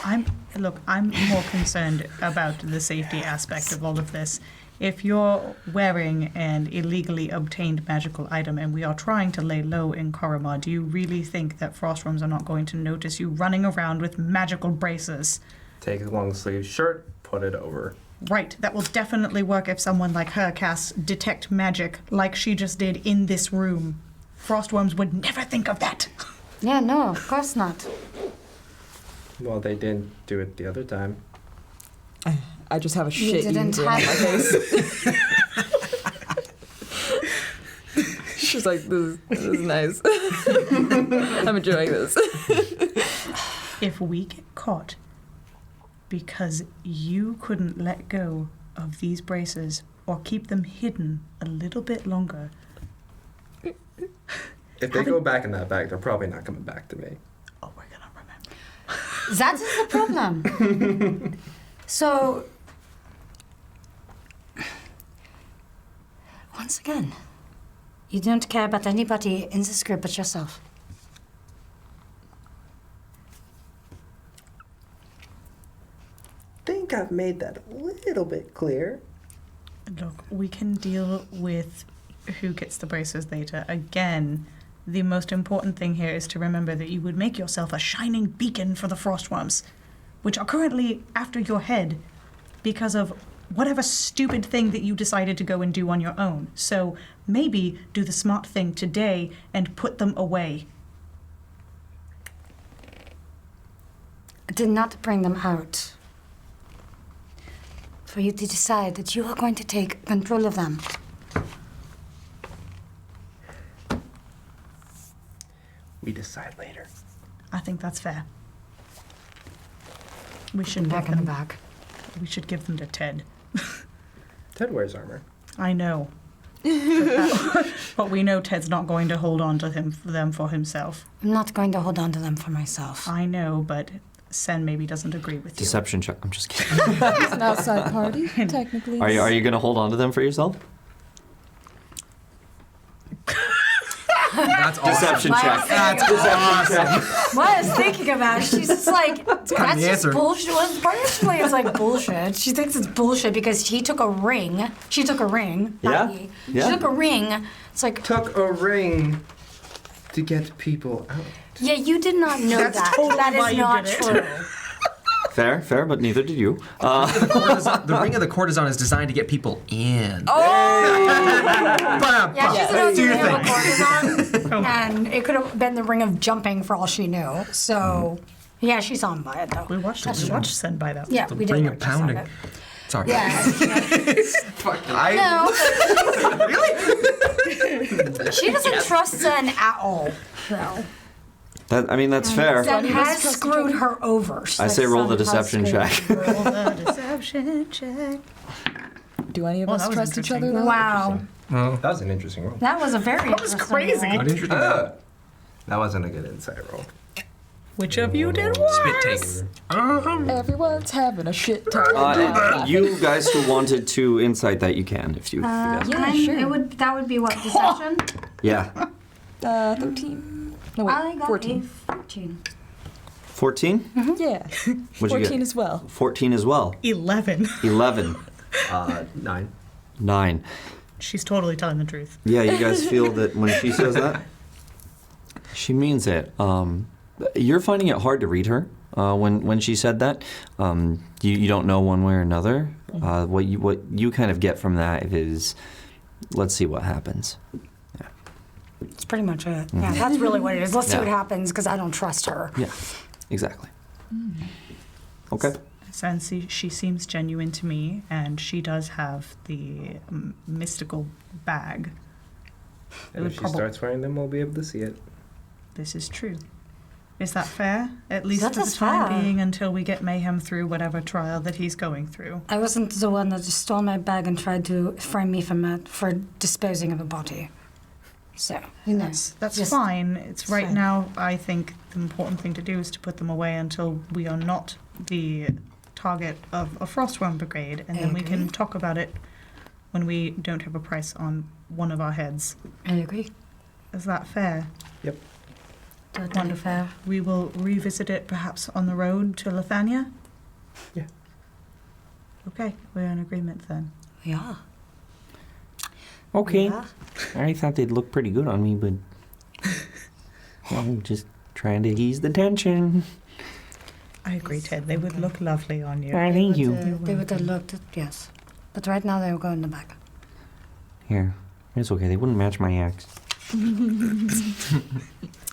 I'm more concerned about the safety aspect of all of this. If you're wearing an illegally obtained magical item and we are trying to lay low in Koromar, do you really think that Frostworms are not going to notice you running around with magical braces? Take a long sleeve shirt, put it over. Right, that will definitely work if someone like her casts Detect Magic like she just did in this room. Frostworms would never think of that. Yeah, no, of course not. Well, they didn't do it the other time. I just have a You shit eating didn't grin on my have- face. She's like, this is nice. I'm enjoying this. If we get caught because you couldn't let go of these braces or keep them hidden a little bit longer. If they go back in that bag, they're probably not coming back to me. Oh, we're gonna remember. That is the problem. So, once again, you don't care about anybody in this group but yourself. I think I've made that a little bit clear. Look, we can deal with who gets the braces later. Again, the most important thing here is to remember that you would make yourself a shining beacon for the Frostworms, which are currently after your head because of whatever stupid thing that you decided to go and do on your own. So maybe do the smart thing today and put them away. I did not bring them out for you to decide that you are going to take control of them. We decide later. I think that's fair. We should Back give in the them, back. we should give them to Ted. Ted wears armor. I know. But we know Ted's not going to hold on to them for himself. I'm not going to hold on to them for myself. I know, but Sen maybe doesn't agree with you. Deception check. I'm just kidding. It's an outside party, technically. Are you gonna hold on to them for yourself? That's awesome. Deception check. That's awesome. What I was thinking about, she's just like, that's kind of the just answer. bullshit. Well, partially it's like bullshit. She thinks it's bullshit because he took a ring. She took a ring. not Yeah? he. Yeah. She took a ring. It's like, Took a ring to get people out. yeah, you did not know That's that. totally That why is you not did it. true. Fair, but neither did you. The ring of the courtesan is designed to get people in. Yeah, she's an Do your OG of thing. a courtesan, and it could have been the ring of jumping for all she knew. So, yeah, she's on by it though. We watched it. We watched Sen by that. Yeah, The we did. ring watch of this on pounding. it. Sorry. Yeah. No. She doesn't trust Sen at all. No. That's fair. Sen has screwed her over. She's I like, say roll the "Sen has deception screwed check. me." Roll the deception check. Do any of Well, us that was trust each other, interesting. though? Wow. That was an interesting roll. That was a very That was crazy. roll. What did you do? That wasn't a good insight roll. Which of you did Spit worse? take. Everyone's having a shit time. You guys who wanted to insight that, you can if you guys. Yeah, sure. That would be what, deception? Yeah. 13. No, wait, I got 14. a 14. 14? Yeah. What'd you 14 get? as well. 14 as well. 11. 11. 9. 9. She's totally telling the truth. Yeah, you guys feel that when she says that, she means it. You're finding it hard to read her when she said that. You don't know one way or another. What you kind of get from that is, let's see what happens. That's pretty much it. Yeah, that's really what it is. Let's see Yeah. what happens because I don't trust her. Yeah, exactly. Okay. Since she seems genuine to me, and she does have the mystical bag. And if she starts wearing them, we'll be able to see it. This is true. Is that fair? At least That for the is time fair. being, until we get Mehem through whatever trial that he's going through. I wasn't the one that just stole my bag and tried to frame me for disposing of a body. So, you know. That's just- fine. It's right fine. now, I think the important thing to do is to put them away until we are not the target of a Frostworm Brigade, and then we can agree. talk about it when we don't have a price on one of our heads. I agree. Is that fair? Totally fair. We will revisit it perhaps on the road to Lithania? Yeah. Okay, we're in agreement then. Yeah. Okay. Yeah. I thought they'd look pretty good on me, but I'm just trying to ease the tension. I agree, Ted. They would look lovely on you. Thank you. They would have looked, yes. But right now they will go in the back. Here, it's okay. They wouldn't match my axe.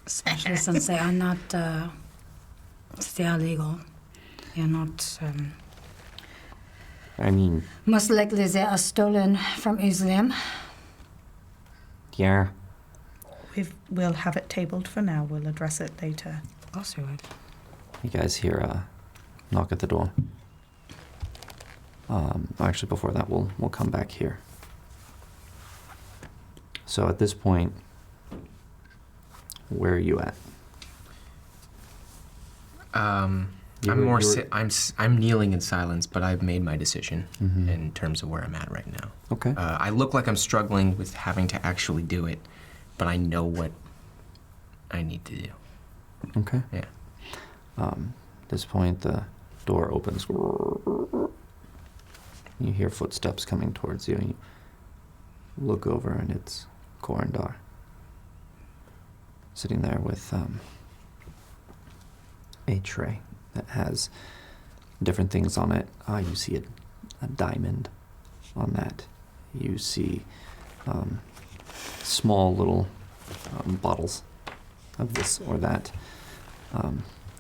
Especially since they are not, they are legal. They are not, I mean, most likely they are stolen from Islam. yeah. We'll have it tabled for now. We'll address it later. Of course we would. You guys hear a knock at the door. Actually, before that, we'll come back here. So at this point, where are you at? I'm kneeling in silence, but I've made my decision in terms of where I'm at right now. Okay. I look like I'm struggling with having to actually do it, but I know what I need to do. Okay. Yeah. At this point, the door opens. You hear footsteps coming towards you. You look over, and it's Corindar sitting there with a tray that has different things on it. You see a diamond on that. You see small little bottles of this or that.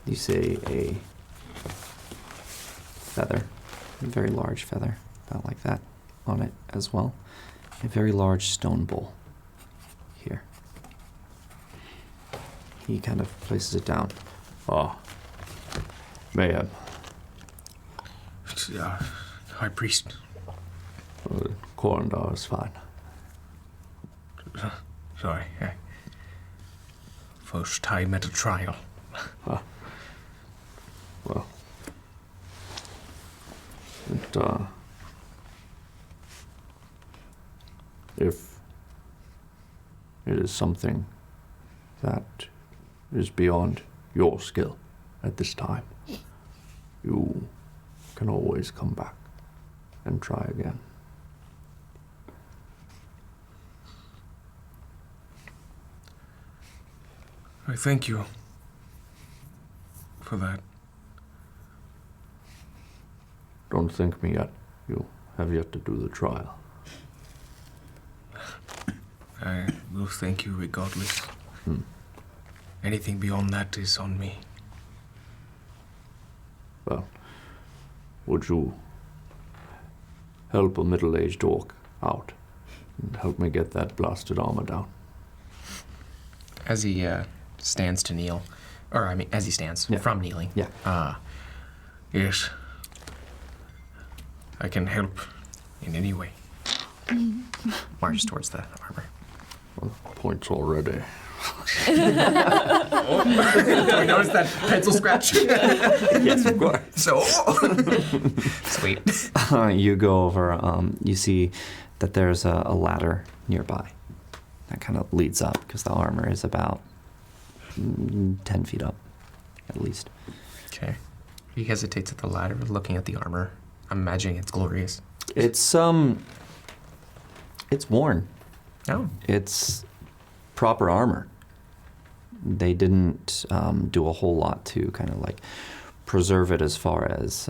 You see a feather, a very large feather, about like that, on it as well. A very large stone bowl here. He kind of places it down. Ah. Mehem. High Priest. Corindar is fine. Sorry. First time at a trial. Well. If it is something that is beyond your skill at this time, you can always come back and try again. I thank you for that. Don't thank me yet. You have yet to do the trial. I will thank you regardless. Anything beyond that is on me. Well, would you help a middle-aged orc out and help me get that blasted armor down? As he stands to kneel, or I mean, as he stands from kneeling. Yeah. Yes. I can help in any way. Marches towards the armor. Well, points already. Do we notice that pencil scratch? Yes, of course. So sweet. You go over. You see that there's a ladder nearby that kind of leads up because the armor is about 10 feet up, at least. Okay. He hesitates at the ladder, looking at the armor. I'm imagining it's glorious. It's worn. Oh. It's proper armor. They didn't do a whole lot to kind of like preserve it as far as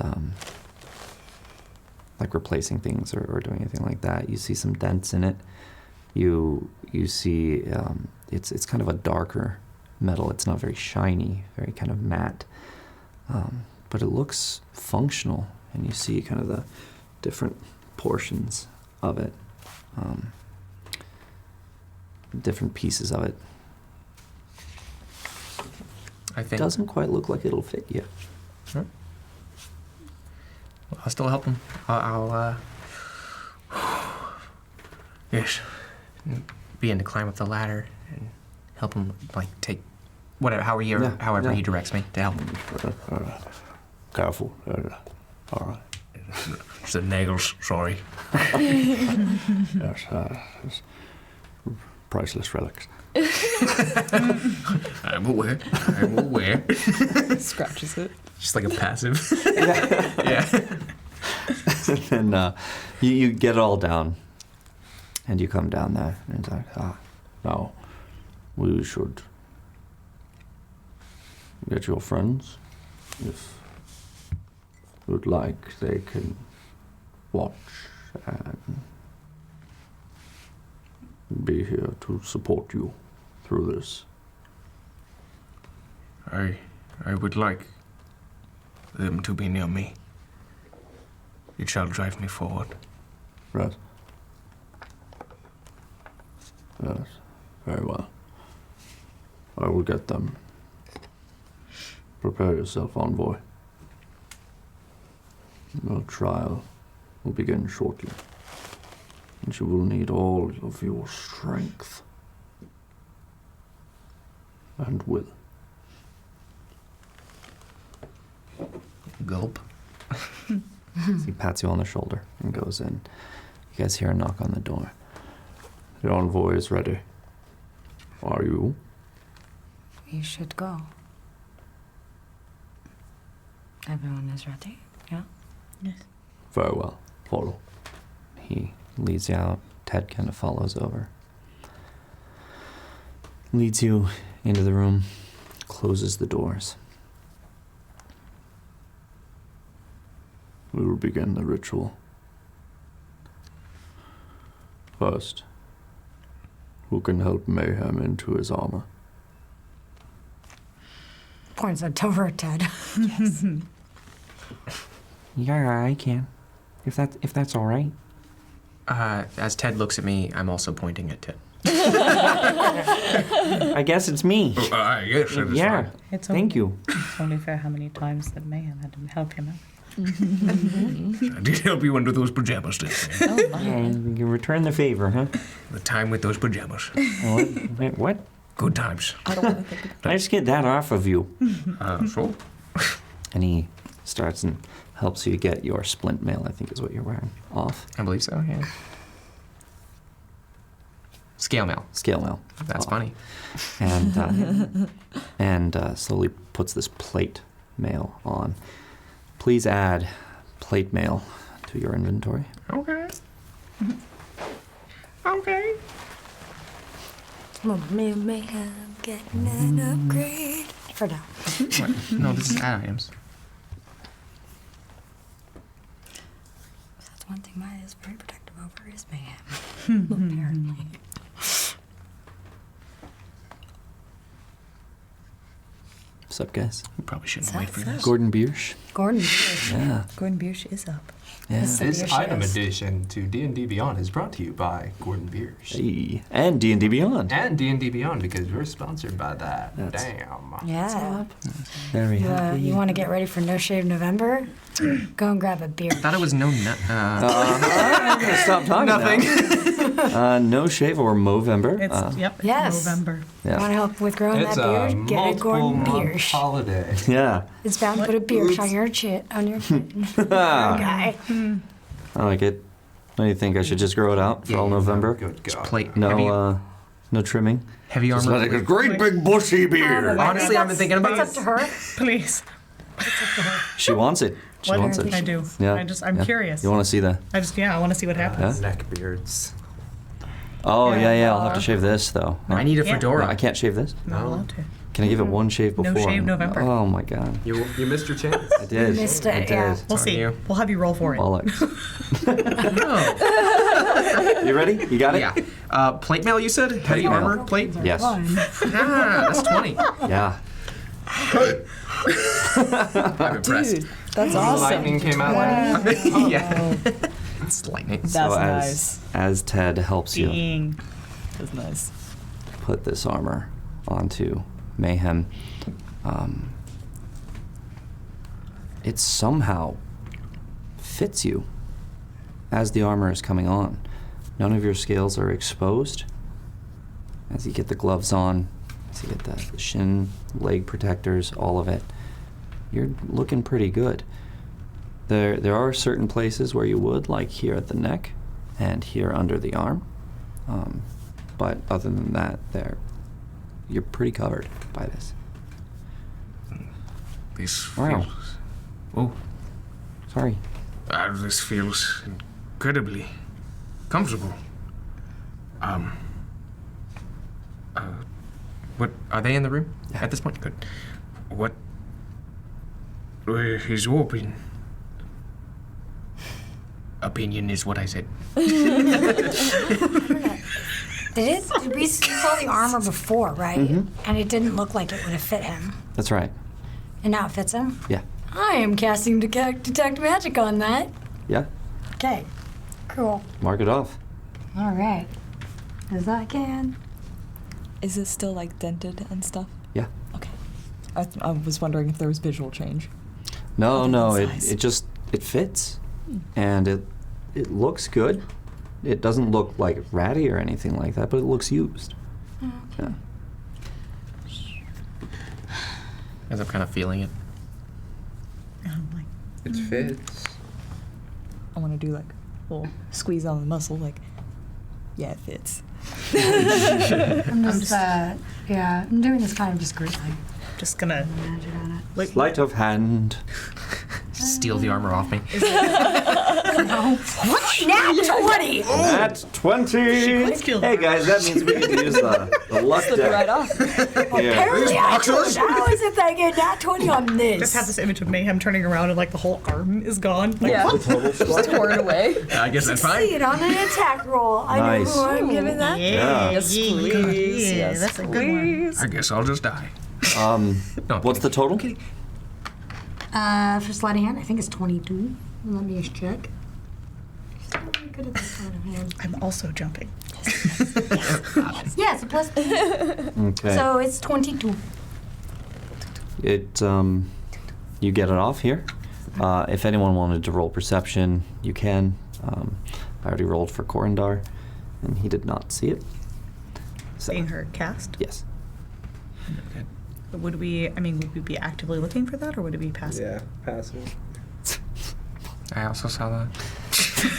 like replacing things or doing anything like that. You see some dents in it. You see it's kind of a darker metal. It's not very shiny, very kind of matte, but it looks functional. And you see kind of the different portions of it, different pieces of it. I think Doesn't quite look like it'll fit you. Well, I'll still help him. I'll Yes. begin to climb up the ladder and help him like take whatever, however he directs me to help him. Careful. All right. It's the nails, sorry. Yes, just priceless relics. I'm aware. I'm aware. Scratches it. Just like a passive. Yeah. And then you get it all down, and you come down there, and it's like, Now, we should get your friends. If you would like, they can watch and be here to support you through this. I would like them to be near me. It shall drive me forward. Right. Yes, very well. I will get them. Prepare yourself, envoy. Your trial will begin shortly, and you will need all of your strength and will. Gulp. he pats you on the shoulder and goes in. You guys hear a knock on the door. The envoy is ready. Are you? We should go. Everyone is ready? Yeah? Yes. Very well. Follow. He leads you out. Ted kind of follows over. Leads you into the room, closes the doors. We will begin the ritual. First, who can help Mehem into his armor? Points at over at Ted. Yes. Yeah, I can. If that's all right. As Ted looks at me, I'm also pointing at Ted. I guess it's me. Yes, it is Yeah. fine. It's Thank you. It's only fair how many times that Mehem had to help him out. I did help you under those pajamas, didn't I? Yeah, you can return the favor, huh? The time with those pajamas. What? Good times. I don't want to think about Let's get that off of you. So? And he starts and helps you get your splint mail, I think is what you're wearing, off. I believe so, yeah. Scale mail. Scale mail. That's off. funny. And slowly puts this plate mail on. Please add plate mail to your inventory. Okay. Okay. Mayhem getting an upgrade. For now. What? No, this is ad items. That's one thing Maya is very protective over is Mayhem. Apparently. What's up, guys? We probably shouldn't wait for this. Gordon Biersch. Gordon. Yeah. Gordon Biersch is up. Yeah. This Yes, item yes. addition to D&D Beyond is brought to you by Gordon Biersch. Hey. And D&D Beyond. And D&D Beyond, because we're sponsored by that. That's- Damn. Yeah. Very happy. You want to get ready for No Shave November? Go and grab a beer. I thought it was no. I'm gonna stop talking. Nothing. No Shave or Movember. It's yep. It's Yes. November. Yeah. Want to help with growing It's that a beard? Get a multiple Gordon month Biersch. holiday. Yeah. It's bound to put a beard on your chin. On your chin. I Okay. like it. What do you think? I should just grow it out for all November? Good God. Plate. Heavy, No, no trimming. heavy Just armor. like a great big bushy beard. Honestly, I've been thinking about It's up to her. Please. She wants it. She What wants can I it. do? Yeah. I'm yeah. curious. You want to see the? I want to see what happens. Yeah? Neck beards. Oh Yeah. yeah. I'll have to shave this though. I need a Yeah. fedora. I can't shave this. Not No. allowed to. Can I give it one shave No before? shave November. Oh my god. You missed your chance. I did. Missed I it, did. yeah. We'll on see. you. We'll have you roll for it. Bollocks. No. You ready? You got it? Yeah. Plate mail, you said? Heavy mail. armor plate? Yes. Ah, that's 20. Yeah. I'm impressed. Dude, that's awesome. Lightning came out. Yeah. It's lightning. That's So nice. as Ted helps you Ding. That's nice. put this armor onto Mayhem, it somehow fits you as the armor is coming on. None of your scales are exposed. As you get the gloves on, as you get the shin, leg protectors, all of it, you're looking pretty good. There are certain places where you would, like here at the neck and here under the arm. but other than that, you're pretty covered by this. This Wow. feels. Oh, Sorry. this feels incredibly comfortable. What are they in the room Yeah. at this point? Good. What is your opinion? Opinion is what I said. Did we saw the armor before, right? And it didn't look like it would have fit him. That's right. And now it fits him? Yeah. I am casting detect magic on that. Yeah. Okay. Cool. Mark it off. All right. As I can. Is it still like dented and stuff? Yeah. Okay. I was wondering if there was visual change. No, Other no, than it size. it just it fits, and it looks good. It doesn't look like ratty or anything like that, but it looks used. Yeah. As I'm kind of feeling it. I'm like, It fits. I want to do like a little squeeze on the muscle, like, yeah, it fits. I'm just, I'm doing this kind of discreetly. just gonna Magic on it. like Sleight of hand. Steal the armor off me. Now 20! At 20. steal Hey guys, that means we can use the luck Slip it right deck. off. Here. Apparently I chose. How is it that I get nat 20 on this? just have this image of Mayhem turning around and like the whole arm is gone. Like, Yeah. Just tore it away. I guess that's fine. Succeed on an attack roll. I know Nice. who I'm giving that. Yeah. Yes, please. Yeah, Yes, that's a good one. I guess I'll just die. No, What's the total? For sleight of hand, I think it's 22. Let me just check. Still really good at this sleight of hand. I'm also jumping. Yeah, it's a plus. Okay. So it's 22. It you get it off here. If anyone wanted to roll perception, you can. I already rolled for Corindar, and he did not see it. So, Seeing her cast. yes. Would we be actively looking for that, or would it be passive? Yeah, passive. I also saw that.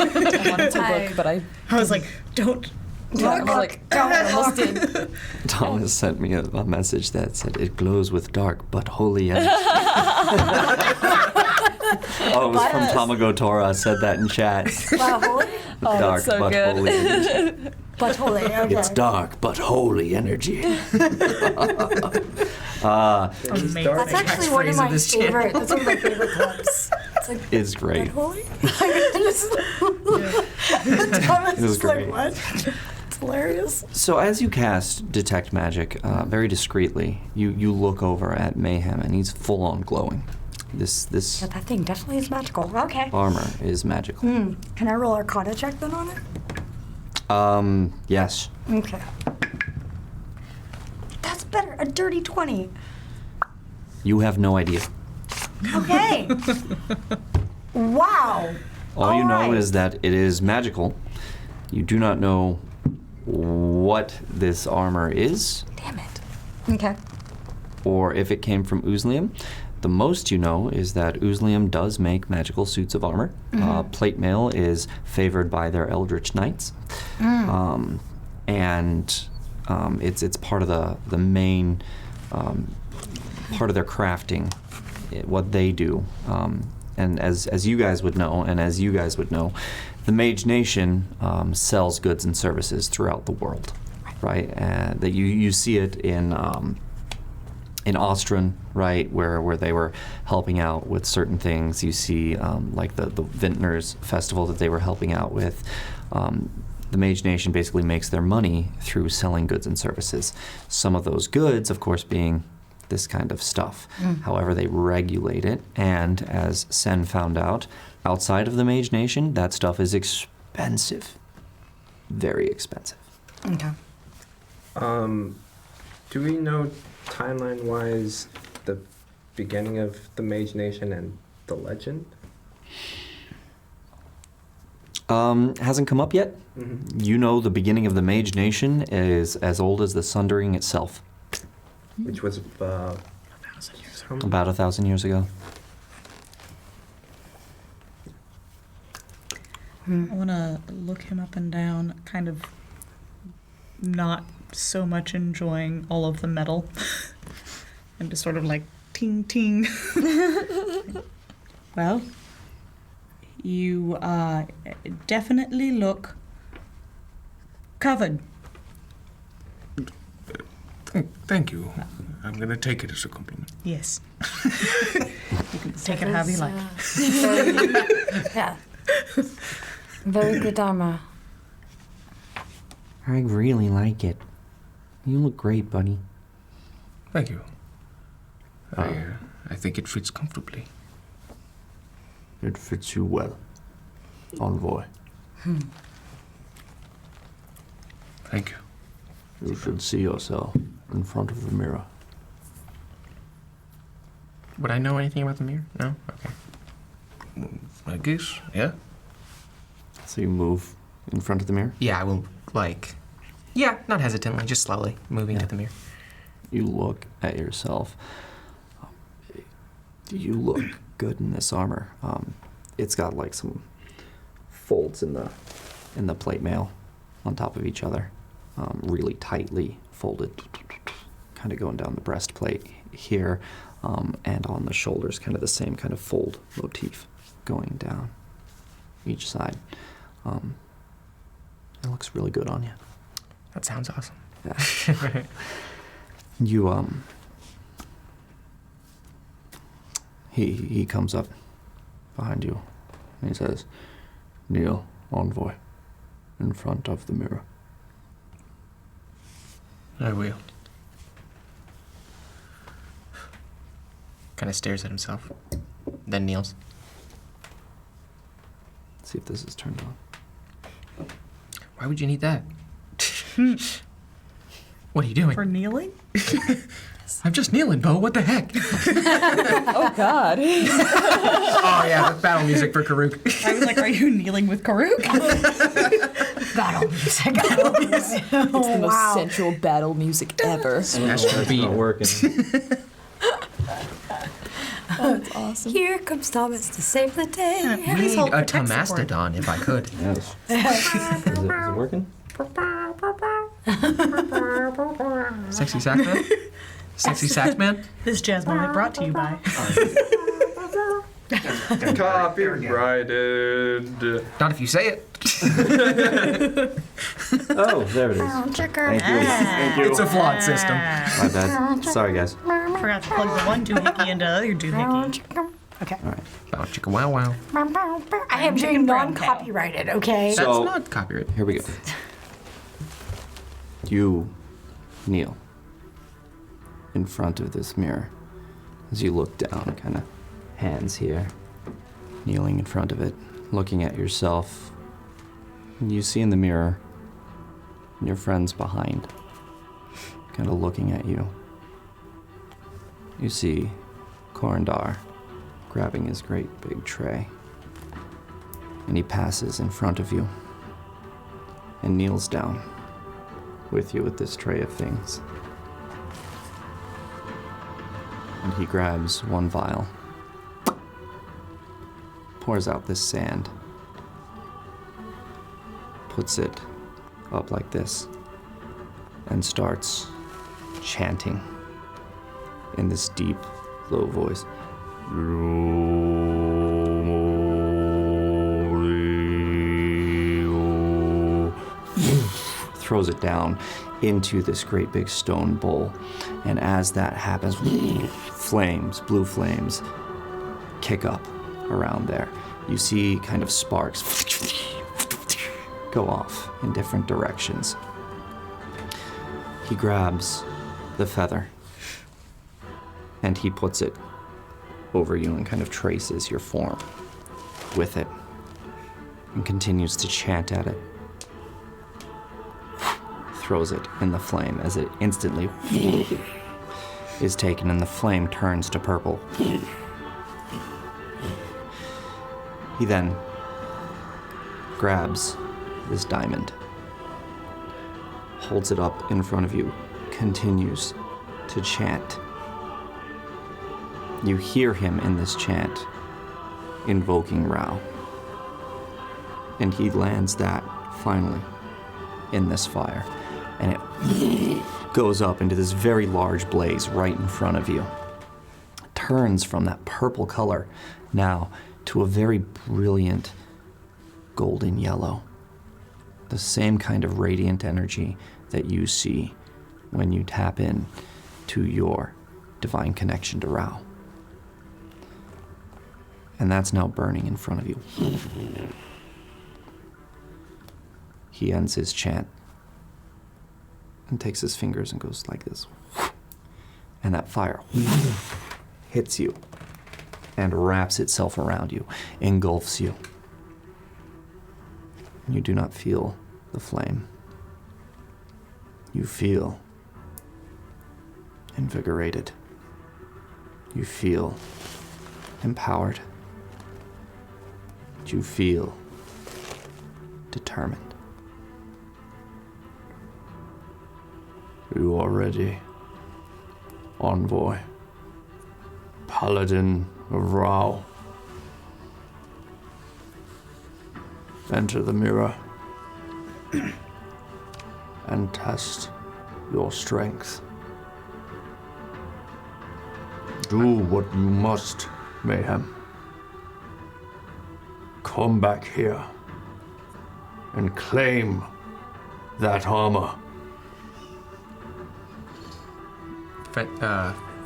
I wanted to look, but I I was like, don't. was like, I almost did. Thomas sent me a message that said it glows with dark but holy energy. Oh, it was from Tamago Tora. Said that in chat. Wow, holy? Oh, Dark that's so but good. holy energy. But holy, okay. It's dark but holy energy. Amazing. That's actually one of Catchphrase my of this favorite. That's one of my favorite clips. It's like, It's great. but holy? Thomas It was is like, great. what? It's hilarious. So as you cast Detect Magic, very discreetly, you look over at Mayhem, and he's full on glowing. This Yeah, that thing definitely is magical. Okay. armor is magical. Can I roll Arcana check then on it? Yes. Okay. That's better. A dirty 20. You have no idea. Okay. Wow. All you know Alright. is that it is magical. You do not know what this armor is, Damn it. Okay. or if it came from Uzlium. The most you know is that Uzlium does make magical suits of armor. Plate mail is favored by their Eldritch Knights, and it's part of the main part of their crafting, what they do. And as you guys would know, the Mage Nation sells goods and services throughout the world, right? And that you see it in Ostron, right, where they were helping out with certain things. You see, like the Vintners Festival that they were helping out with. The Mage Nation basically makes their money through selling goods and services. Some of those goods, of course, being this kind of stuff. However, they regulate it, and as Sen found out, outside of the Mage Nation, that stuff is expensive. Very expensive. Okay. Do we know timeline-wise the beginning of the Mage Nation and the legend? Hasn't come up yet. You know the beginning of the Mage Nation is as old as the Sundering itself, Which was about 1,000 years ago. I want to look him up and down, kind of not so much enjoying all of the metal and just sort of like ting ting. Well, you definitely look covered. Thank you. I'm going to take it as a compliment. Yes. You can take it however you like. Yeah. Very good armor. I really like it. You look great, buddy. Thank you. I think it fits comfortably. It fits you well, envoy. Thank you. You should see yourself in front of the mirror. Would I know anything about the mirror? No? Okay. I guess, yeah. So you move in front of the mirror? Yeah, I will, not hesitantly, just slowly moving to the mirror. You look at yourself. You look good in this armor. It's got like some folds in the plate mail on top of each other, really tightly folded, kind of going down the breastplate here, and on the shoulders, kind of the same kind of fold motif going down each side. It looks really good on you. That sounds awesome. Yeah. You, he comes up behind you and he says, Kneel, envoy, in front of the mirror. I will. Kind of stares at himself, then kneels. see if this is turned on. Why would you need that? What are you doing? For kneeling? I'm just kneeling, Bo. What the heck? Oh, God. Oh, yeah, the battle music for Karuk. I was like, are you kneeling with Karuk? Battle music. It's the most sensual battle music ever. Smash the beat. Not working. Oh, it's awesome. Here comes Thomas to save the day. We need a Tomastodon, if I could. Yes. Is it working? Sexy sax man? Sexy sax man? This jazz moment brought to you by. Copyrighted. Not if you say it. Oh, there it is. Thank you. Thank you. It's a flawed system. My bad. Sorry, guys. Forgot to plug the one doohickey into the other doohickey. Okay. All right. Bow chicka wow wow. I am doing brown cow. non-copyrighted, okay? That's So- not copyright. Here we go. You kneel in front of this mirror as you look down, kind of hands here, kneeling in front of it, looking at yourself. And you see in the mirror your friends behind, kind of looking at you. You see Corindar grabbing his great big tray, and he passes in front of you and kneels down with you with this tray of things. And he grabs one vial, pours out this sand, puts it up like this, and starts chanting in this deep, low voice. Throws it down into this great big stone bowl. And as that happens, flames, blue flames, kick up around there. You see kind of sparks go off in different directions. He grabs the feather and he puts it over you and kind of traces your form with it and continues to chant at it. Throws it in the flame as it instantly is taken and the flame turns to purple. He then grabs this diamond, holds it up in front of you, continues to chant. You hear him in this chant invoking Rao. And he lands that finally in this fire. and it goes up into this very large blaze right in front of you. It turns from that purple color now to a very brilliant golden yellow. The same kind of radiant energy that you see when you tap in to your divine connection to Rao. And that's now burning in front of you. He ends his chant and takes his fingers and goes like this. And that fire hits you and wraps itself around you, engulfs you. You do not feel the flame. You feel invigorated. You feel empowered. You feel determined. You are ready, envoy, paladin of Rao. Enter the mirror and test your strength. Do what you must, Mehem. Come back here and claim that armor.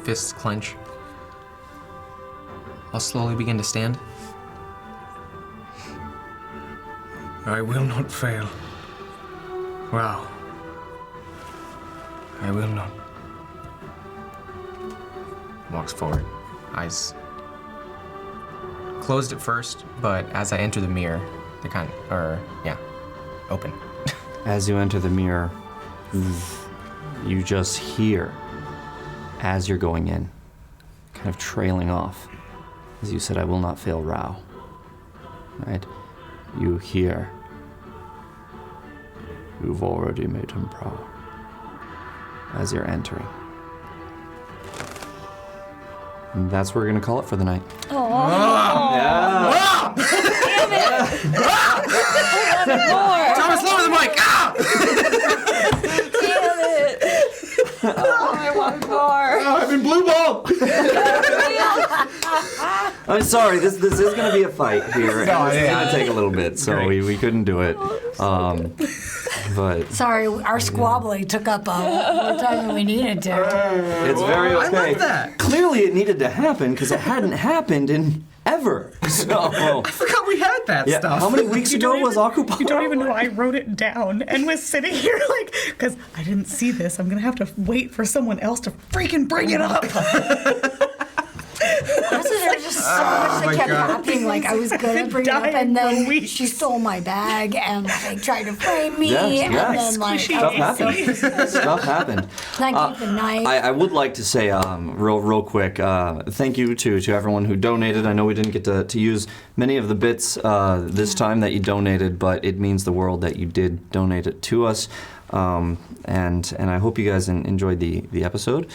Fists clench. I'll slowly begin to stand. I will not fail. Wow. I will not. Walks forward. Eyes closed at first, but as I enter the mirror, they're open. As you enter the mirror, you just hear, as you're going in, kind of trailing off, as you said, I will not fail Rao. Right? You hear, You've already made him proud. as you're entering. And that's where we're going to call it for the night. Damn it! Thomas, lower the mic! Ah! Damn it! Oh, I want more. I've been blue ball! I'm sorry, this is going to be a fight here. No, It's yeah. going to take a little bit, so we couldn't do it. But Sorry, our squabbling took up more time than we needed to. it's very okay. I love that. Clearly it needed to happen because it hadn't happened in ever. So, I forgot we had that yeah, stuff. how many weeks ago was Akupara? You don't even know I wrote it down and was sitting here like, because I didn't see this. I'm going to have to wait for someone else to freaking bring it up. There was just so much that kept happening. Like I was gonna bring it up, and then she stole my bag and like tried to frame me, and then like Stuff happened. Stuff happened. Like the knife. I would like to say real quick, thank you to everyone who donated. I know we didn't get to use many of the bits this time that you donated, but it means the world that you did donate it to us. And I hope you guys enjoyed the episode.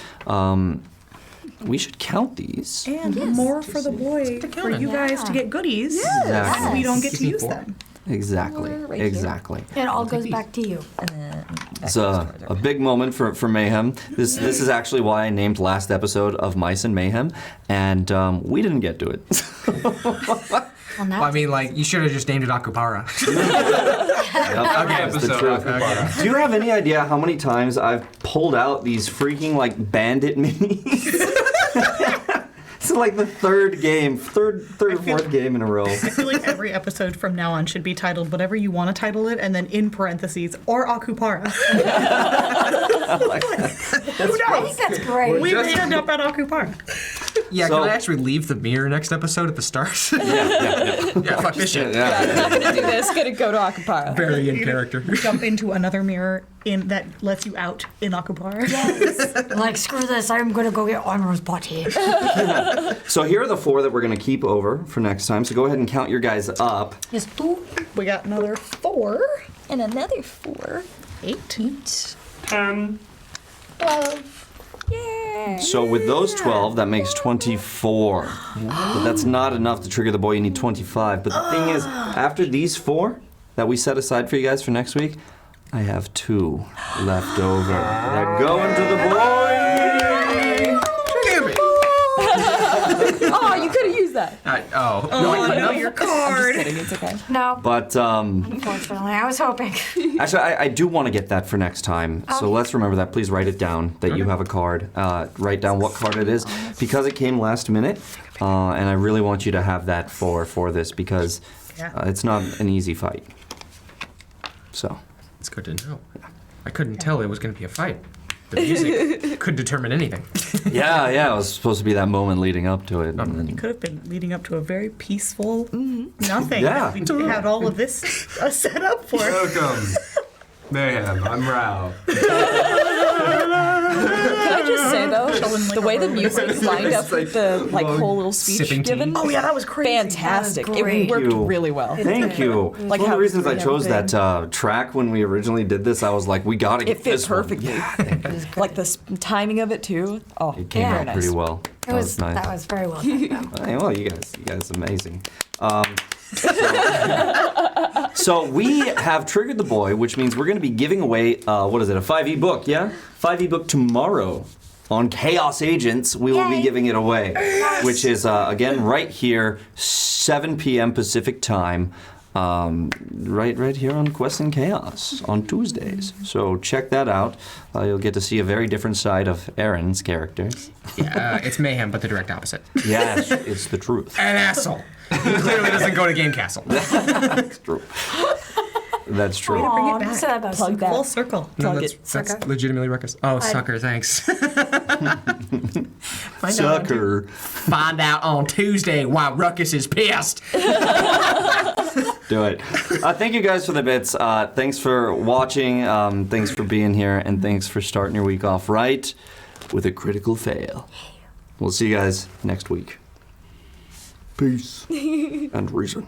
We should count these. And more for the boy, for you guys to get goodies. Exactly. And we don't get to use them. Exactly. Right exactly. It all goes back to you. It's a big moment for Mayhem. This is actually why I named last episode of Mice and Mayhem, and we didn't get to it. Well, I mean, like, you should have just named it Akupara. That's the truth. Do you have any idea how many times I've pulled out these freaking like bandit minis? It's like the third or fourth game in a row. I feel like every episode from now on should be titled whatever you want to title it, and then in parentheses, or Akupara. Who knows? I think that's great. We may end up at Akupara. Yeah, So- can I actually leave the mirror next episode at the start? Yeah, fuck this shit. I'm not gonna do this. Gonna go to Akupara. Very in character. Jump into another mirror that lets you out in Akupara. Yes. Like screw this. I'm gonna go get Armor's body. So here are the 4 that we're going to keep over for next time. So go ahead and count your guys up. Yes, two. We got another 4. And another 4. 8. 10. 12. Yeah. So with those 12, that makes 24. But that's not enough to trigger the boy. You need 25. But the thing is, after these 4 that we set aside for you guys for next week, I have 2 left over that go into the boy. Oh, you could have used that. no, your card. I'm just kidding, it's okay. No, But unfortunately, I was hoping. actually, I do want to get that for next time. So let's remember that. Please write it down that you have a card. Write down what card it is because it came last minute, and I really want you to have that for this because it's not an easy fight. So. It's good to know. I couldn't tell it was going to be a fight. The music could determine anything. Yeah, it was supposed to be that moment leading up to it. And then, Could have been leading up to a very peaceful nothing. Yeah. We had all of this set up for. Welcome. Mayhem, I'm Rao. Can I just say though, the way the music lined up with the whole little speech Sipping tea. given, Oh yeah, that was crazy. fantastic. That was great. It worked you. really well. Thank you. Like One of how the reasons I it's chose everything. that track when we originally did this, I was like, we gotta get It fit this one. perfectly. Yeah, thank you. Like the timing of it too. Oh, It came Yeah. out pretty well. It was nice. that was very well done. Though. Hey, well, you guys, amazing. So we have triggered the boy, which means we're going to be giving away, what is it, a 5e book, yeah? 5e book tomorrow on Chaos Agents. We will be Yay. giving it away, which is, again, right here, 7 p.m. Pacific time, right here on Quest and Chaos on Tuesdays. So check that out. You'll get to see a very different side of Aaron's characters. Yeah, it's Mayhem, but the direct opposite. Yes, it's the truth. An asshole. He clearly doesn't go to Game Castle. That's true. That's true. Bring Aw, it back. so that was Plug that. Full circle. No, Plug that's Sucker. legitimately reckless. Oh, sucker, thanks. Sucker. Find out on Tuesday why Ruckus is pissed. Do it. Thank you guys for the bits. Thanks for watching. Thanks for being here. And thanks for starting your week off right with a critical fail. We'll see you guys next week. Peace and reason.